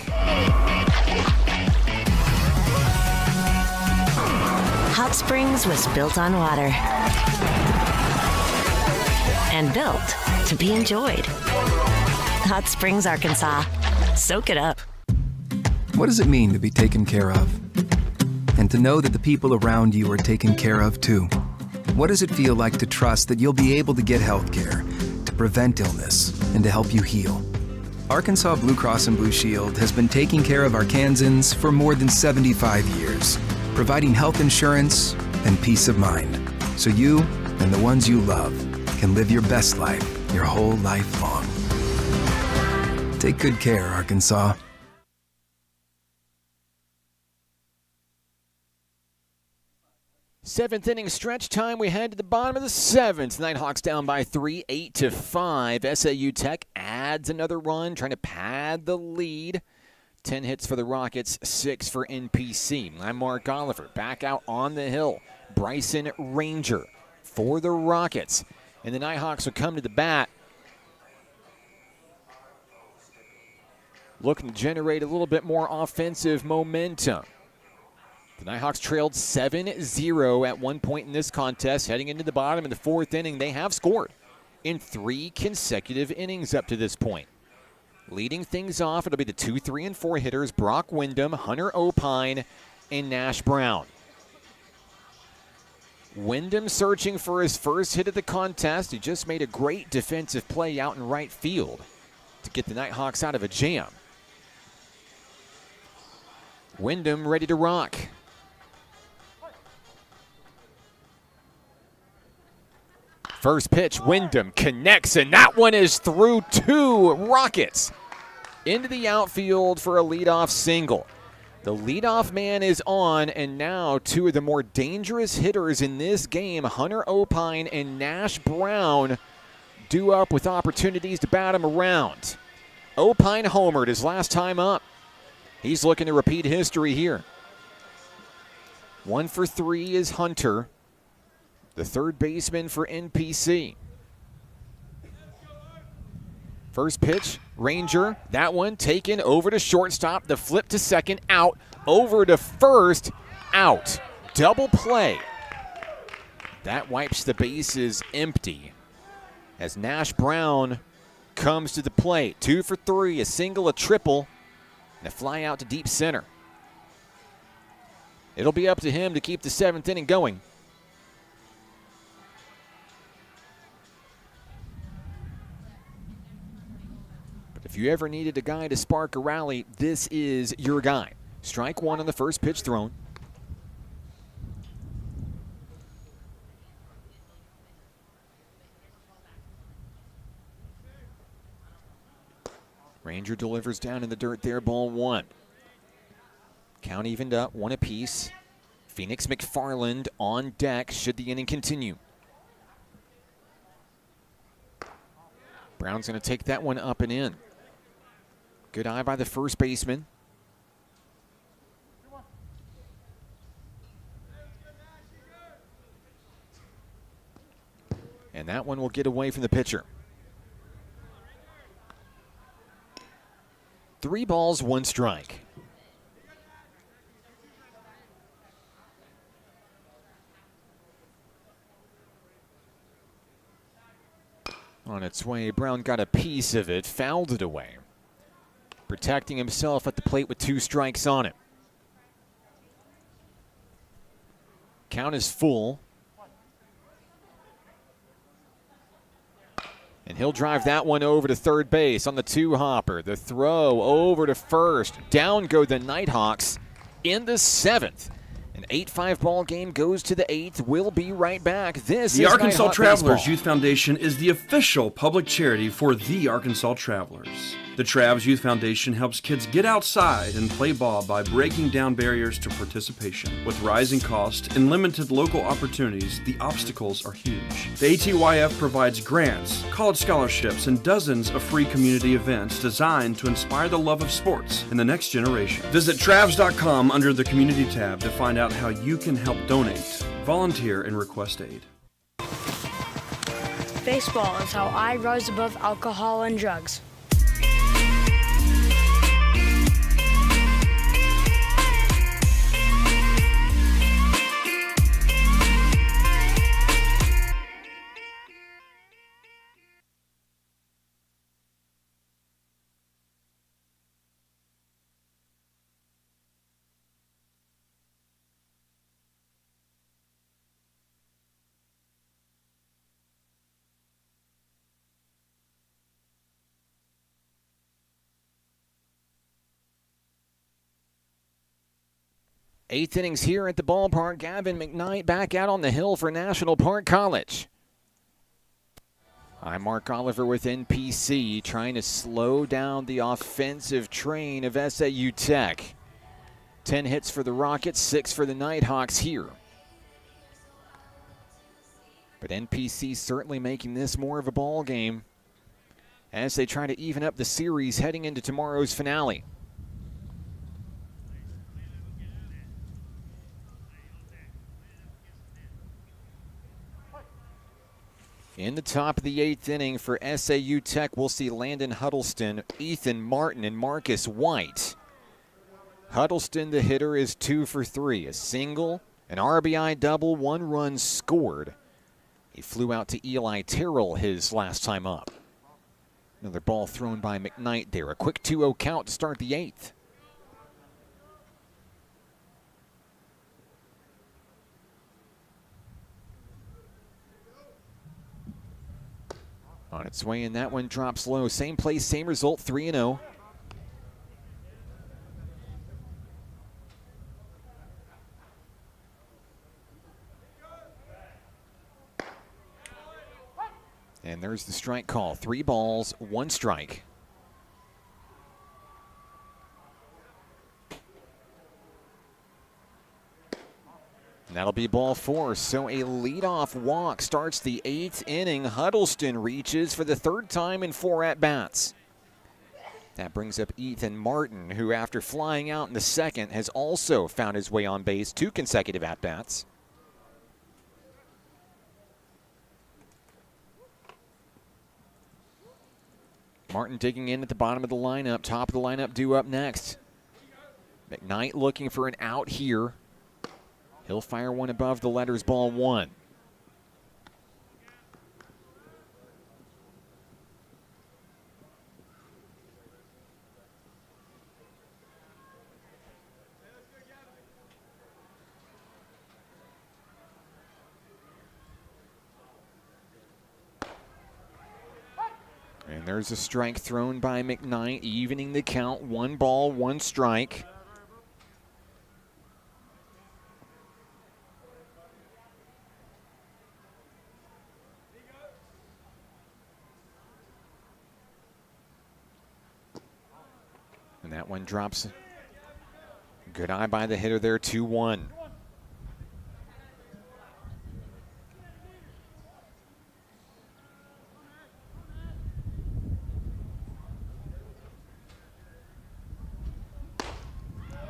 Hot Springs was built on water and built to be enjoyed. Hot Springs, Arkansas. Soak it up. What does it mean to be taken care of? And to know that the people around you are taken care of too. What does it feel like to trust that you'll be able to get health care, to prevent illness, and to help you heal? Arkansas Blue Cross and Blue Shield has been taking care of Arkansans for more than 75 years, providing health insurance and peace of mind, so you and the ones you love can live your best life your whole life long. Take good care, Arkansas. Seventh inning stretch time. We head to the bottom of the seventh. Nighthawks down by 3, 8-5. SAU Tech adds another run, trying to pad the lead. 10 hits for the Rockets, 6 for NPC. I'm Mark Oliver. Back out on the hill. Bryson Ranger for the Rockets. And the Nighthawks will come to the bat, looking to generate a little bit more offensive momentum. The Nighthawks trailed 7-0 at one point in this contest. Heading into the bottom of the fourth inning, they have scored in 3 consecutive innings up to this point. Leading things off, it'll be the 2, 3, and 4 hitters, Brock Wyndham, Hunter Opine, and Nash Brown. Wyndham searching for his first hit of the contest. He just made a great defensive play out in right field to get the Nighthawks out of a jam. Wyndham ready to rock. First pitch, Wyndham connects, and that one is through 2. Rockets into the outfield for a leadoff single. The leadoff man is on, and now 2 of the more dangerous hitters in this game, Hunter Opine and Nash Brown, due up with opportunities to bat him around. Opine homered his last time up. He's looking to repeat history here. 1 for 3 is Hunter, the third baseman for NPC. First pitch, Ranger. That one taken over to shortstop. The flip to second, out. Over to first, out. Double play. That wipes the bases empty as Nash Brown comes to the plate. 2 for 3, a single, a triple, and a fly out to deep center. It'll be up to him to keep the 7th inning going. If you ever needed a guy to spark a rally, this is your guy. Strike 1 on the first pitch thrown. Ranger delivers down in the dirt there, ball 1. Count evened up, 1 apiece. Phoenix McFarland on deck should the inning continue. Brown's going to take that one up and in. Good eye by the first baseman. And that one will get away from the pitcher. 3 balls, 1 strike. On its way, Brown got a piece of it, fouled it away. Protecting himself at the plate with 2 strikes on it. Count is full. And he'll drive that one over to third base on the 2-hopper. The throw over to first. Down go the Nighthawks in the 7th. An 8-5 ball game goes to the 8th. We'll be right back. This The is Arkansas Nighthawk Travelers Baseball. Youth Foundation is the official public charity for the Arkansas Travelers. The Travs Youth Foundation helps kids get outside and play ball by breaking down barriers to participation. With rising costs and limited local opportunities, the obstacles are huge. The ATYF provides grants, college scholarships, and dozens of free community events designed to inspire the love of sports in the next generation. Visit Travs.com under the Community tab to find out how you can help donate, volunteer, and request aid. Baseball is how I rise above alcohol and drugs. Eighth innings here at the ballpark. Gavin McKnight back out on the hill for National Park College. I'm Mark Oliver with NPC, trying to slow down the offensive train of SAU Tech. 10 hits for the Rockets, 6 for the Nighthawks here. But NPC certainly making this more of a ball game as they try to even up the series heading into tomorrow's finale. In the top of the 8th inning for SAU Tech, we'll see Landon Huddleston, Ethan Martin, and Marcus White. Huddleston, the hitter, is 2 for 3. A single, an RBI double, 1 run scored. He flew out to Eli Terrell his last time up. Another ball thrown by McKnight there. A quick 2-0 count to start the 8th. On its way, and that one drops low. Same place, same result, 3-0. And there's the strike call. 3 balls, 1 strike. And that'll be ball 4. So a leadoff walk starts the 8th inning. Huddleston reaches for the 3rd time in 4 at-bats. That brings up Ethan Martin, who after flying out in the 2nd has also found his way on base 2 consecutive at-bats. Martin digging in at the bottom of the lineup. Top of the lineup due up next. McKnight looking for an out here. He'll fire one above the letters, ball 1. And there's a strike thrown by McKnight, evening the count. 1 ball, 1 strike. And that one drops. Good eye by the hitter there, 2-1.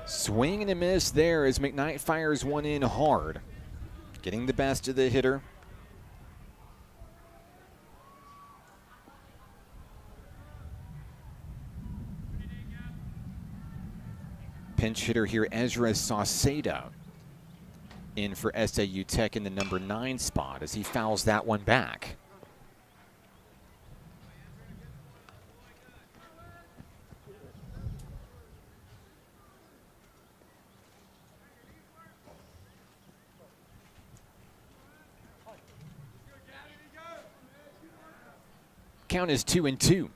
Swing and a miss there as McKnight fires one in hard. Getting the best of the hitter. Pinch hitter here, Ezra Sauceda, in for SAU Tech in the number 9 spot as he fouls that one back. Count is 2-2.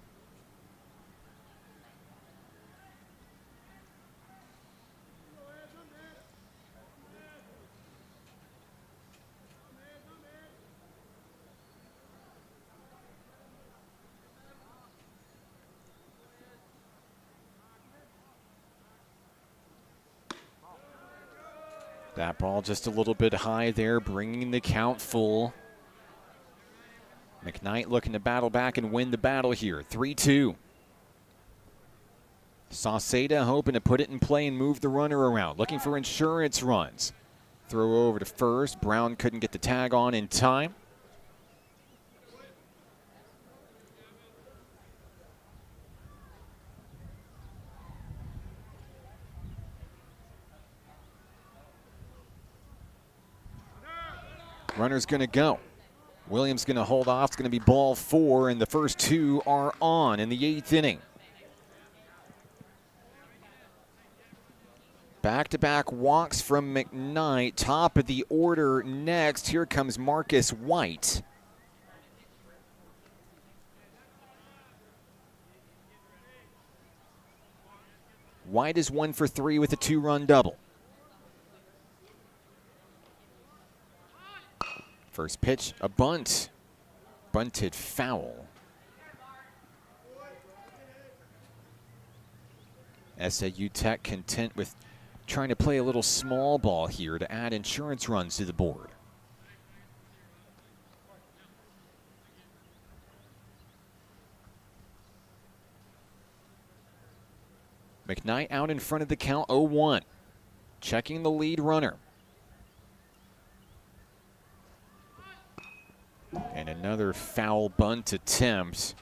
That ball just a little bit high there, bringing the count full. McKnight looking to battle back and win the battle here, 3-2. Sauceda hoping to put it in play and move the runner around, looking for insurance runs. Throw over to first. Brown couldn't get the tag on in time. Runner's going to go. Williams going to hold off. It's going to be ball 4, and the first 2 are on in the 8th inning. Back-to-back walks from McKnight. Top of the order next. Here comes Marcus White. White is 1 for 3 with a 2-run double. First pitch, a bunt. Bunted foul. SAU Tech content with trying to play a little small ball here to add insurance runs to the board. McKnight out in front of the count, 0-1. Checking the lead runner. And another foul bunt attempt.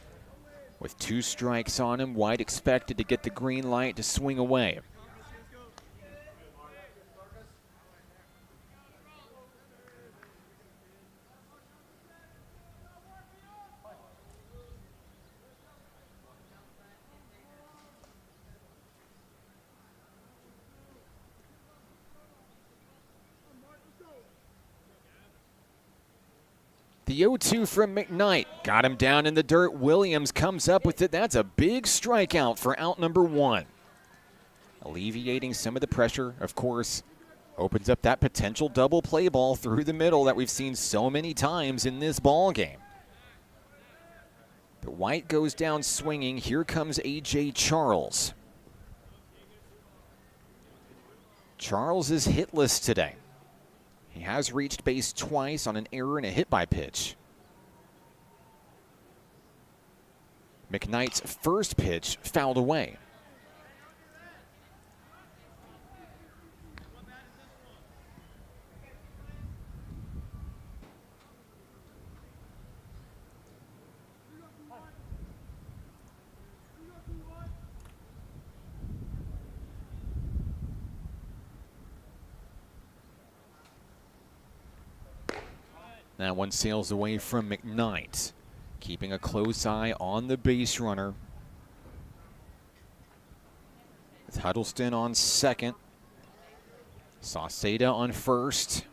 With 2 strikes on him, White expected to get the green light to swing away. The 0-2 from McKnight. Got him down in the dirt. Williams comes up with it. That's a big strikeout for out number 1. Alleviating some of the pressure, of course, opens up that potential double play ball through the middle that we've seen so many times in this ball game. But White goes down swinging. Here comes A.J. Charles. Charles is hitless today. He has reached base twice on an error and a hit by pitch. McKnight's first pitch fouled away. That one sails away from McKnight, keeping a close eye on the base runner. With Huddleston on second, Sauceda on first.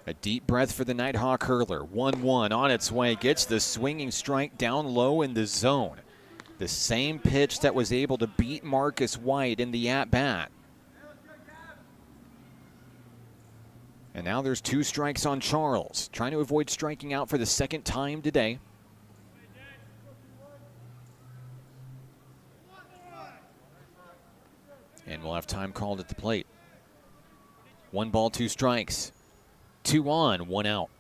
A deep breath for the Nighthawk hurler. 1-1 on its way, gets the swinging strike down low in the zone. The same pitch that was able to beat Marcus White in the at-bat. And now there's 2 strikes on Charles, trying to avoid striking out for the second time today. And we'll have time called at the plate. 1 ball, 2 strikes. 2 on, 1 out.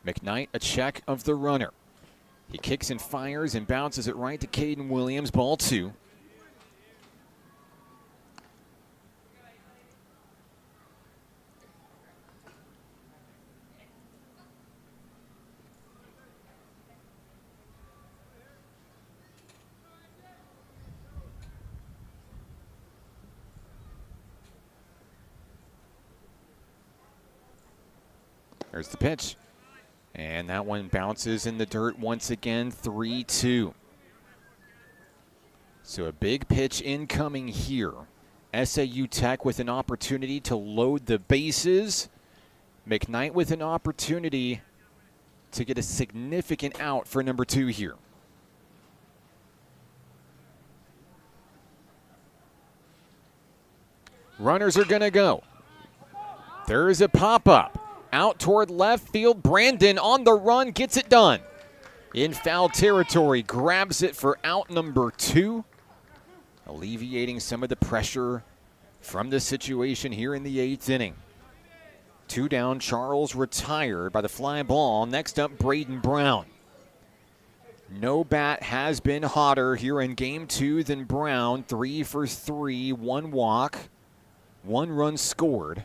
McKnight, a check of the runner. He kicks and fires and bounces it right to Caden Williams, ball 2. There's the pitch. And that one bounces in the dirt once again, 3-2. So a big pitch incoming here. SAU Tech with an opportunity to load the bases. McKnight with an opportunity to get a significant out for number 2 here. Runners are going to go. There's a pop-up. Out toward left field, Brandon on the run, gets it done. In foul territory, grabs it for out number 2. Alleviating some of the pressure from the situation here in the 8th inning. 2 down, Charles retired by the fly ball. Next up, Braden Brown. No bat has been hotter here in game 2 than Brown. 3 for 3, 1 walk, 1 run scored.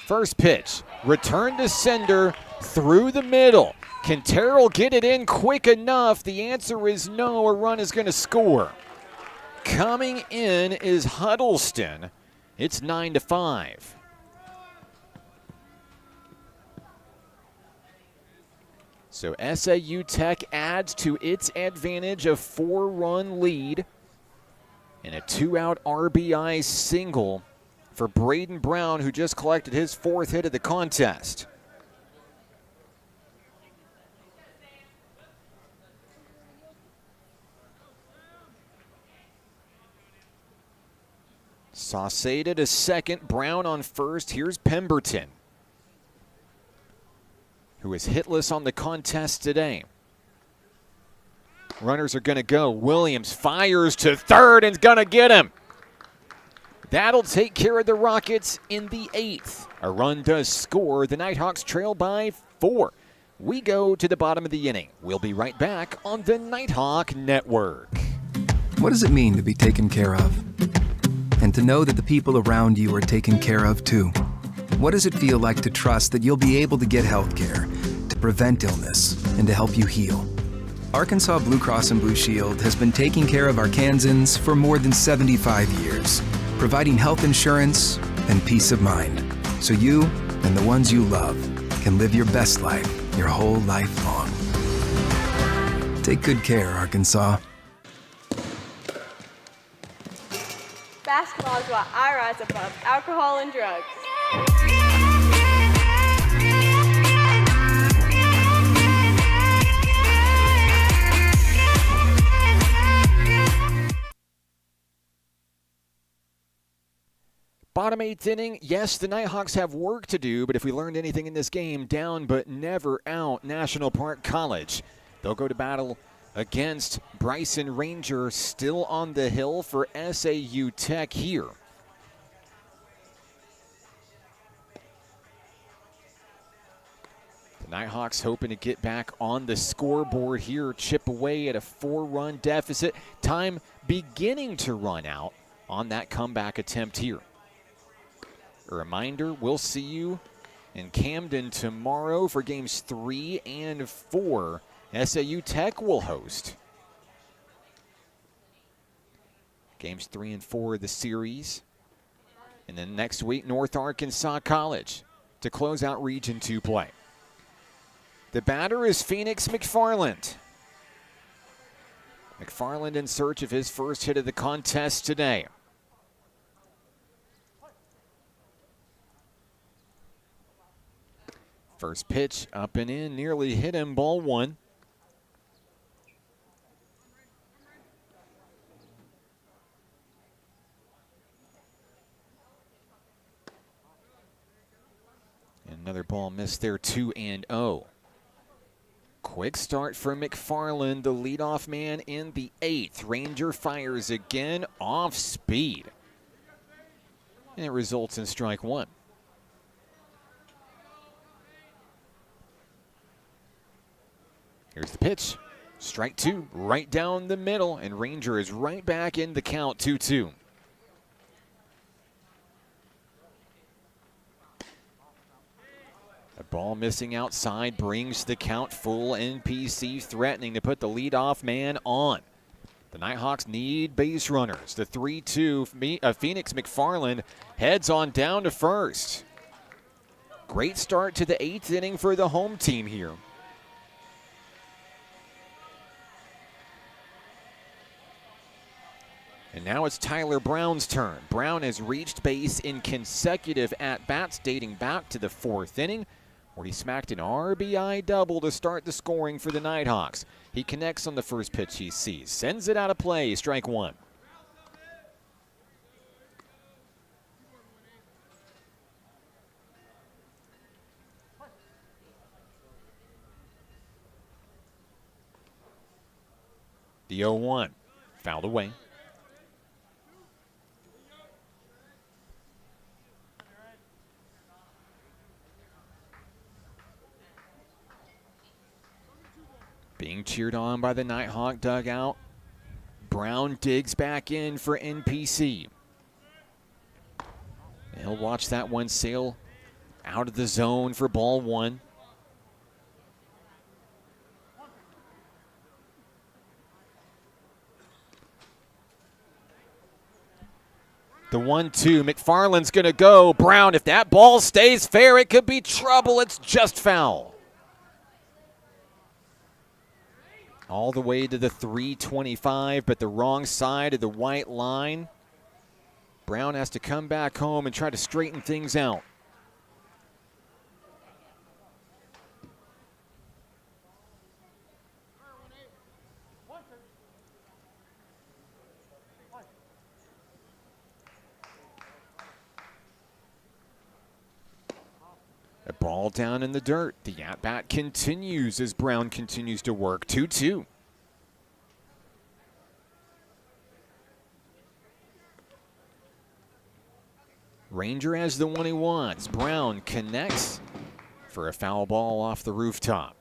First pitch, return to sender through the middle. Can Terrell get it in quick enough? The answer is no, a run is going to score. Coming in is Huddleston. It's 9-5. So SAU Tech adds to its advantage a 4-run lead and a 2-out RBI single for Braden Brown, who just collected his 4th hit of the contest. Sauceda to second, Brown on first. Here's Pemberton, who is hitless on the contest today. Runners are going to go. Williams fires to third and is going to get him. That'll take care of the Rockets in the 8th. A run does score. The Nighthawks trail by 4. We go to the bottom of the inning. We'll be right back on the Nighthawk Network. What does it mean to be taken care of? And to know that the people around you are taken care of too. What does it feel like to trust that you'll be able to get health care, to prevent illness, and to help you heal? Arkansas Blue Cross and Blue Shield has been taking care of Arkansans for more than 75 years, providing health insurance and peace of mind, so you and the ones you love can live your best life your whole life long. Take good care, Arkansas. Basketball is why I rise above alcohol and drugs. Bottom 8th inning, yes, the Nighthawks have work to do, but if we learned anything in this game, down but never out, National Park College. They'll go to battle against Bryson Ranger, still on the hill for SAU Tech here. The Nighthawks hoping to get back on the scoreboard here, chip away at a 4-run deficit. Time beginning to run out on that comeback attempt here. A reminder, we'll see you in Camden tomorrow for games 3 and 4. SAU Tech will host games 3 and 4 of the series. And then next week, North Arkansas College to close out Region 2 play. The batter is Phoenix McFarland. McFarland in search of his first hit of the contest today. First pitch up and in, nearly hit him, ball 1. Another ball missed there, 2-0. Quick start for McFarland, the leadoff man in the 8th. Ranger fires again, off speed. And it results in strike 1. Here's the pitch. Strike 2, right down the middle, and Ranger is right back in the count, 2-2. A ball missing outside brings the count full. NPC threatening to put the leadoff man on. The Nighthawks need base runners. The 3-2, Phoenix McFarland heads on down to first. Great start to the 8th inning for the home team here. And now it's Tyler Brown's turn. Brown has reached base in consecutive at-bats dating back to the 4th inning, where he smacked an RBI double to start the scoring for the Nighthawks. He connects on the first pitch he sees, sends it out of play, strike 1. The 0-1, fouled away. Being cheered on by the Nighthawk dugout. Brown digs back in for NPC. He'll watch that one sail out of the zone for ball 1. The 1-2, McFarland's gonna go. Brown, if that ball stays fair, it could be trouble. It's just foul. All the way to the 325, but the wrong side of the white line. Brown has to come back home and try to straighten things out. A ball down in the dirt. The at-bat continues as Brown continues to work. 2-2. Ranger has the one he wants. Brown connects for a foul ball off the rooftop.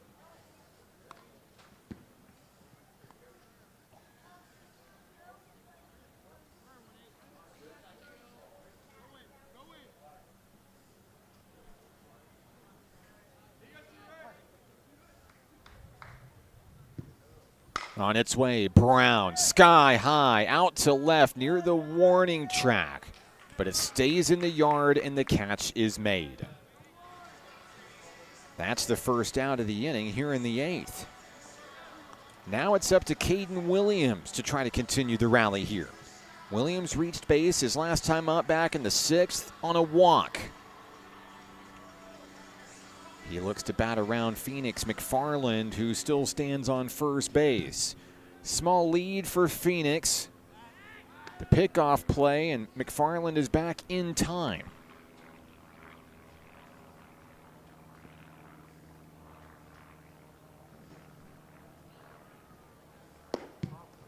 On its way, Brown, sky high, out to left near the warning track. But it stays in the yard and the catch is made. That's the first out of the inning here in the 8th. Now it's up to Caden Williams to try to continue the rally here. Williams reached base his last time up back in the 6th on a walk. He looks to bat around Phoenix McFarland, who still stands on first base. Small lead for Phoenix. The pickoff play, and McFarland is back in time.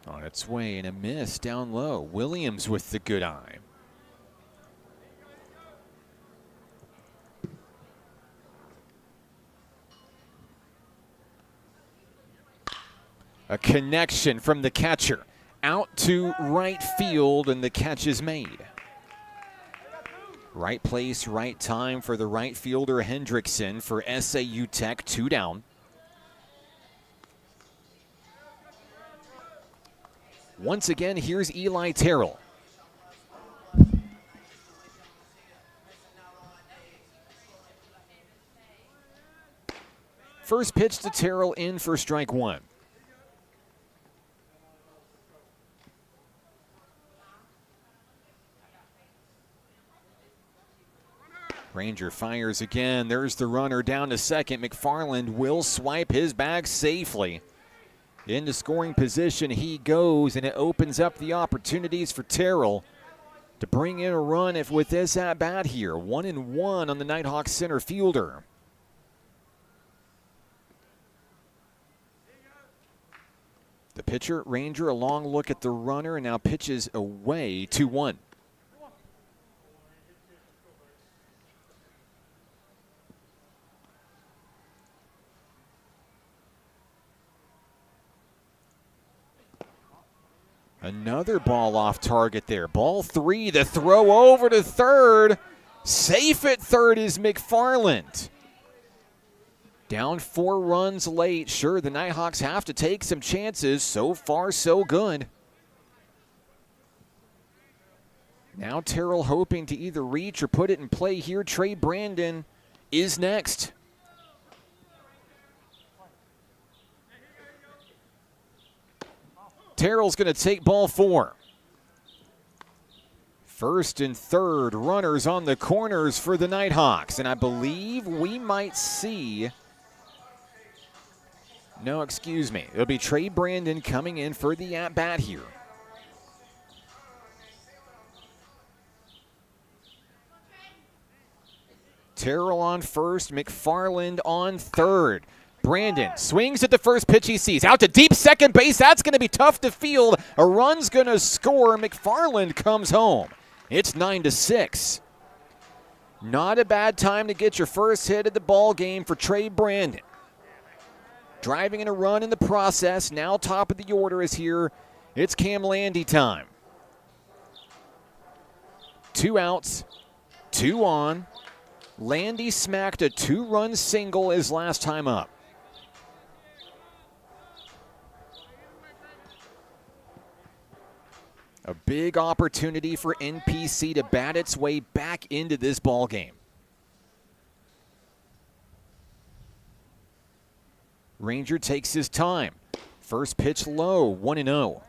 On its way, and a miss down low. Williams with the good eye. A connection from the catcher. Out to right field, and the catch is made. Right place, right time for the right fielder Hendrickson for SAU Tech. 2 down. Once again, here's Eli Terrell. First pitch to Terrell in for strike 1. Ranger fires again. There's the runner down to second. McFarland will swipe his bag safely. Into scoring position he goes, and it opens up the opportunities for Terrell to bring in a run if with this at-bat here. 1-1 on the Nighthawks center fielder. The pitcher, Ranger, a long look at the runner, and now pitches away. 2-1. Another ball off target there. Ball 3, the throw over to third. Safe at third is McFarland. Down 4 runs late. Sure, the Nighthawks have to take some chances. So far, so good. Now Terrell hoping to either reach or put it in play here. Trey Brandon is next. Terrell's going to take ball 4. First and third, runners on the corners for the Nighthawks. And I believe we might see... No, excuse me. It'll be Trey Brandon coming in for the at-bat here. Terrell on first, McFarland on third. Brandon swings at the first pitch he sees. Out to deep second base. That's going to be tough to field. A run's going to score. McFarland comes home. It's 9-6. Not a bad time to get your first hit of the ball game for Trey Brandon. Driving in a run in the process. Now top of the order is here. It's Cam Landy time. 2 outs, 2 on. Landy smacked a 2-run single his last time up. A big opportunity for NPC to bat its way back into this ball game. Ranger takes his time. First pitch low, 1-0.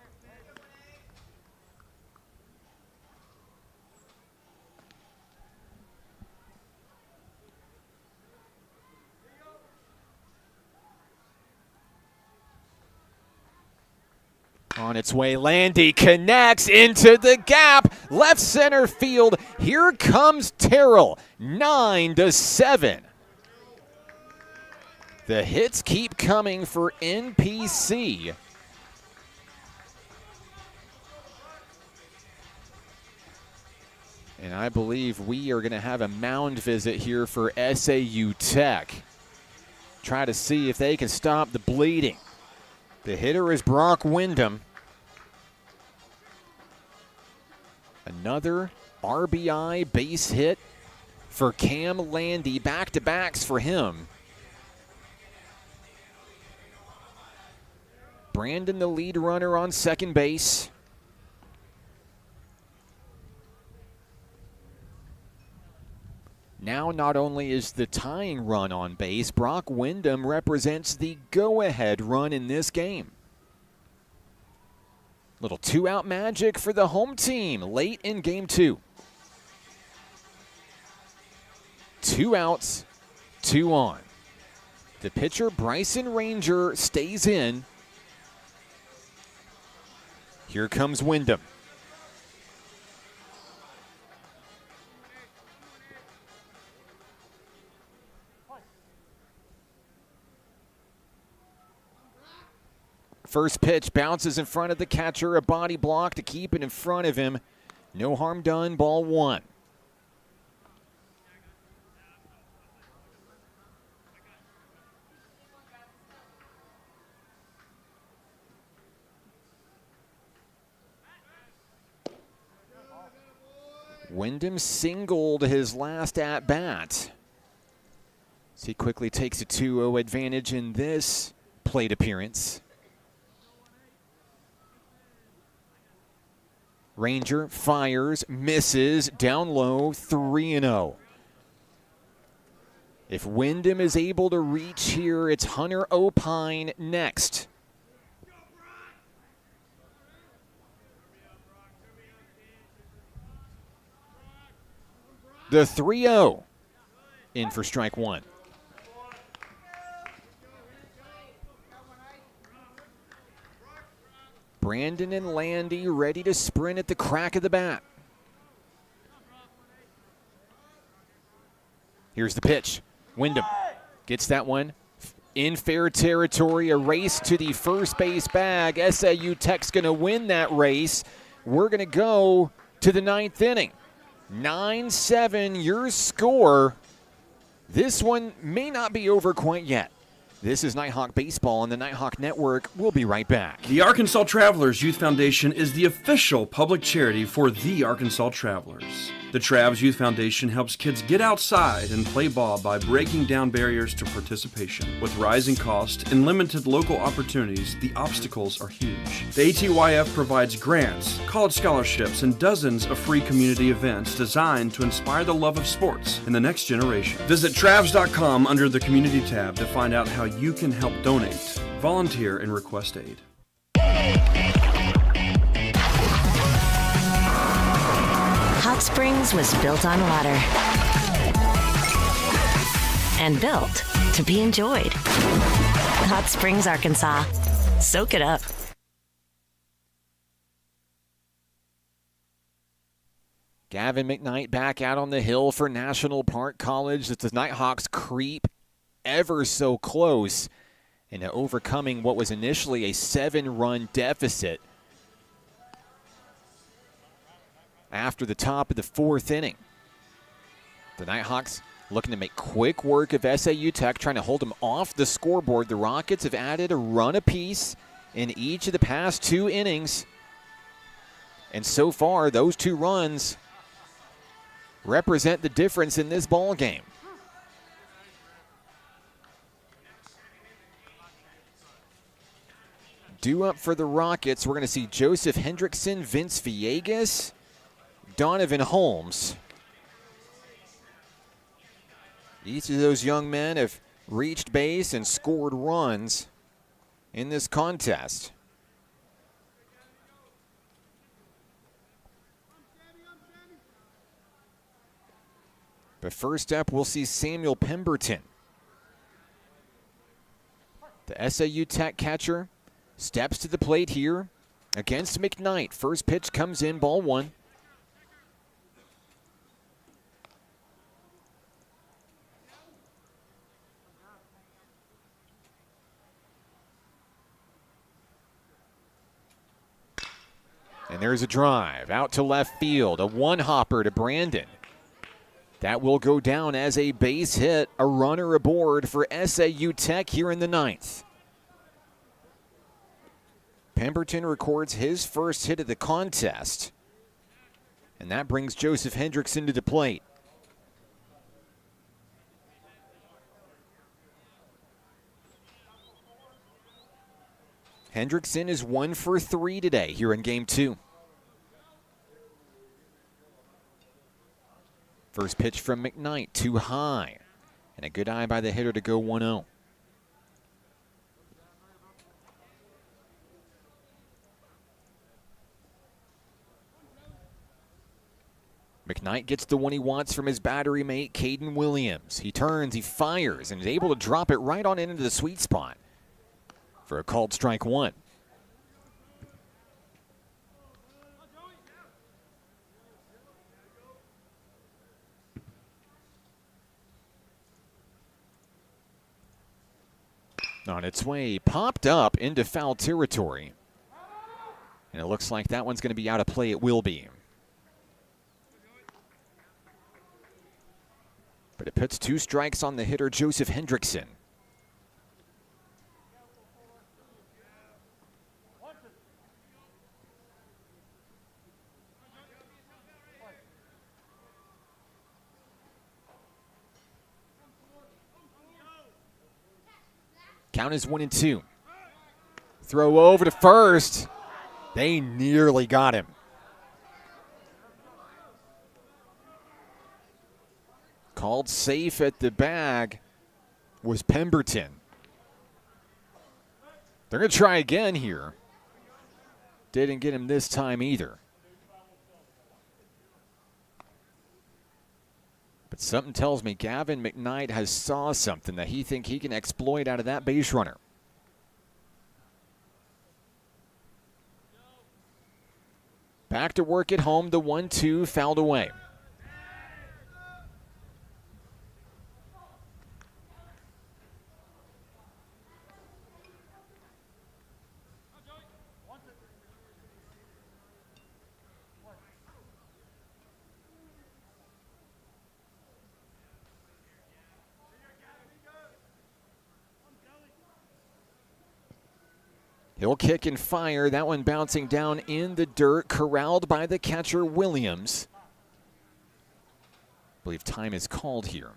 On its way, Landy connects into the gap. Left center field. Here comes Terrell. 9-7. The hits keep coming for NPC. And I believe we are going to have a mound visit here for SAU Tech. Try to see if they can stop the bleeding. The hitter is Brock Wyndham. Another RBI base hit for Cam Landy. Back-to-backs for him. Brandon, the lead runner on second base. Now not only is the tying run on base, Brock Wyndham represents the go-ahead run in this game. Little two-out magic for the home team late in game 2. 2 outs, 2 on. The pitcher, Bryson Ranger, stays in. Here comes Wyndham. First pitch bounces in front of the catcher, a body block to keep it in front of him. No harm done, ball 1. Wyndham singled his last at-bat. So he quickly takes a 2-0 advantage in this plate appearance. Ranger fires, misses, down low, 3-0. If Wyndham is able to reach here, it's Hunter Opine next. The 3-0 in for strike 1. Brandon and Landy ready to sprint at the crack of the bat. Here's the pitch. Wyndham gets that one in fair territory. A race to the first base bag. SAU Tech's going to win that race. We're going to go to the 9th inning. 9-7, your score. This one may not be over quite yet. This is Nighthawk Baseball on the Nighthawk Network. We'll be right back. The Arkansas Travelers Youth Foundation is the official public charity for the Arkansas Travelers. The Travs Youth Foundation helps kids get outside and play ball by breaking down barriers to participation. With rising costs and limited local opportunities, the obstacles are huge. The ATYF provides grants, college scholarships, and dozens of free community events designed to inspire the love of sports in the next generation. Visit Travs.com under the Community tab to find out how you can help donate, volunteer, and request aid. Hot Springs was built on water and built to be enjoyed. Hot Springs, Arkansas. Soak it up. Gavin McKnight back out on the hill for National Park College as the Nighthawks creep ever so close into overcoming what was initially a 7-run deficit after the top of the 4th inning. The Nighthawks looking to make quick work of SAU Tech, trying to hold them off the scoreboard. The Rockets have added a run apiece in each of the past 2 innings. And so far, those 2 runs represent the difference in this ball game. Due up for the Rockets, we're going to see Joseph Hendrickson, Vince Villegas, Donovan Holmes. Each of those young men have reached base and scored runs. in this contest. But first up, we'll see Samuel Pemberton. The SAU Tech catcher steps to the plate here against McKnight. First pitch comes in, ball one. And there's a drive out to left field, a one-hopper to Brandon. That will go down as a base hit, a runner aboard for SAU Tech here in the ninth. Pemberton records his first hit of the contest, and that brings Joseph Hendrickson to the plate. Hendrickson is 1 for 3 today here in game 2. First pitch from McKnight, too high. And a good eye by the hitter to go 1-0. McKnight gets the one he wants from his battery mate, Caden Williams. He turns, he fires, and is able to drop it right on into the sweet spot for a called strike one. On its way, popped up into foul territory. And it looks like that one's going to be out of play. It will be. But it puts 2 strikes on the hitter, Joseph Hendrickson. Count is 1-2. Throw over to first. They nearly got him. Called safe at the bag was Pemberton. They're going to try again here. Didn't get him this time either. But something tells me Gavin McKnight has saw something that he think he can exploit out of that base runner. Back to work at home, the 1-2 fouled away. He'll kick and fire. That one bouncing down in the dirt, corralled by the catcher, Williams. I believe time is called here.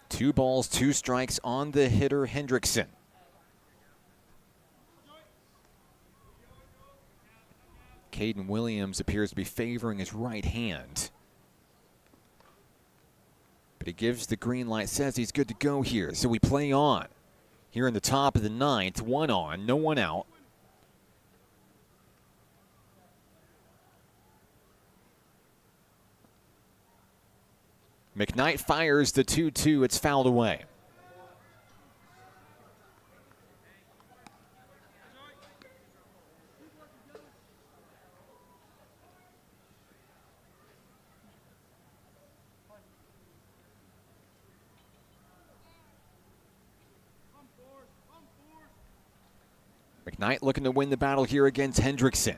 Two balls, 2 strikes on the hitter, Hendrickson. Caden Williams appears to be favoring his right hand. But he gives the green light, says he's good to go here. So we play on. Here in the top of the 9th, 1 on, no one out. McKnight fires the 2-2. It's fouled away. McKnight looking to win the battle here against Hendrickson.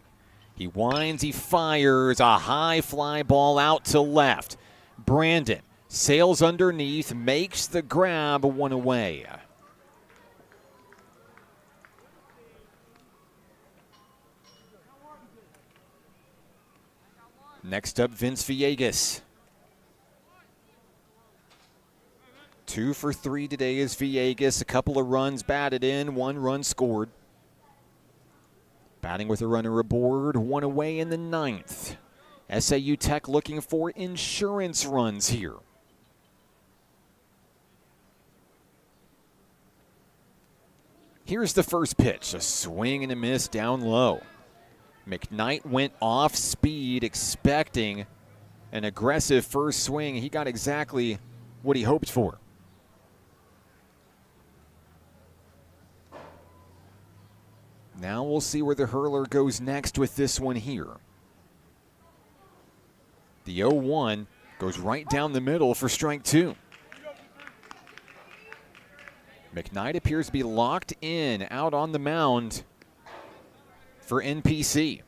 He winds, he fires, a high fly ball out to left. Brandon sails underneath, makes the grab, 1 away. Next up, Vince Villegas. 2 for 3 today is Villegas. A couple of runs batted in, 1 run scored. Batting with a runner aboard, 1 away in the 9th. SAU Tech looking for insurance runs here. Here's the first pitch, a swing and a miss down low. McKnight went off speed, expecting an aggressive first swing. He got exactly what he hoped for. Now we'll see where the hurler goes next with this one here. The 0-1 goes right down the middle for strike two. McKnight appears to be locked in out on the mound for NPC.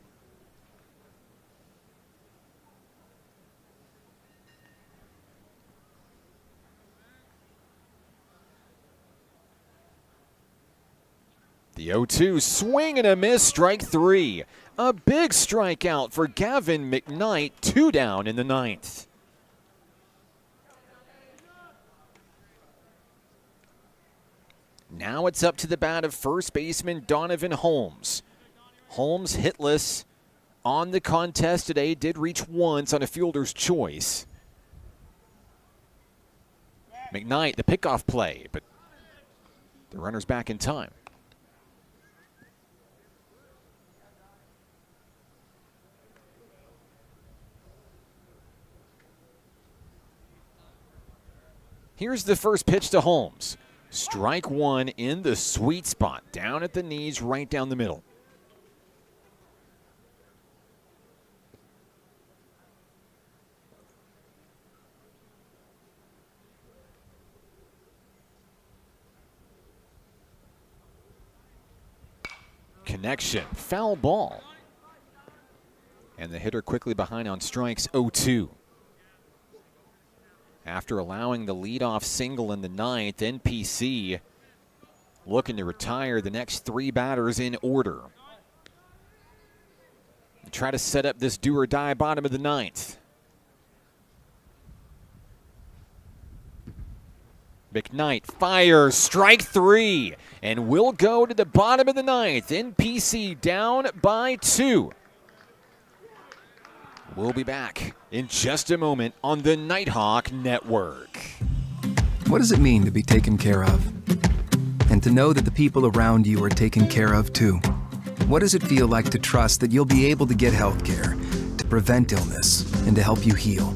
The 0-2, swing and a miss, strike three. A big strikeout for Gavin McKnight, 2 down in the ninth. Now it's up to the bat of first baseman Donovan Holmes. Holmes hitless on the contest today, did reach once on a fielder's choice. McKnight, the pickoff play, but the runner's back in time. Here's the first pitch to Holmes. Strike one in the sweet spot, down at the knees, right down the middle. Connection, foul ball. And the hitter quickly behind on strikes, 0-2. After allowing the leadoff single in the ninth, NPC looking to retire the next three batters in order. They try to set up this do-or-die bottom of the ninth. McKnight fires, strike three, and we'll go to the bottom of the ninth. NPC down by 2. We'll be back in just a moment on the Nighthawk Network. What does it mean to be taken care of? And to know that the people around you are taken care of too? What does it feel like to trust that you'll be able to get health care, to prevent illness, and to help you heal?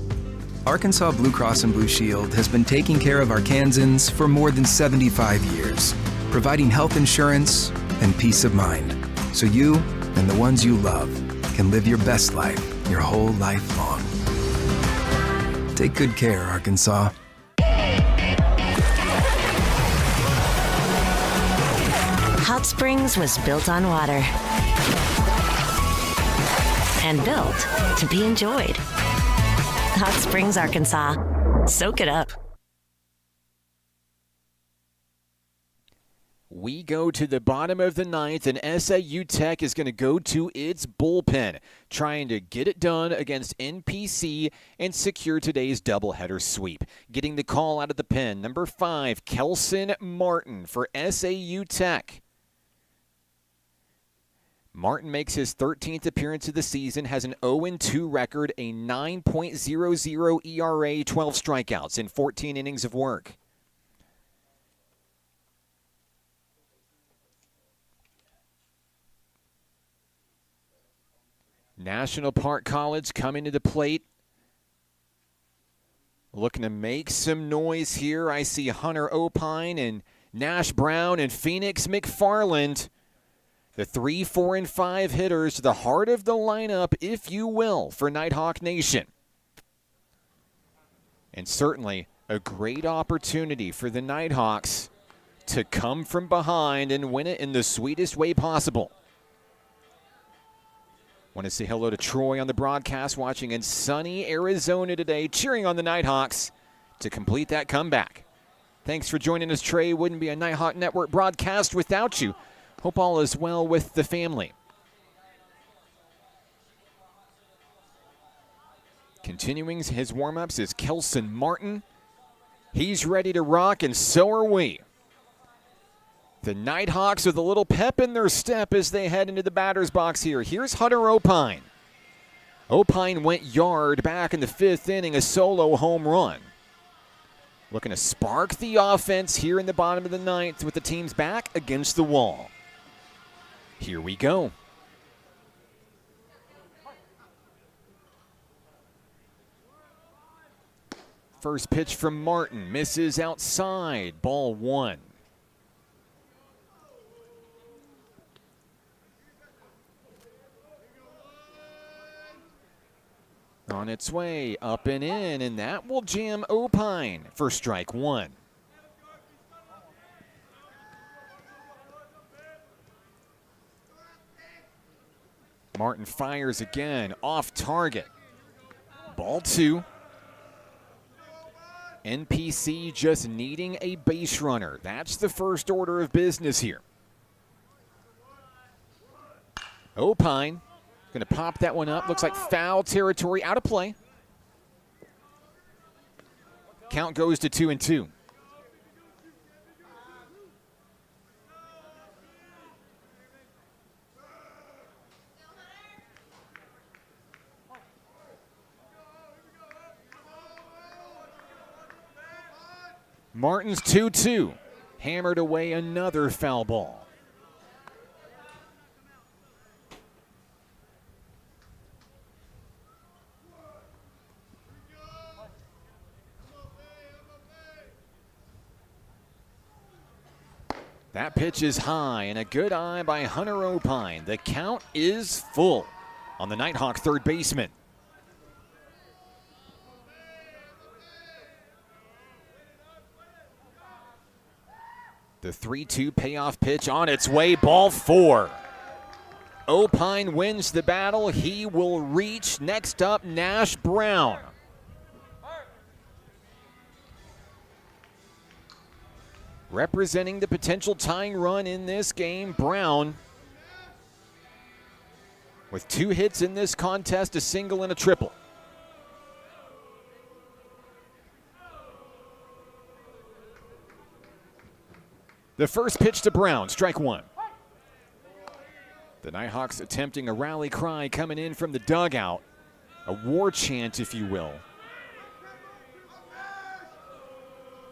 Arkansas Blue Cross and Blue Shield has been taking care of Arkansans for more than 75 years, providing health insurance and peace of mind, so you and the ones you love can live your best life your whole life long. Take good care, Arkansas. Hot Springs was built on water and built to be enjoyed. Hot Springs, Arkansas. Soak it up. We go to the bottom of the ninth, and SAU Tech is going to go to its bullpen, trying to get it done against NPC and secure today's doubleheader sweep. Getting the call out of the pen, number 5, Kelson Martin for SAU Tech. Martin makes his 13th appearance of the season, has an 0-2 record, a 9.00 ERA, 12 strikeouts in 14 innings of work. National Park College coming to the plate. Looking to make some noise here. I see Hunter Opine and Nash Brown and Phoenix McFarland. The 3, 4, and 5 hitters, the heart of the lineup, if you will, for Nighthawk Nation. And certainly a great opportunity for the Nighthawks to come from behind and win it in the sweetest way possible. Want to say hello to Troy on the broadcast, watching in sunny Arizona today, cheering on the Nighthawks to complete that comeback. Thanks for joining us, Trey. Wouldn't be a Nighthawk Network broadcast without you. Hope all is well with the family. Continuing his warm-ups is Kelson Martin. He's ready to rock, and so are we. The Nighthawks with a little pep in their step as they head into the batter's box here. Here's Hunter Opine. Opine went yard back in the 5th inning, a solo home run. Looking to spark the offense here in the bottom of the ninth with the team's back against the wall. Here we go. First pitch from Martin, misses outside, ball one. On its way, up and in, and that will jam Opine for strike one. Martin fires again, off target. Ball two. NPC just needing a base runner. That's the first order of business here. Opine going to pop that one up. Looks like foul territory, out of play. Count goes to 2-2. Martin's 2-2. Hammered away another foul ball. That pitch is high and a good eye by Hunter Opine. The count is full on the Nighthawk third baseman. The 3-2 payoff pitch on its way, ball four. Opine wins the battle. He will reach. Next up, Nash Brown. Representing the potential tying run in this game, Brown, with 2 hits in this contest, a single and a triple. The first pitch to Brown, strike one. The Nighthawks attempting a rally cry coming in from the dugout, a war chant, if you will.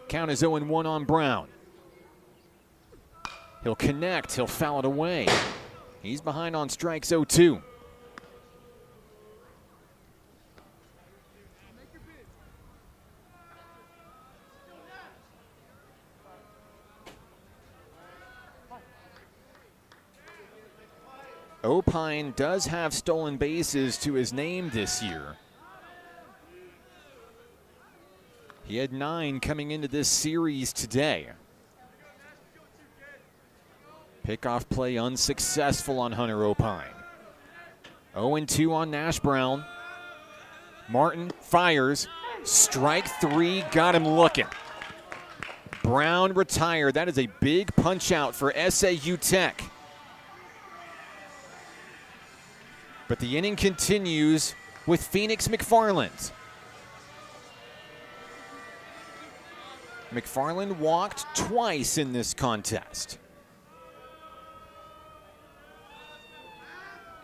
Count is 0-1 on Brown. He'll connect, he'll foul it away. He's behind on strikes 0-2. Opine does have stolen bases to his name this year. He had 9 coming into this series today. Pickoff play unsuccessful on Hunter Opine. 0-2 on Nash Brown. Martin fires. Strike 3, got him looking. Brown retired. That is a big punch out for SAU Tech. But the inning continues with Phoenix McFarland. McFarland walked twice in this contest.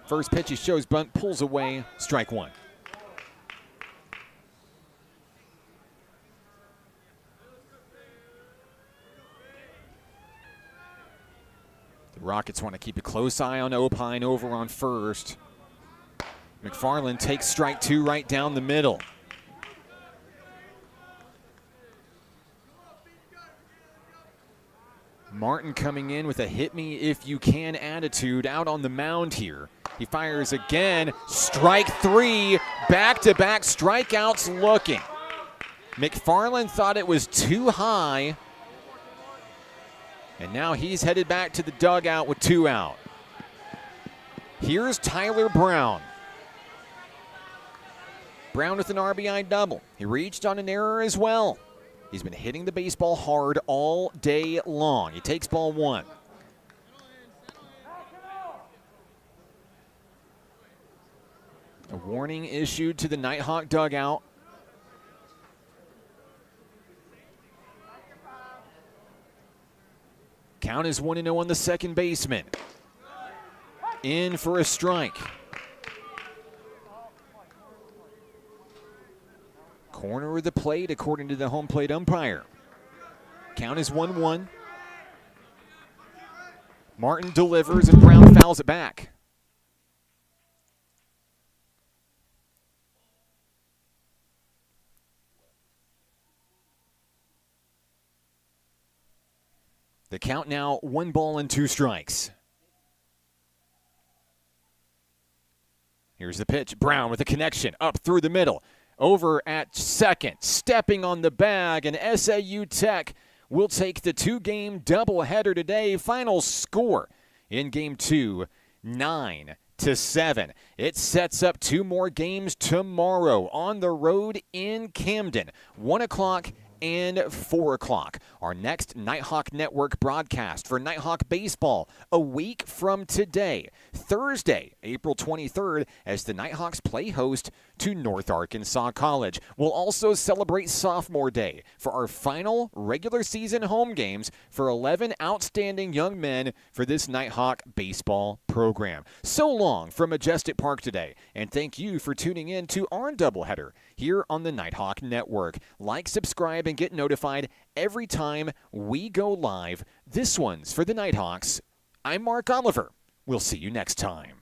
First pitch, he shows bunt, pulls away, strike one. The Rockets want to keep a close eye on Opine over on first. McFarland takes strike 2 right down the middle. Martin coming in with a hit me if you can attitude out on the mound here. He fires again, strike 3, back-to-back strikeouts looking. McFarland thought it was too high, and now he's headed back to the dugout with 2 out. Here's Tyler Brown. Brown with an RBI double. He reached on an error as well. He's been hitting the baseball hard all day long. He takes ball 1. A warning issued to the Nighthawk dugout. Count is 1-0 on the second baseman. In for a strike. corner of the plate according to the home plate umpire. Count is 1-1. Martin delivers and Brown fouls it back. The count now 1 ball and 2 strikes. Here's the pitch. Brown with a connection up through the middle. Over at second. Stepping on the bag, and SAU Tech will take the 2-game doubleheader today. Final score in Game 2, 9-7. It sets up 2 more games tomorrow on the road in Camden, 1 o'clock and 4 o'clock. Our next Nighthawk Network broadcast for Nighthawk Baseball a week from today, Thursday, April 23rd, as the Nighthawks play host to North Arkansas College. We'll also celebrate Sophomore Day for our final regular season home games for 11 outstanding young men for this Nighthawk baseball program. So long from Majestic Park today, and thank you for tuning in to our doubleheader here on the Nighthawk Network. Like, subscribe, and get notified every time we go live. This one's for the Nighthawks. I'm Mark Oliver. We'll see you next time.